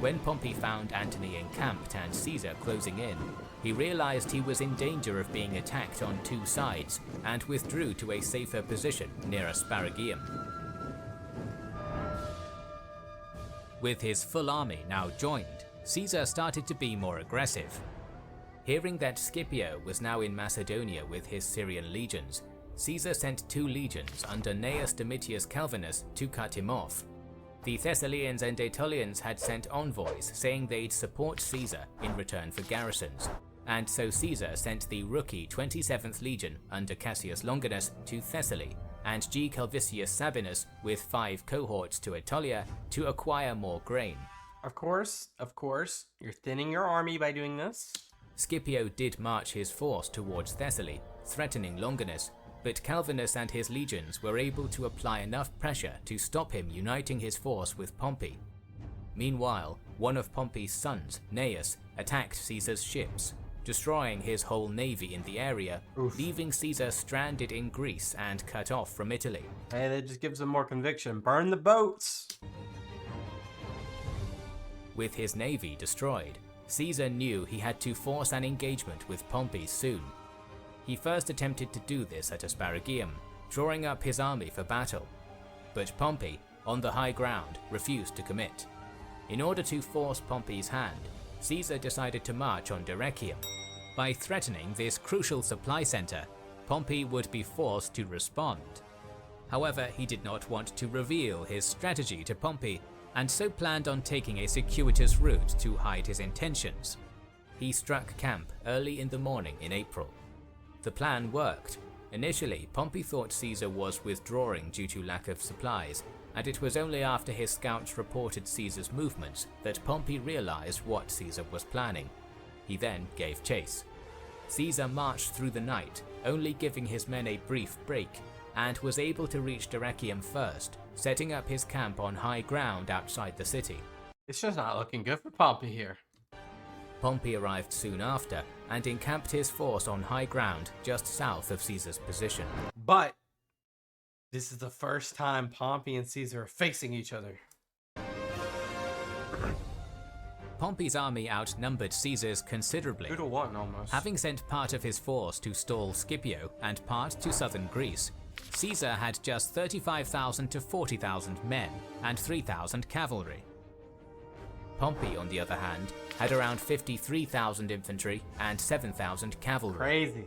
When Pompey found Antony encamped and Caesar closing in, he realized he was in danger of being attacked on 2 sides and withdrew to a safer position near Asparagium. With his full army now joined, Caesar started to be more aggressive. Hearing that Scipio was now in Macedonia with his Syrian legions, Caesar sent 2 legions under Gnaeus Domitius Calvinus to cut him off. The Thessalians and Aetolians had sent envoys saying they'd support Caesar in return for garrisons, and so Caesar sent the rookie 27th Legion under Cassius Longinus to Thessaly, and G. Calvisius Sabinus with 5 cohorts to Aetolia to acquire more grain.
Of course, you're thinning your army by doing this.
Scipio did march his force towards Thessaly, threatening Longinus, but Calvinus and his legions were able to apply enough pressure to stop him uniting his force with Pompey. Meanwhile, one of Pompey's sons, Gnaeus, attacked Caesar's ships, destroying his whole navy in the area, leaving Caesar stranded in Greece and cut off from Italy.
Hey, that just gives him more conviction. Burn the boats!
With his navy destroyed, Caesar knew he had to force an engagement with Pompey soon. He first attempted to do this at Asparagium, drawing up his army for battle. But Pompey, on the high ground, refused to commit. In order to force Pompey's hand, Caesar decided to march on Dyrrhachium. By threatening this crucial supply center, Pompey would be forced to respond. However, he did not want to reveal his strategy to Pompey, and so planned on taking a circuitous route to hide his intentions. He struck camp early in the morning in April. The plan worked. Initially, Pompey thought Caesar was withdrawing due to lack of supplies, and it was only after his scouts reported Caesar's movements that Pompey realized what Caesar was planning. He then gave chase. Caesar marched through the night, only giving his men a brief break, and was able to reach Dyrrhachium first, setting up his camp on high ground outside the city.
It's just not looking good for Pompey here.
Pompey arrived soon after and encamped his force on high ground just south of Caesar's position.
But this is the first time Pompey and Caesar are facing each other.
Pompey's army outnumbered Caesar's considerably.
2-1 almost.
Having sent part of his force to stall Scipio and part to southern Greece, Caesar had just 35,000 to 40,000 men and 3,000 cavalry. Pompey, on the other hand, had around 53,000 infantry and 7,000 cavalry.
Crazy.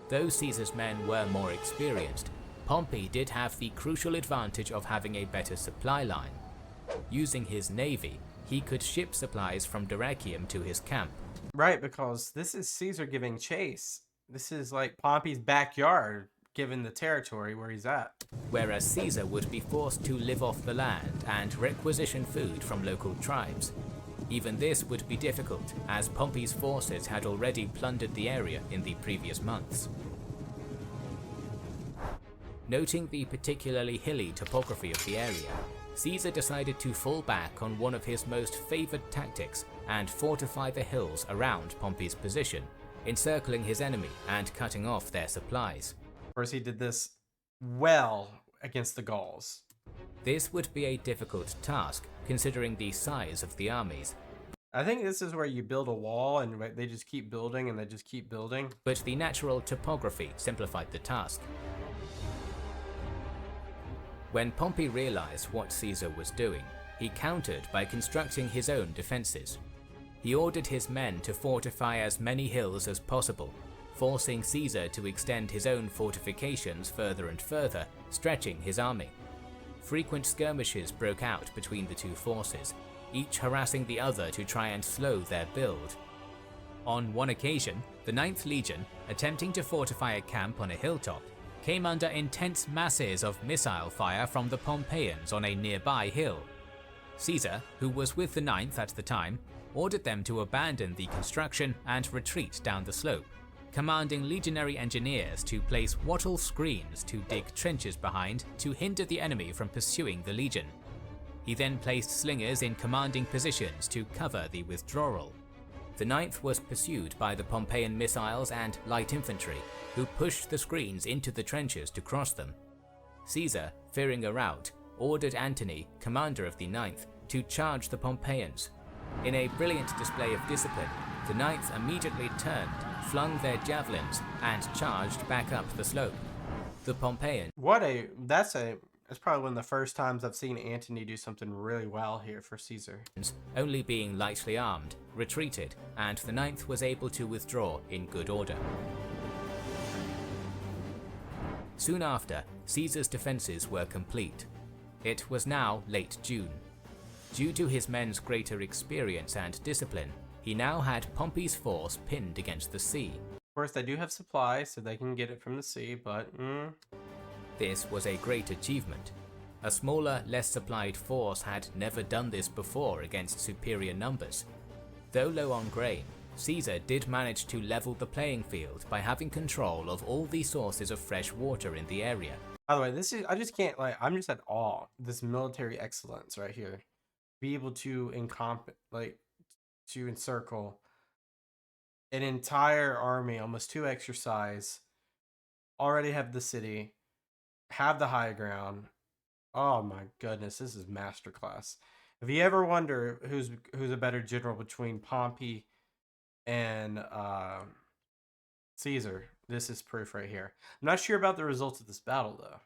Though Caesar's men were more experienced, Pompey did have the crucial advantage of having a better supply line. Using his navy, he could ship supplies from Dyrrhachium to his camp.
Right, because this is Caesar giving chase. This is like Pompey's backyard, given the territory where he's at.
Whereas Caesar would be forced to live off the land and requisition food from local tribes. Even this would be difficult, as Pompey's forces had already plundered the area in the previous months. Noting the particularly hilly topography of the area, Caesar decided to fall back on one of his most favored tactics and fortify the hills around Pompey's position, encircling his enemy and cutting off their supplies.
Of course, he did this well against the Gauls.
This would be a difficult task, considering the size of the armies.
I think this is where you build a wall and they just keep building and they just keep building.
But the natural topography simplified the task. When Pompey realized what Caesar was doing, he countered by constructing his own defenses. He ordered his men to fortify as many hills as possible, forcing Caesar to extend his own fortifications further and further, stretching his army. Frequent skirmishes broke out between the two forces, each harassing the other to try and slow their build. On one occasion, the 9th Legion, attempting to fortify a camp on a hilltop, came under intense masses of missile fire from the Pompeians on a nearby hill. Caesar, who was with the 9th at the time, ordered them to abandon the construction and retreat down the slope, commanding legionary engineers to place wattle screens to dig trenches behind to hinder the enemy from pursuing the legion. He then placed slingers in commanding positions to cover the withdrawal. The 9th was pursued by the Pompeian missiles and light infantry, who pushed the screens into the trenches to cross them. Caesar, fearing a rout, ordered Antony, commander of the 9th, to charge the Pompeians. In a brilliant display of discipline, the 9th immediately turned, flung their javelins, and charged back up the slope. The Pompeians...
That's probably one of the first times I've seen Antony do something really well here for Caesar.
Only being lightly armed, retreated, and the 9th was able to withdraw in good order. Soon after, Caesar's defences were complete. It was now late June. Due to his men's greater experience and discipline, he now had Pompey's force pinned against the sea.
Of course, they do have supplies, so they can get it from the sea, but...
This was a great achievement. A smaller, less supplied force had never done this before against superior numbers. Though low on grain, Caesar did manage to level the playing field by having control of all the sources of fresh water in the area.
By the way, I'm just at awe. This military excellence right here. be able to to encircle an entire army, almost 2x your size, already have the city, have the high ground. Oh my goodness, this is masterclass. If you ever wonder who's a better general between Pompey and Caesar, this is proof right here. I'm not sure about the results of this battle though.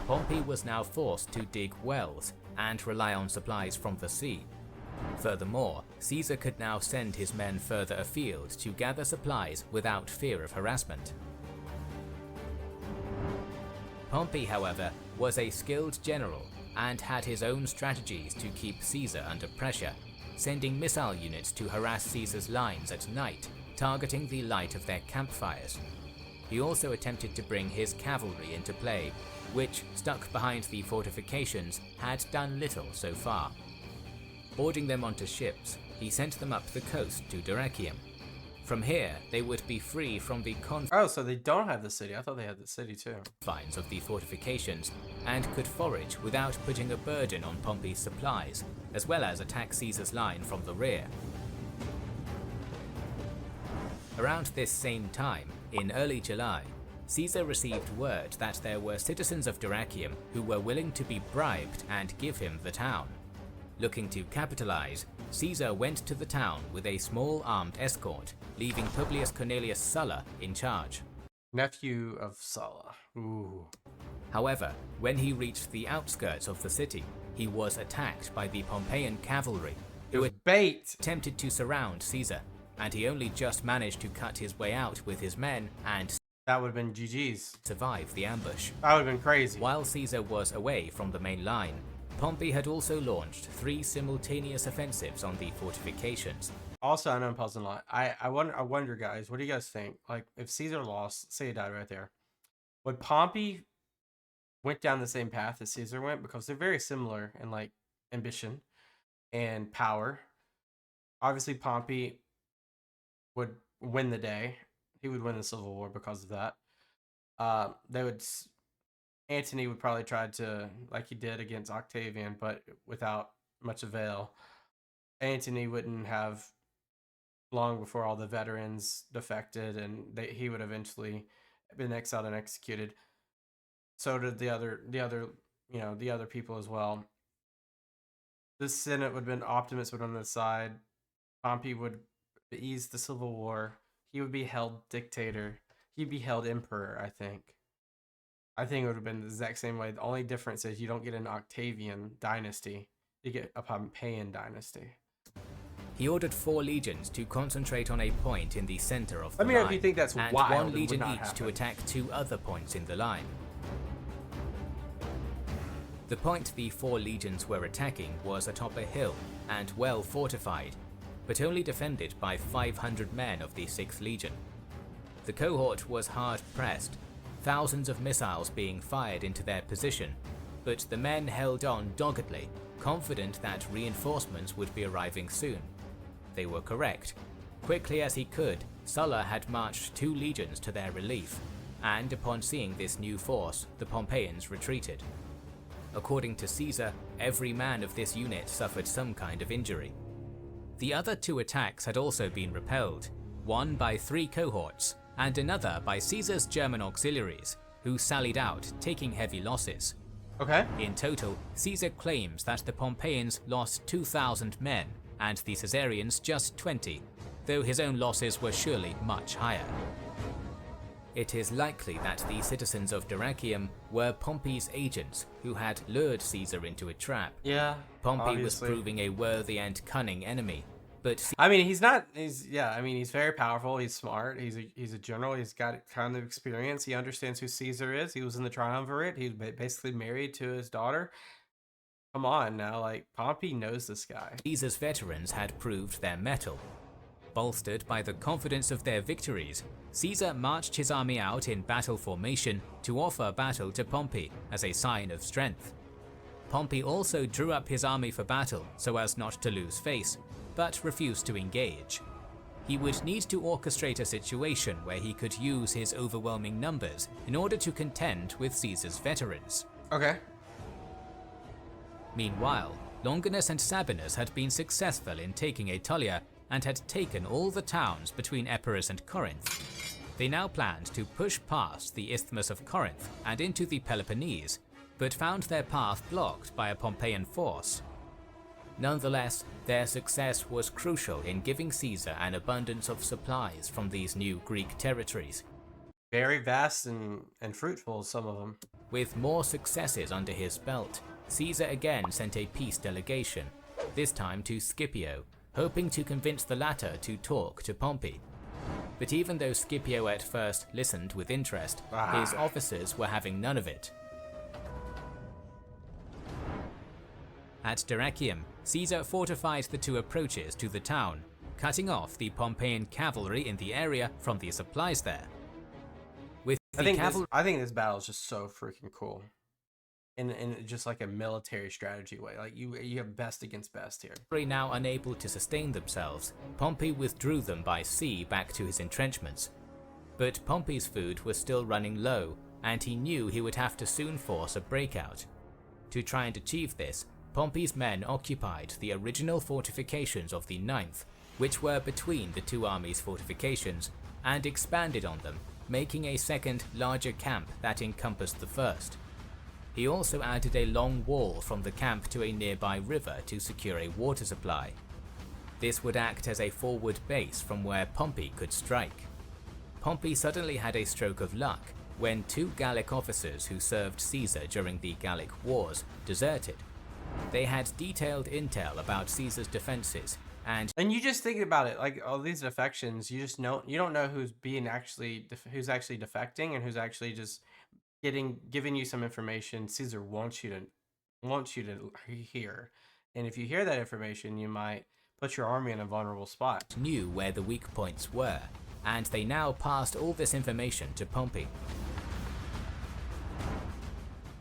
Pompey was now forced to dig wells and rely on supplies from the sea. Furthermore, Caesar could now send his men further afield to gather supplies without fear of harassment. Pompey, however, was a skilled general and had his own strategies to keep Caesar under pressure, sending missile units to harass Caesar's lines at night, targeting the light of their campfires. He also attempted to bring his cavalry into play, which, stuck behind the fortifications, had done little so far. Boarding them onto ships, he sent them up the coast to Dyrrhachium. From here, they would be free from the
Oh, so they don't have the city. I thought they had the city too.
confines of the fortifications, and could forage without putting a burden on Pompey's supplies, as well as attack Caesar's line from the rear. Around this same time, in early July, Caesar received word that there were citizens of Dyrrhachium who were willing to be bribed and give him the town. Looking to capitalize, Caesar went to the town with a small armed escort, leaving Publius Cornelius Sulla in charge.
Nephew of Sulla. Ooh.
However, when he reached the outskirts of the city, he was attacked by the Pompeian cavalry, who had attempted to surround Caesar, and he only just managed to cut his way out with his men and
that would have been GG's.
Survive the ambush.
That would have been crazy.
While Caesar was away from the main line, Pompey had also launched 3 simultaneous offensives on the fortifications.
Also, I know I'm pausing a lot. I wonder, guys, what do you guys think? Like, if Caesar lost, say he died right there, would Pompey went down the same path as Caesar went? Because they're very similar in, like, ambition and power. Obviously, Pompey would win the day. He would win the Civil War because of that. Antony would probably try to, like he did against Octavian, but without much avail. Antony wouldn't have long before all the veterans defected, and he would eventually been exiled and executed. So did the other people as well. The Senate would have been Optimus would on the side. Pompey would ease the Civil War. He would be held dictator. He'd be held emperor, I think. I think it would have been the exact same way. The only difference is you don't get an Octavian dynasty. You get a Pompeian dynasty.
He ordered 4 legions to concentrate on a point in the center of the
Let me
line,
know if you think that's
and
wild.
1 legion each
happen.
to attack 2 other points in the line. The point the 4 legions were attacking was atop a hill and well fortified, but only defended by 500 men of the 6th Legion. The cohort was hard pressed, thousands of missiles being fired into their position, but the men held on doggedly, confident that reinforcements would be arriving soon. They were correct. Quickly as he could, Sulla had marched 2 legions to their relief, and upon seeing this new force, the Pompeians retreated. According to Caesar, every man of this unit suffered some kind of injury. The other 2 attacks had also been repelled, one by 3 cohorts, and another by Caesar's German auxiliaries, who sallied out, taking heavy losses.
Okay.
In total, Caesar claims that the Pompeians lost 2,000 men, and the Caesarians just 20, though his own losses were surely much higher. It is likely that the citizens of Dyrrhachium were Pompey's agents who had lured Caesar into a trap.
Yeah.
Pompey
obviously.
was proving a worthy and cunning enemy, but
I mean, he's very powerful. He's smart. He's a general. He's got kind of experience. He understands who Caesar is. He was in the Triumvirate. He's basically married to his daughter. Come on now, like, Pompey knows this guy.
Caesar's veterans had proved their mettle. Bolstered by the confidence of their victories, Caesar marched his army out in battle formation to offer battle to Pompey as a sign of strength. Pompey also drew up his army for battle so as not to lose face, but refused to engage. He would need to orchestrate a situation where he could use his overwhelming numbers in order to contend with Caesar's veterans.
Okay.
Meanwhile, Longinus and Sabinus had been successful in taking Aetolia and had taken all the towns between Epirus and Corinth. They now planned to push past the Isthmus of Corinth and into the Peloponnese, but found their path blocked by a Pompeian force. Nonetheless, their success was crucial in giving Caesar an abundance of supplies from these new Greek territories.
Very vast and fruitful, some of them.
With more successes under his belt, Caesar again sent a peace delegation, this time to Scipio, hoping to convince the latter to talk to Pompey. But even though Scipio at first listened with interest, his officers were having none of it. At Dyrrhachium, Caesar fortified the two approaches to the town, cutting off the Pompeian cavalry in the area from the supplies there.
I think this battle is just so freaking cool, in just like a military strategy way. Like you have best against best here.
Now unable to sustain themselves, Pompey withdrew them by sea back to his entrenchments. But Pompey's food was still running low, and he knew he would have to soon force a breakout. To try and achieve this, Pompey's men occupied the original fortifications of the 9th, which were between the two armies' fortifications, and expanded on them, making a second, larger camp that encompassed the first. He also added a long wall from the camp to a nearby river to secure a water supply. This would act as a forward base from where Pompey could strike. Pompey suddenly had a stroke of luck when two Gallic officers who served Caesar during the Gallic Wars deserted. They had detailed intel about Caesar's defenses, and
you just think about it, like all these defections, you don't know who's who's actually defecting and who's actually just giving you some information Caesar wants you to hear. And if you hear that information, you might put your army in a vulnerable spot.
Knew where the weak points were, and they now passed all this information to Pompey.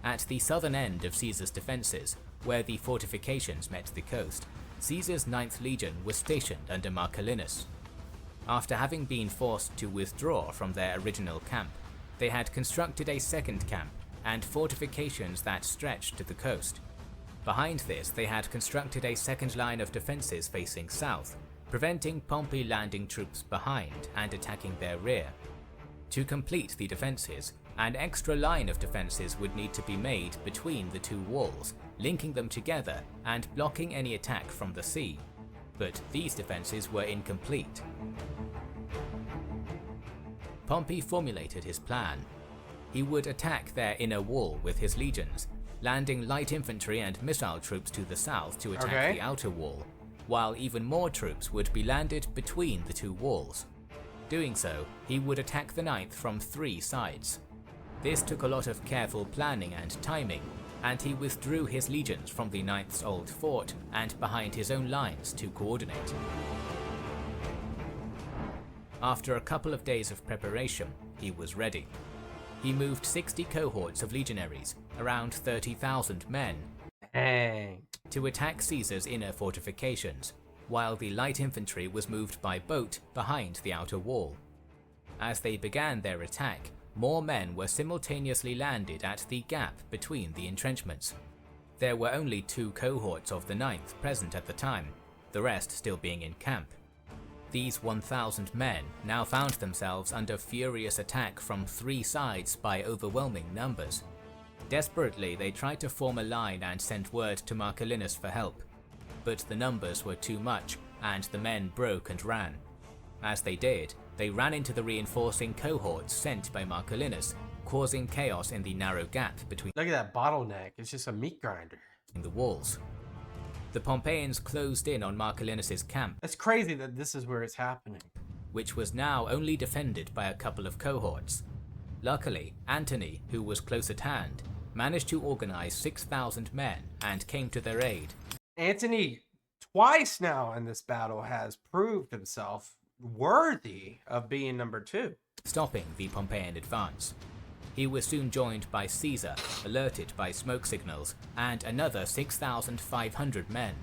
At the southern end of Caesar's defenses, where the fortifications met the coast, Caesar's 9th Legion was stationed under Marcellinus. After having been forced to withdraw from their original camp, they had constructed a second camp and fortifications that stretched to the coast. Behind this, they had constructed a second line of defenses facing south, preventing Pompey landing troops behind and attacking their rear. To complete the defenses, an extra line of defenses would need to be made between the two walls, linking them together and blocking any attack from the sea. But these defenses were incomplete. Pompey formulated his plan. He would attack their inner wall with his legions, landing light infantry and missile troops to the south to attack the outer wall, while even more troops would be landed between the two walls. Doing so, he would attack the 9th from 3 sides. This took a lot of careful planning and timing, and he withdrew his legions from the 9th's old fort and behind his own lines to coordinate. After a couple of days of preparation, he was ready. He moved 60 cohorts of legionaries, around 30,000 men, to attack Caesar's inner fortifications, while the light infantry was moved by boat behind the outer wall. As they began their attack, more men were simultaneously landed at the gap between the entrenchments. There were only 2 cohorts of the 9th present at the time, the rest still being in camp. These 1,000 men now found themselves under furious attack from 3 sides by overwhelming numbers. Desperately, they tried to form a line and send word to Marcellinus for help, but the numbers were too much and the men broke and ran. As they did, they ran into the reinforcing cohorts sent by Marcellinus, causing chaos in the narrow gap between
Look at that bottleneck, it's just a meat grinder.
The walls. The Pompeians closed in on Marcellinus's camp.
It's crazy that this is where it's happening.
Which was now only defended by a couple of cohorts. Luckily, Antony, who was close at hand, managed to organize 6,000 men and came to their aid.
Antony, twice now in this battle, has proved himself worthy of being number 2,
stopping the Pompeian advance. He was soon joined by Caesar, alerted by smoke signals, and another 6,500 men.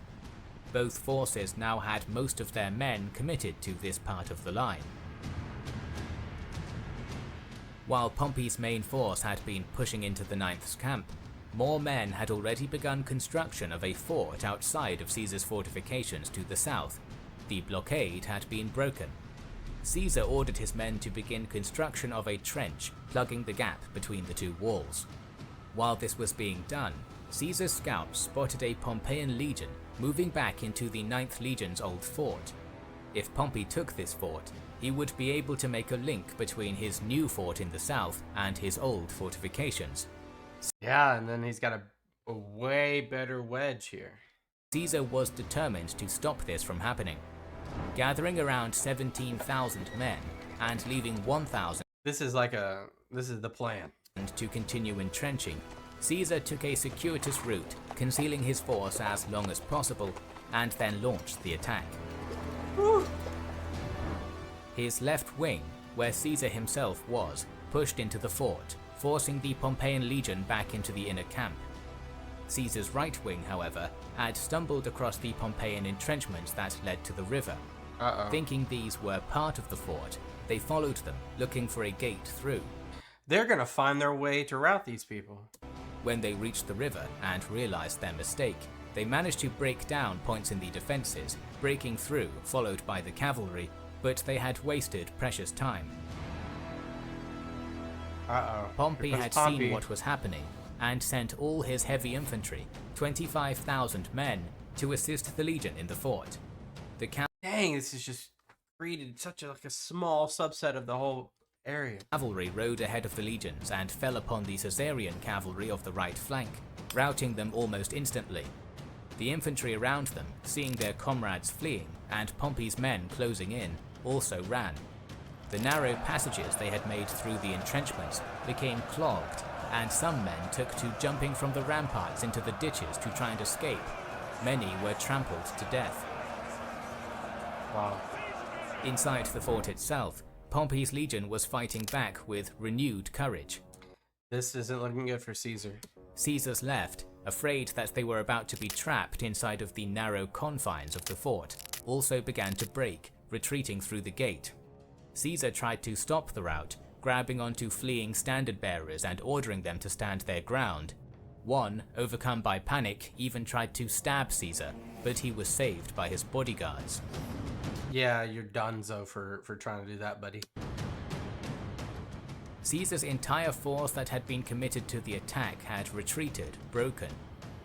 Both forces now had most of their men committed to this part of the line. While Pompey's main force had been pushing into the 9th's camp, more men had already begun construction of a fort outside of Caesar's fortifications to the south. The blockade had been broken. Caesar ordered his men to begin construction of a trench, plugging the gap between the two walls. While this was being done, Caesar's scouts spotted a Pompeian legion moving back into the 9th Legion's old fort. If Pompey took this fort, he would be able to make a link between his new fort in the south and his old fortifications.
Yeah, and then he's got a way better wedge here.
Caesar was determined to stop this from happening. Gathering around 17,000 men and leaving 1,000
This is the plan.
to continue entrenching, Caesar took a circuitous route, concealing his force as long as possible, and then launched the attack.
Woo.
His left wing, where Caesar himself was, pushed into the fort, forcing the Pompeian legion back into the inner camp. Caesar's right wing, however, had stumbled across the Pompeian entrenchments that led to the river. Thinking these were part of the fort, they followed them, looking for a gate through.
They're gonna find their way to rout these people.
When they reached the river and realized their mistake, they managed to break down points in the defenses, breaking through, followed by the cavalry, but they had wasted precious time. Pompey had seen what was happening and sent all his heavy infantry, 25,000 men, to assist the legion in the fort.
Dang, this is just created such a small subset of the whole area.
Cavalry rode ahead of the legions and fell upon the Caesarian cavalry of the right flank, routing them almost instantly. The infantry around them, seeing their comrades fleeing and Pompey's men closing in, also ran. The narrow passages they had made through the entrenchments became clogged, and some men took to jumping from the ramparts into the ditches to try and escape. Many were trampled to death.
Wow.
Inside the fort itself, Pompey's legion was fighting back with renewed courage.
This isn't looking good for Caesar.
Caesar's left, afraid that they were about to be trapped inside of the narrow confines of the fort, also began to break, retreating through the gate. Caesar tried to stop the rout, grabbing onto fleeing standard bearers and ordering them to stand their ground. One, overcome by panic, even tried to stab Caesar, but he was saved by his bodyguards.
Yeah, you're donezo for trying to do that, buddy.
Caesar's entire force that had been committed to the attack had retreated, broken.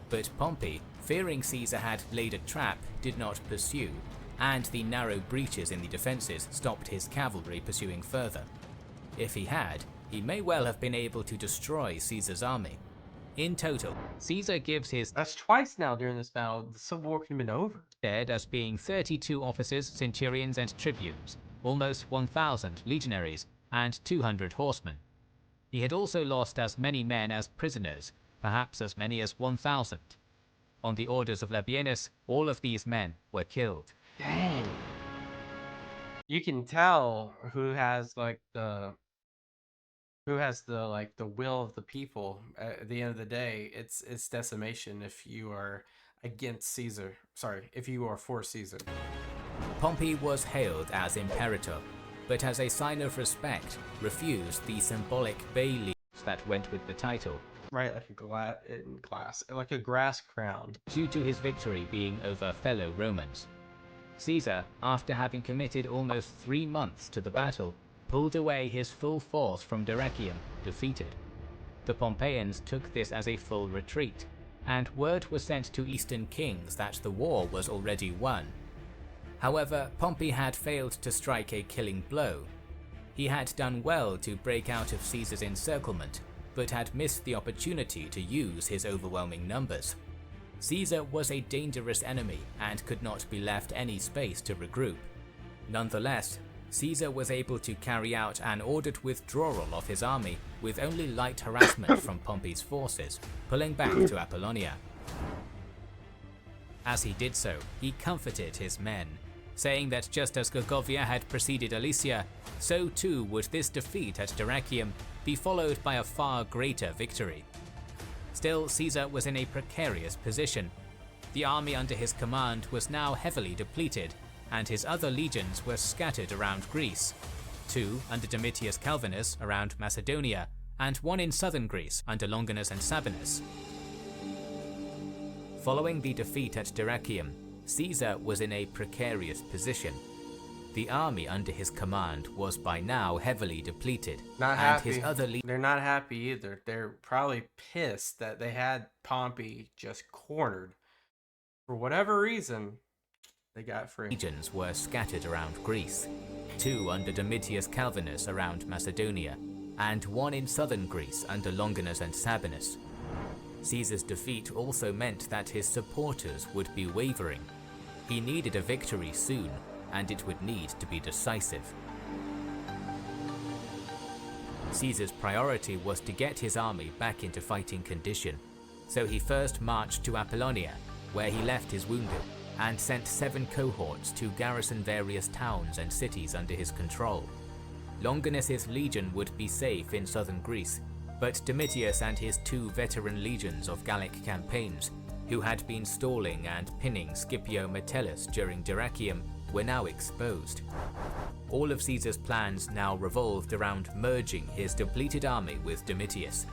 But Pompey, fearing Caesar had laid a trap, did not pursue, and the narrow breaches in the defences stopped his cavalry pursuing further. If he had, he may well have been able to destroy Caesar's army. In total, Caesar gives his
That's twice now during this battle. The Civil War could have been over.
dead as being 32 officers, centurions and tribunes, almost 1,000 legionaries, and 200 horsemen. He had also lost as many men as prisoners, perhaps as many as 1,000. On the orders of Labienus, all of these men were killed.
Dang. You can tell who has the will of the people. At the end of the day, it's decimation if you are against Caesar. Sorry, if you are for Caesar. Pompey was hailed as imperator, but as a sign of respect, refused the symbolic bay leaves that went with the title. Right, like a grass crown.
Due to his victory being over fellow Romans. Caesar, after having committed almost 3 months to the battle, pulled away his full force from Dyrrhachium, defeated. The Pompeians took this as a full retreat, and word was sent to Eastern kings that the war was already won. However, Pompey had failed to strike a killing blow. He had done well to break out of Caesar's encirclement, but had missed the opportunity to use his overwhelming numbers. Caesar was a dangerous enemy and could not be left any space to regroup. Nonetheless, Caesar was able to carry out an ordered withdrawal of his army with only light harassment from Pompey's forces, pulling back to Apollonia. As he did so, he comforted his men, saying that just as Gergovia had preceded Alesia, so too would this defeat at Dyrrhachium be followed by a far greater victory. Still, Caesar was in a precarious position. The army under his command was now heavily depleted, and his other legions were scattered around Greece, 2 under Domitius Calvinus around Macedonia, and 1 in southern Greece under Longinus and Sabinus. Following the defeat at Dyrrhachium, Caesar was in a precarious position. The army under his command was by now heavily depleted,
Not
and
happy.
his other
They're not happy either. They're probably pissed that they had Pompey just cornered. For whatever reason, they got free.
legions were scattered around Greece, 2 under Domitius Calvinus around Macedonia, and 1 in southern Greece under Longinus and Sabinus. Caesar's defeat also meant that his supporters would be wavering. He needed a victory soon, and it would need to be decisive. Caesar's priority was to get his army back into fighting condition, so he first marched to Apollonia, where he left his wounded, and sent 7 cohorts to garrison various towns and cities under his control. Longinus's legion would be safe in southern Greece, but Domitius and his 2 veteran legions of Gallic campaigns, who had been stalling and pinning Scipio Metellus during Dyrrhachium, were now exposed. All of Caesar's plans now revolved around merging his depleted army with Domitius.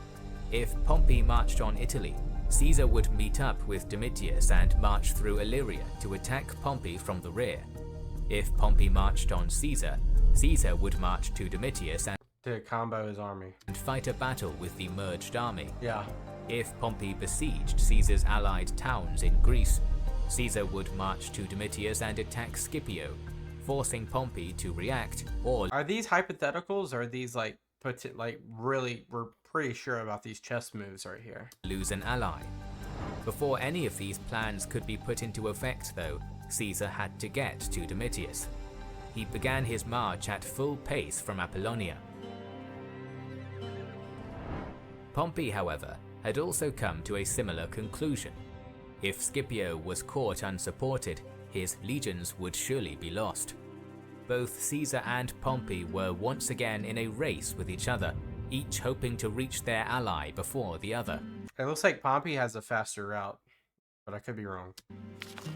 If Pompey marched on Italy, Caesar would meet up with Domitius and march through Illyria to attack Pompey from the rear. If Pompey marched on Caesar, Caesar would march to Domitius and
To combo his army.
fight a battle with the merged army.
Yeah.
If Pompey besieged Caesar's allied towns in Greece, Caesar would march to Domitius and attack Scipio, forcing Pompey to react, or
Are these hypotheticals, or are these like really, we're pretty sure about these chess moves right here?
lose an ally. Before any of these plans could be put into effect though, Caesar had to get to Domitius. He began his march at full pace from Apollonia. Pompey, however, had also come to a similar conclusion. If Scipio was caught unsupported, his legions would surely be lost. Both Caesar and Pompey were once again in a race with each other, each hoping to reach their ally before the other.
It looks like Pompey has a faster route, but I could be wrong.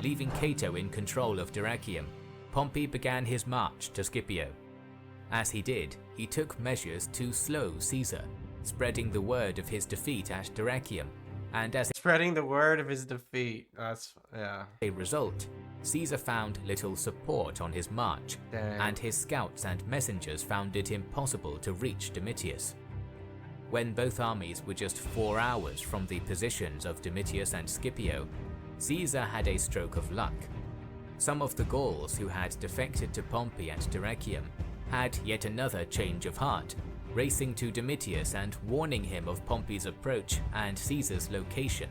Leaving Cato in control of Dyrrhachium, Pompey began his march to Scipio. As he did, he took measures to slow Caesar, spreading the word of his defeat at Dyrrhachium, and as
Spreading the word of his defeat. Yeah.
a result, Caesar found little support on his march,
Dang.
and his scouts and messengers found it impossible to reach Domitius. When both armies were just 4 hours from the positions of Domitius and Scipio, Caesar had a stroke of luck. Some of the Gauls who had defected to Pompey at Dyrrhachium had yet another change of heart, racing to Domitius and warning him of Pompey's approach and Caesar's location.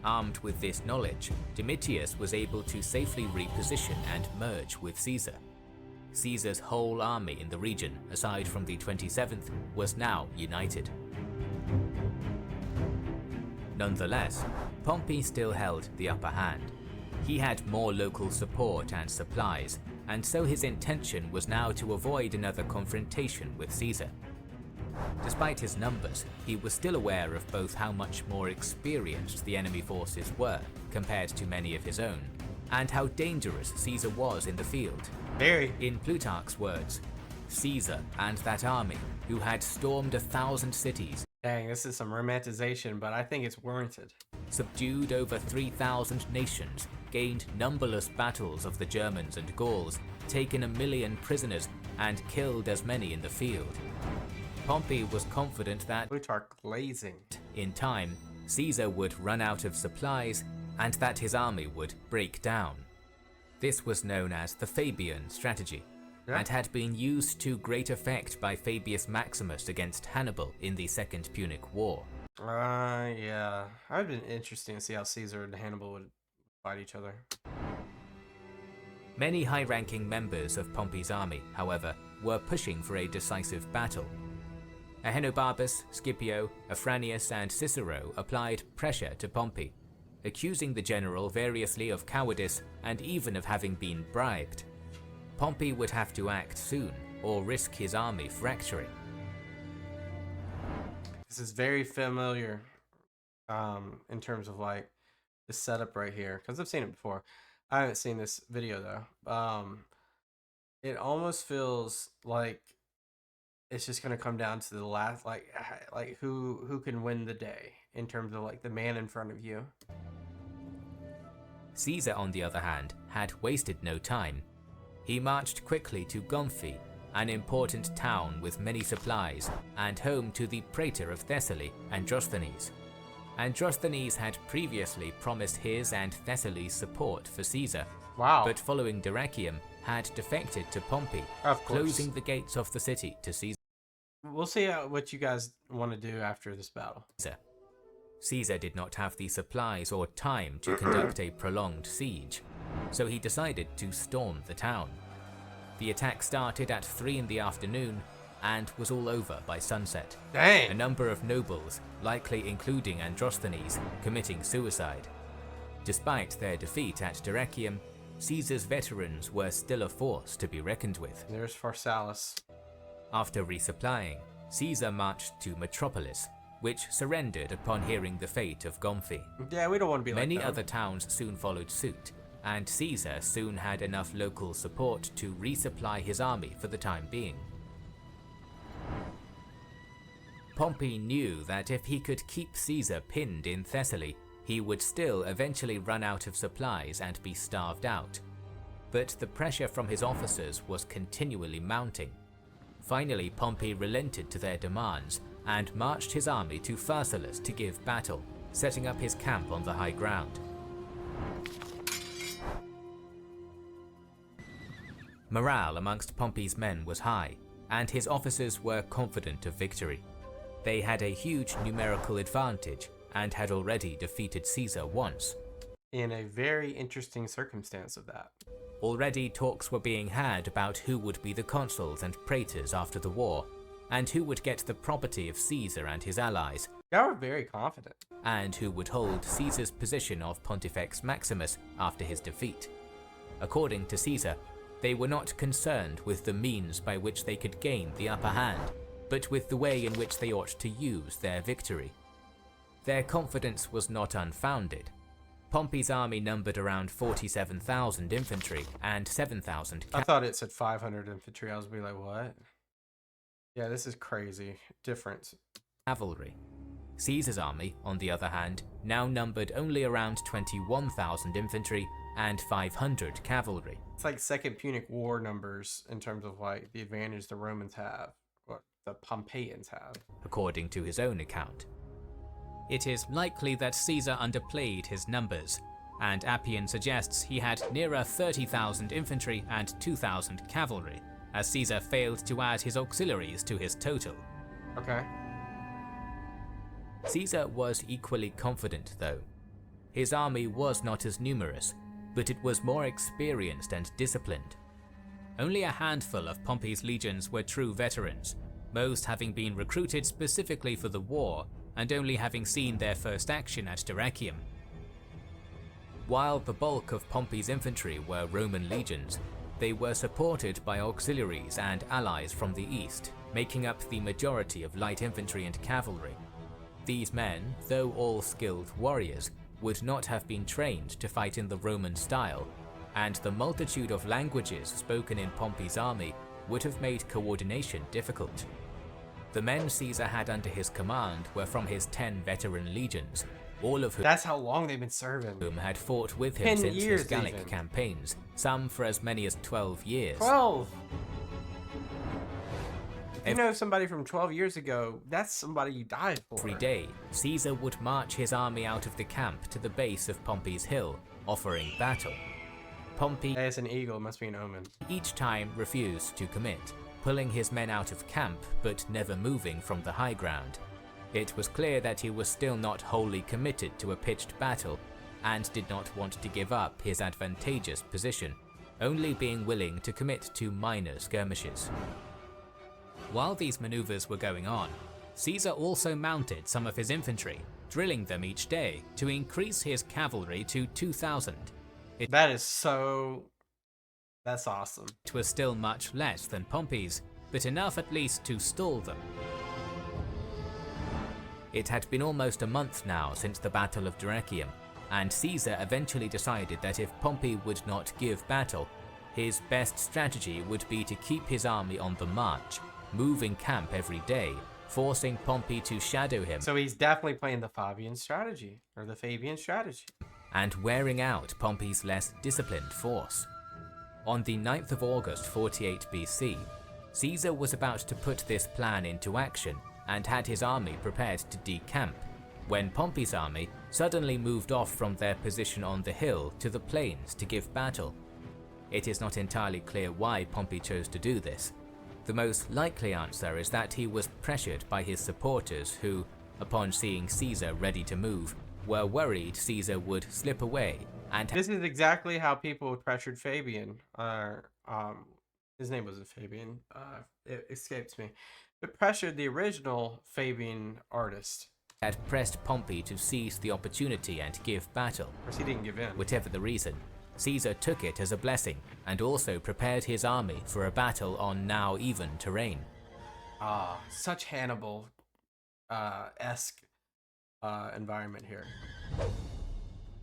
Armed with this knowledge, Domitius was able to safely reposition and merge with Caesar. Caesar's whole army in the region, aside from the 27th, was now united. Nonetheless, Pompey still held the upper hand. He had more local support and supplies, and so his intention was now to avoid another confrontation with Caesar. Despite his numbers, he was still aware of both how much more experienced the enemy forces were compared to many of his own, and how dangerous Caesar was in the field.
Very.
In Plutarch's words, Caesar and that army, who had stormed 1,000 cities,
Dang, this is some romanticization, but I think it's warranted.
subdued over 3,000 nations, gained numberless battles of the Germans and Gauls, taken 1 million prisoners, and killed as many in the field. Pompey was confident that,
Plutarch glazing.
in time, Caesar would run out of supplies and that his army would break down. This was known as the Fabian strategy, and had been used to great effect by Fabius Maximus against Hannibal in the Second Punic War.
Yeah. It would have been interesting to see how Caesar and Hannibal would fight each other.
Many high-ranking members of Pompey's army, however, were pushing for a decisive battle. Ahenobarbus, Scipio, Afranius, and Cicero applied pressure to Pompey, accusing the general variously of cowardice and even of having been bribed. Pompey would have to act soon, or risk his army fracturing.
This is very familiar in terms of like the setup right here, because I've seen it before. I haven't seen this video though. It almost feels like it's just gonna come down to the last, like who can win the day in terms of like the man in front of you.
Caesar, on the other hand, had wasted no time. He marched quickly to Gomphi, an important town with many supplies and home to the praetor of Thessaly, Androsthenes. Androsthenes had previously promised his and Thessaly's support for Caesar, but following Dyrrhachium had defected to Pompey, closing the gates of the city to Caesar.
We'll see what you guys want to do after this battle.
Caesar did not have the supplies or time to conduct a prolonged siege, so he decided to storm the town. The attack started at 3 in the afternoon and was all over by sunset.
Dang.
A number of nobles, likely including Androsthenes, committing suicide. Despite their defeat at Dyrrhachium, Caesar's veterans were still a force to be reckoned with.
There's Pharsalus.
After resupplying, Caesar marched to Metropolis, which surrendered upon hearing the fate of Gomphi.
Yeah, we don't want to be like
Many other towns soon followed suit, and Caesar soon had enough local support to resupply his army for the time being. Pompey knew that if he could keep Caesar pinned in Thessaly, he would still eventually run out of supplies and be starved out. But the pressure from his officers was continually mounting. Finally, Pompey relented to their demands and marched his army to Pharsalus to give battle, setting up his camp on the high ground. Morale amongst Pompey's men was high, and his officers were confident of victory. They had a huge numerical advantage and had already defeated Caesar once.
In a very interesting circumstance of that.
Already talks were being had about who would be the consuls and praetors after the war, and who would get the property of Caesar and his allies.
They were very confident.
And who would hold Caesar's position of Pontifex Maximus after his defeat. According to Caesar, they were not concerned with the means by which they could gain the upper hand, but with the way in which they ought to use their victory. Their confidence was not unfounded. Pompey's army numbered around 47,000 infantry and 7,000
I thought it said 500 infantry. I was like, what? Yeah, this is crazy. Difference.
Cavalry. Caesar's army, on the other hand, now numbered only around 21,000 infantry and 500 cavalry.
It's like Second Punic War numbers in terms of like the advantage the Romans have, or the Pompeians have.
According to his own account. It is likely that Caesar underplayed his numbers, and Appian suggests he had nearer 30,000 infantry and 2,000 cavalry, as Caesar failed to add his auxiliaries to his total.
Okay.
Caesar was equally confident though. His army was not as numerous, but it was more experienced and disciplined. Only a handful of Pompey's legions were true veterans, most having been recruited specifically for the war and only having seen their first action at Dyrrhachium. While the bulk of Pompey's infantry were Roman legions, they were supported by auxiliaries and allies from the east, making up the majority of light infantry and cavalry. These men, though all skilled warriors, would not have been trained to fight in the Roman style, and the multitude of languages spoken in Pompey's army would have made coordination difficult. The men Caesar had under his command were from his 10 veteran legions, all of whom
That's how long they've been serving.
Had fought with him
10
since
years
his Gallic
even.
campaigns, some for as many as 12 years.
12! If you know somebody from 12 years ago, that's somebody you died for.
Every day, Caesar would march his army out of the camp to the base of Pompey's hill, offering battle. Pompey,
As an eagle, it must be an omen.
each time refused to commit, pulling his men out of camp but never moving from the high ground. It was clear that he was still not wholly committed to a pitched battle and did not want to give up his advantageous position, only being willing to commit to minor skirmishes. While these maneuvers were going on, Caesar also mounted some of his infantry, drilling them each day to increase his cavalry to 2,000.
That's awesome.
It was still much less than Pompey's, but enough at least to stall them. It had been almost a month now since the Battle of Dyrrhachium, and Caesar eventually decided that if Pompey would not give battle, his best strategy would be to keep his army on the march, moving camp every day, forcing Pompey to shadow him.
So he's definitely playing the Fabian strategy, or the Fabian strategy.
and wearing out Pompey's less disciplined force. On the 9th of August 48 BC, Caesar was about to put this plan into action and had his army prepared to decamp, when Pompey's army suddenly moved off from their position on the hill to the plains to give battle. It is not entirely clear why Pompey chose to do this. The most likely answer is that he was pressured by his supporters who, upon seeing Caesar ready to move, were worried Caesar would slip away and
This is exactly how people pressured Fabian. His name wasn't Fabian. It escapes me. But pressured the original Fabian artist.
had pressed Pompey to seize the opportunity and give battle.
Of course, he didn't give in.
Whatever the reason, Caesar took it as a blessing and also prepared his army for a battle on now even terrain.
Such Hannibal esque environment here.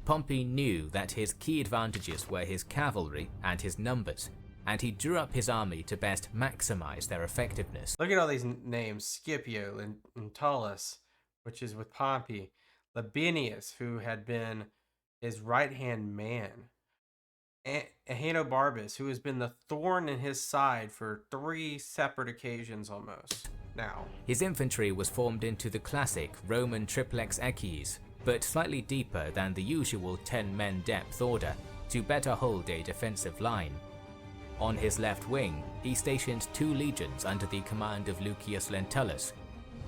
Pompey knew that his key advantages were his cavalry and his numbers, and he drew up his army to best maximize their effectiveness.
Look at all these names: Scipio, Lentulus, which is with Pompey, Labienus, who had been his right-hand man, Ahenobarbus, who has been the thorn in his side for 3 separate occasions almost now.
His infantry was formed into the classic Roman triplex equies, but slightly deeper than the usual 10-men depth order to better hold a defensive line. On his left wing, he stationed 2 legions under the command of Lucius Lentulus.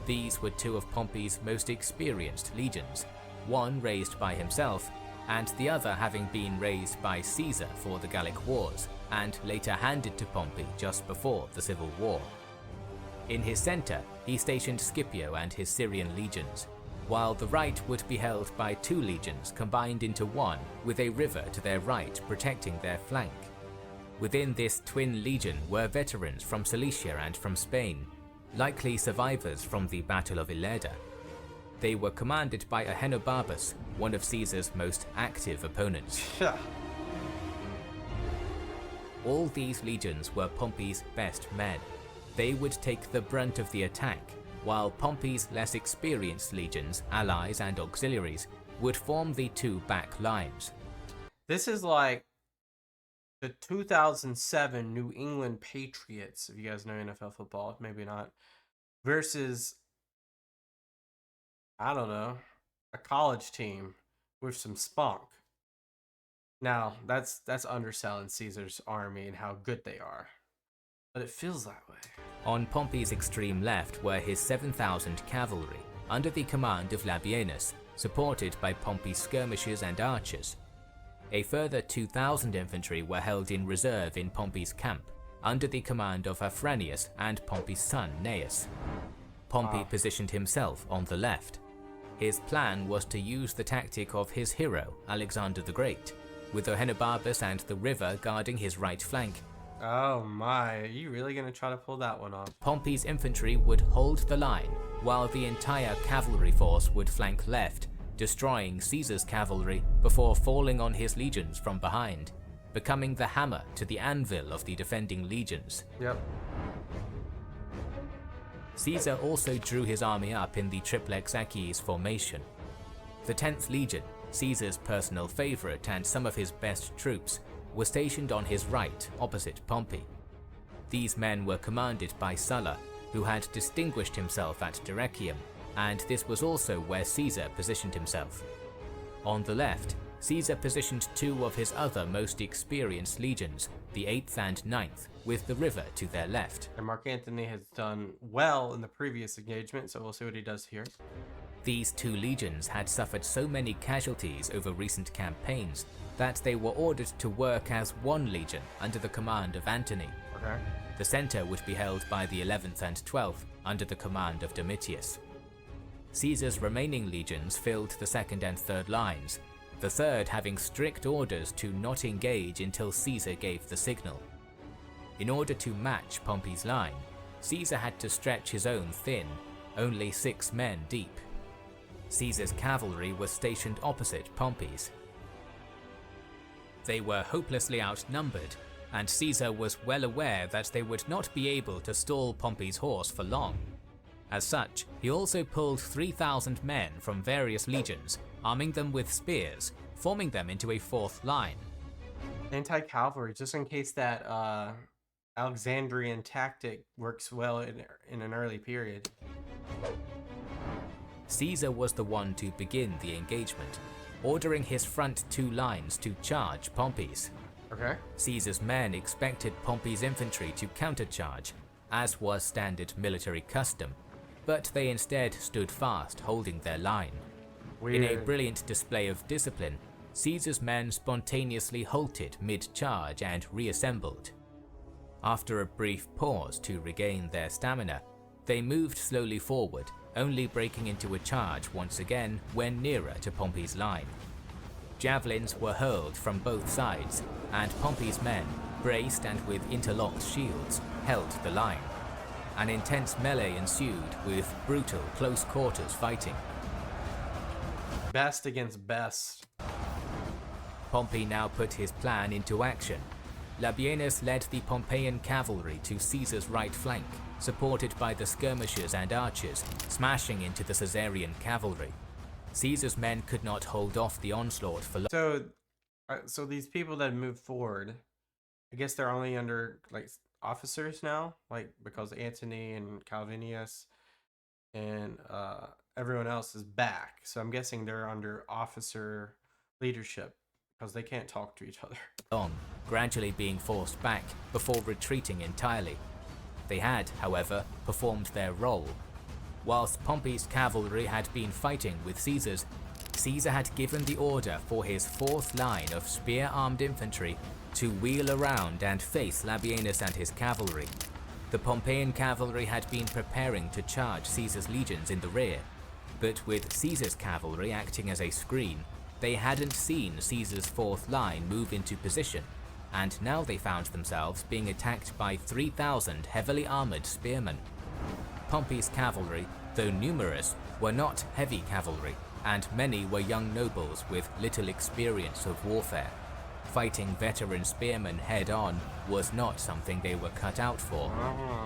These were 2 of Pompey's most experienced legions, one raised by himself, and the other having been raised by Caesar for the Gallic Wars, and later handed to Pompey just before the Civil War. In his centre, he stationed Scipio and his Syrian legions, while the right would be held by 2 legions combined into one, with a river to their right protecting their flank. Within this twin legion were veterans from Cilicia and from Spain, likely survivors from the Battle of Ilerda. They were commanded by Ahenobarbus, one of Caesar's most active opponents. All these legions were Pompey's best men. They would take the brunt of the attack, while Pompey's less experienced legions, allies and auxiliaries, would form the 2 back lines.
This is like the 2007 New England Patriots, if you guys know NFL football, maybe not, versus, I don't know, a college team with some spunk. Now, that's underselling Caesar's army and how good they are, but it feels that way.
On Pompey's extreme left were his 7,000 cavalry, under the command of Labienus, supported by Pompey's skirmishers and archers. A further 2,000 infantry were held in reserve in Pompey's camp, under the command of Afranius and Pompey's son Gnaeus. Pompey positioned himself on the left. His plan was to use the tactic of his hero, Alexander the Great, with Ahenobarbus and the river guarding his right flank.
Oh my, are you really going to try to pull that one off?
Pompey's infantry would hold the line, while the entire cavalry force would flank left, destroying Caesar's cavalry before falling on his legions from behind, becoming the hammer to the anvil of the defending legions.
Yep.
Caesar also drew his army up in the triplex equies formation. The 10th Legion, Caesar's personal favorite and some of his best troops, were stationed on his right opposite Pompey. These men were commanded by Sulla, who had distinguished himself at Dyrrhachium, and this was also where Caesar positioned himself. On the left, Caesar positioned 2 of his other most experienced legions, the 8th and 9th, with the river to their left.
And Mark Antony has done well in the previous engagement, so we'll see what he does here.
These 2 legions had suffered so many casualties over recent campaigns that they were ordered to work as one legion under the command of Antony.
Okay.
The center would be held by the 11th and 12th under the command of Domitius. Caesar's remaining legions filled the 2nd and 3rd lines, the 3rd having strict orders to not engage until Caesar gave the signal. In order to match Pompey's line, Caesar had to stretch his own thin, only 6 men deep. Caesar's cavalry was stationed opposite Pompey's. They were hopelessly outnumbered, and Caesar was well aware that they would not be able to stall Pompey's horse for long. As such, he also pulled 3,000 men from various legions, arming them with spears, forming them into a fourth line.
Anti-cavalry, just in case that Alexandrian tactic works well in an early period.
Caesar was the one to begin the engagement, ordering his front two lines to charge Pompey's.
Okay.
Caesar's men expected Pompey's infantry to countercharge, as was standard military custom, but they instead stood fast, holding their line.
Weird.
In a brilliant display of discipline, Caesar's men spontaneously halted mid-charge and reassembled. After a brief pause to regain their stamina, they moved slowly forward, only breaking into a charge once again when nearer to Pompey's line. Javelins were hurled from both sides, and Pompey's men, braced and with interlocked shields, held the line. An intense melee ensued with brutal close quarters fighting.
Best against best.
Pompey now put his plan into action. Labienus led the Pompeian cavalry to Caesar's right flank, supported by the skirmishers and archers, smashing into the Caesarian cavalry. Caesar's men could not hold off the onslaught for long.
So these people that moved forward, I guess they're only under like officers now, like because Antony and Calvinius and everyone else is back. So I'm guessing they're under officer leadership because they can't talk to each other.
Gradually being forced back before retreating entirely. They had, however, performed their role. Whilst Pompey's cavalry had been fighting with Caesar's, Caesar had given the order for his fourth line of spear-armed infantry to wheel around and face Labienus and his cavalry. The Pompeian cavalry had been preparing to charge Caesar's legions in the rear, but with Caesar's cavalry acting as a screen, they hadn't seen Caesar's fourth line move into position, and now they found themselves being attacked by 3,000 heavily armoured spearmen. Pompey's cavalry, though numerous, were not heavy cavalry, and many were young nobles with little experience of warfare. Fighting veteran spearmen head-on was not something they were cut out for.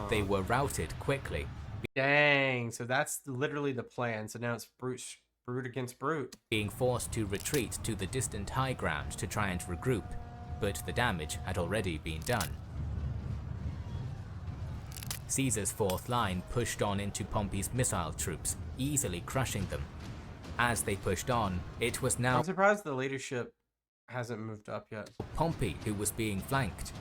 They were routed quickly.
Dang, so that's literally the plan. So now it's brute against brute.
Being forced to retreat to the distant high ground to try and regroup, but the damage had already been done. Caesar's fourth line pushed on into Pompey's missile troops, easily crushing them. As they pushed on, it was now
I'm surprised the leadership hasn't moved up yet.
Pompey who was being flanked.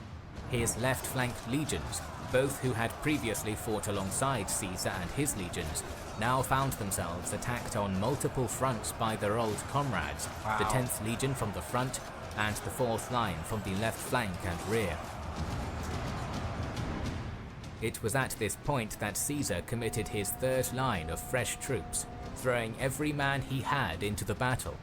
His left-flanked legions, both who had previously fought alongside Caesar and his legions, now found themselves attacked on multiple fronts by their old comrades,
Wow.
the 10th Legion from the front and the 4th line from the left flank and rear. It was at this point that Caesar committed his third line of fresh troops, throwing every man he had into the battle.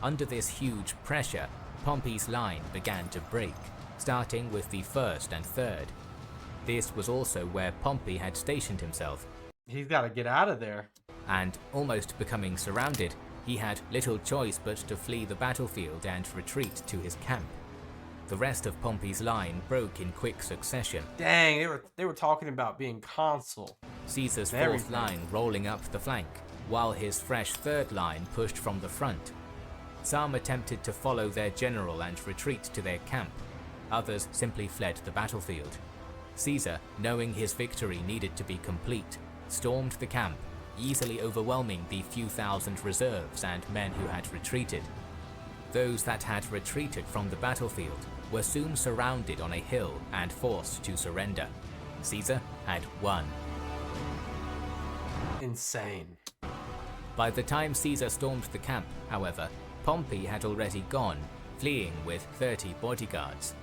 Under this huge pressure, Pompey's line began to break, starting with the 1st and 3rd. This was also where Pompey had stationed himself.
He's got to get out of there.
And almost becoming surrounded, he had little choice but to flee the battlefield and retreat to his camp. The rest of Pompey's line broke in quick succession.
Dang, they were talking about being consul.
Caesar's
Everything.
fourth line rolling up the flank, while his fresh third line pushed from the front. Some attempted to follow their general and retreat to their camp. Others simply fled the battlefield. Caesar, knowing his victory needed to be complete, stormed the camp, easily overwhelming the few thousand reserves and men who had retreated. Those that had retreated from the battlefield were soon surrounded on a hill and forced to surrender. Caesar had won.
Insane.
By the time Caesar stormed the camp, however, Pompey had already gone, fleeing with 30 bodyguards.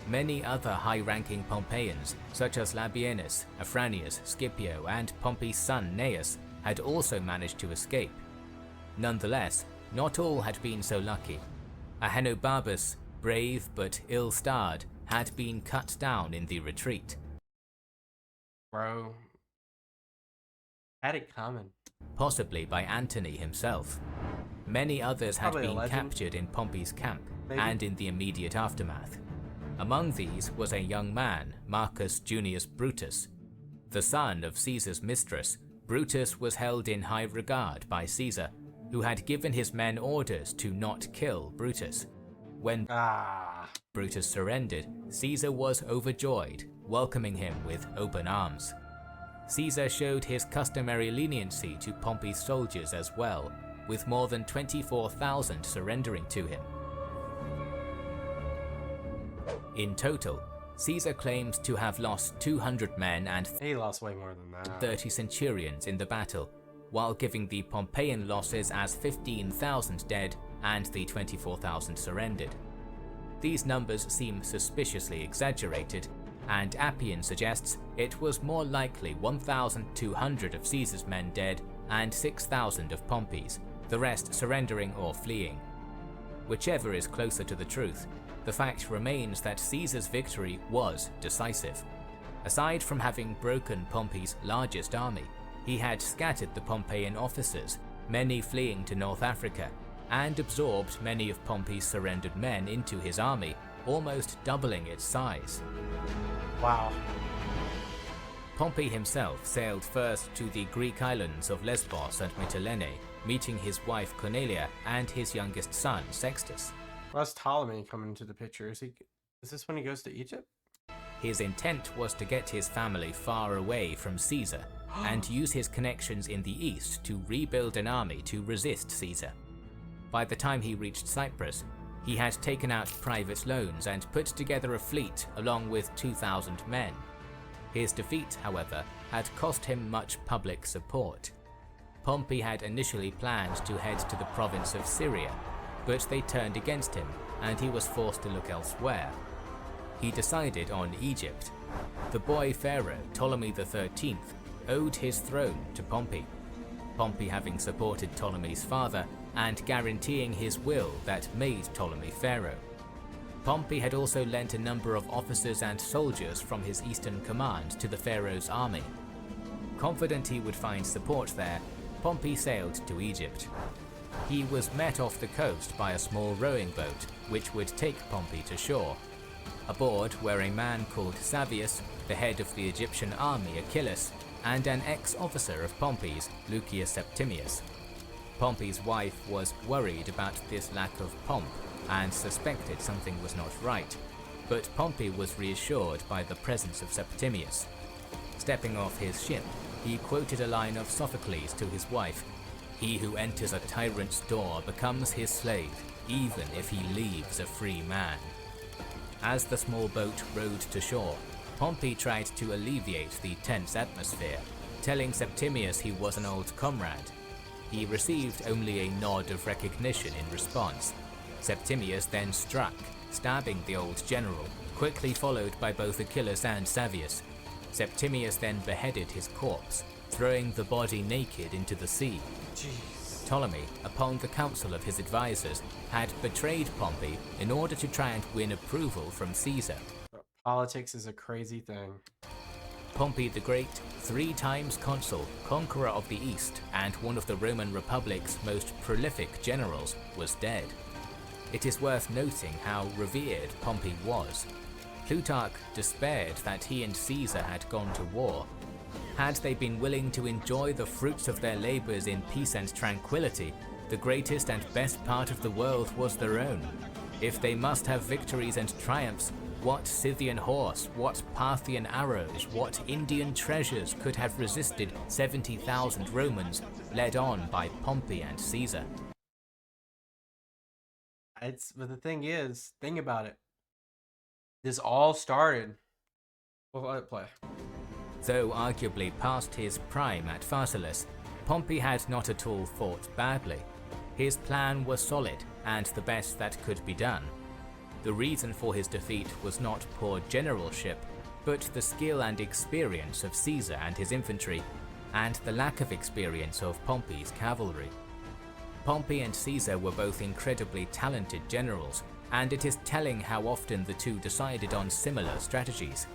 Many other high-ranking Pompeians, such as Labienus, Afranius, Scipio, and Pompey's son Gnaeus, had also managed to escape. Nonetheless, not all had been so lucky. Ahenobarbus, brave but ill-starred, had been cut down in the retreat.
Bro. Had it coming.
Possibly by Antony himself. Many others had
Probably a
been
legend.
captured in Pompey's camp,
Maybe.
and in the immediate aftermath. Among these was a young man, Marcus Junius Brutus. The son of Caesar's mistress, Brutus was held in high regard by Caesar, who had given his men orders to not kill Brutus. When Brutus surrendered, Caesar was overjoyed, welcoming him with open arms. Caesar showed his customary leniency to Pompey's soldiers as well, with more than 24,000 surrendering to him. In total, Caesar claims to have lost 200 men and
he lost way more than that.
30 centurions in the battle, while giving the Pompeian losses as 15,000 dead and the 24,000 surrendered. These numbers seem suspiciously exaggerated, and Appian suggests it was more likely 1,200 of Caesar's men dead and 6,000 of Pompey's, the rest surrendering or fleeing. Whichever is closer to the truth, the fact remains that Caesar's victory was decisive. Aside from having broken Pompey's largest army, he had scattered the Pompeian officers, many fleeing to North Africa, and absorbed many of Pompey's surrendered men into his army, almost doubling its size.
Wow.
Pompey himself sailed first to the Greek islands of Lesbos and Mytilene, meeting his wife Cornelia and his youngest son Sextus.
Where's Ptolemy coming into the picture? Is this when he goes to Egypt?
His intent was to get his family far away from Caesar and use his connections in the east to rebuild an army to resist Caesar. By the time he reached Cyprus, he had taken out private loans and put together a fleet along with 2,000 men. His defeat, however, had cost him much public support. Pompey had initially planned to head to the province of Syria, but they turned against him and he was forced to look elsewhere. He decided on Egypt. The boy pharaoh Ptolemy XIII owed his throne to Pompey, Pompey having supported Ptolemy's father and guaranteeing his will that made Ptolemy pharaoh. Pompey had also lent a number of officers and soldiers from his eastern command to the pharaoh's army. Confident he would find support there, Pompey sailed to Egypt. He was met off the coast by a small rowing boat, which would take Pompey to shore. Aboard were a man called Savius, the head of the Egyptian army Achillas, and an ex-officer of Pompey's, Lucius Septimius. Pompey's wife was worried about this lack of pomp and suspected something was not right, but Pompey was reassured by the presence of Septimius. Stepping off his ship, he quoted a line of Sophocles to his wife: "He who enters a tyrant's door becomes his slave, even if he leaves a free man." As the small boat rowed to shore, Pompey tried to alleviate the tense atmosphere, telling Septimius he was an old comrade. He received only a nod of recognition in response. Septimius then struck, stabbing the old general, quickly followed by both Achillas and Savius. Septimius then beheaded his corpse, throwing the body naked into the sea.
Jeez.
Ptolemy, upon the counsel of his advisors, had betrayed Pompey in order to try and win approval from Caesar.
Politics is a crazy thing.
Pompey the Great, 3 times consul, conqueror of the East, and one of the Roman Republic's most prolific generals, was dead. It is worth noting how revered Pompey was. Plutarch despaired that he and Caesar had gone to war. Had they been willing to enjoy the fruits of their labors in peace and tranquility, the greatest and best part of the world was their own. If they must have victories and triumphs, what Scythian horse, what Parthian arrows, what Indian treasures could have resisted 70,000 Romans led on by Pompey and Caesar?
But the thing is, think about it. This all started. We'll let it play.
Though arguably past his prime at Pharsalus, Pompey had not at all fought badly. His plan was solid and the best that could be done. The reason for his defeat was not poor generalship, but the skill and experience of Caesar and his infantry, and the lack of experience of Pompey's cavalry. Pompey and Caesar were both incredibly talented generals, and it is telling how often the two decided on similar strategies.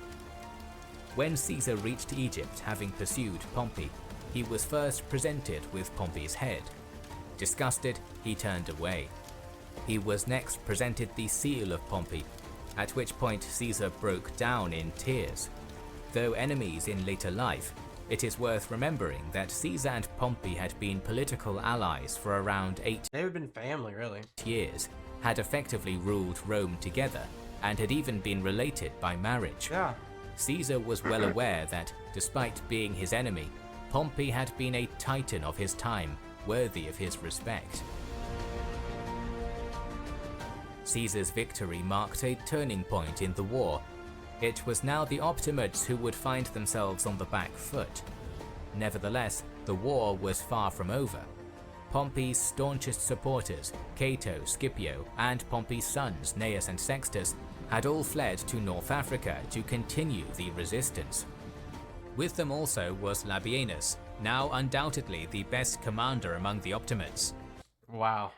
When Caesar reached Egypt having pursued Pompey, he was first presented with Pompey's head. Disgusted, he turned away. He was next presented the seal of Pompey, at which point Caesar broke down in tears. Though enemies in later life, It is worth remembering that Caesar and Pompey had been political allies for around 8
They've been family, really.
years, had effectively ruled Rome together, and had even been related by marriage.
Yeah.
Caesar was well aware that, despite being his enemy, Pompey had been a titan of his time, worthy of his respect. Caesar's victory marked a turning point in the war. It was now the Optimates who would find themselves on the back foot. Nevertheless, the war was far from over. Pompey's staunchest supporters, Cato, Scipio, and Pompey's sons, Gnaeus and Sextus, had all fled to North Africa to continue the resistance. With them also was Labienus, now undoubtedly the best commander among the Optimates.
Wow.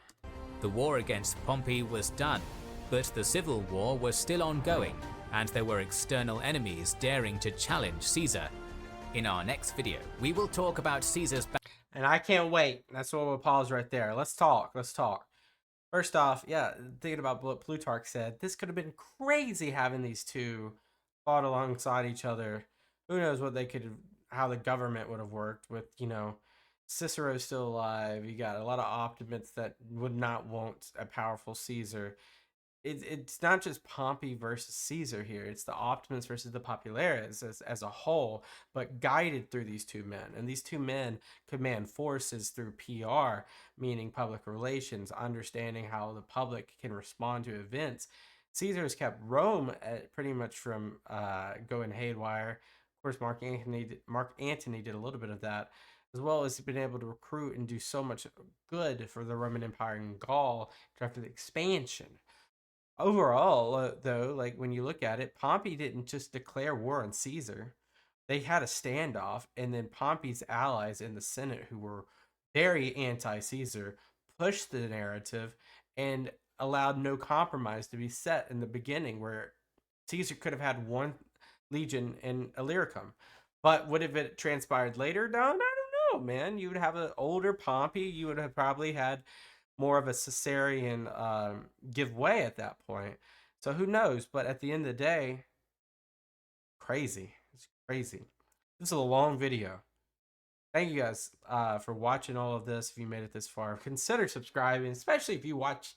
The war against Pompey was done, but the civil war was still ongoing, and there were external enemies daring to challenge Caesar. In our next video, we will talk about Caesar's
And I can't wait. That's what we'll pause right there. Let's talk. First off, yeah, thinking about what Plutarch said, this could have been crazy having these two fought alongside each other. Who knows what they could, how the government would have worked with, Cicero's still alive. You got a lot of Optimates that would not want a powerful Caesar. It's not just Pompey versus Caesar here. It's the Optimates versus the Populares as a whole, but guided through these two men. And these two men command forces through PR, meaning public relations, understanding how the public can respond to events. Caesar has kept Rome pretty much from going haywire. Of course, Mark Antony did a little bit of that, as well as been able to recruit and do so much good for the Roman Empire in Gaul after the expansion. Overall, though, like when you look at it, Pompey didn't just declare war on Caesar. They had a standoff, and then Pompey's allies in the Senate, who were very anti-Caesar, pushed the narrative and allowed no compromise to be set in the beginning, where Caesar could have had one legion in Illyricum. But would have it transpired later? No, I don't know, man. You would have an older Pompey. You would have probably had more of a Caesarian give way at that point. So who knows? But at the end of the day, crazy. It's crazy. This is a long video. Thank you guys for watching all of this. If you made it this far, consider subscribing, especially if you watch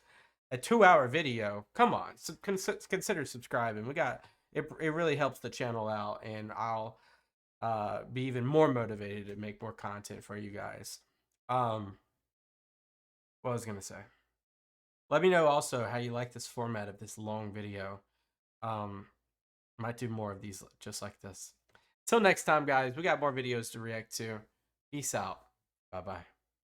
a 2-hour video. Come on, consider subscribing. We got it. It really helps the channel out, and I'll be even more motivated to make more content for you guys. What I was gonna say. Let me know also how you like this format of this long video. Might do more of these just like this. Till next time, guys. We got more videos to react to. Peace out. Bye bye.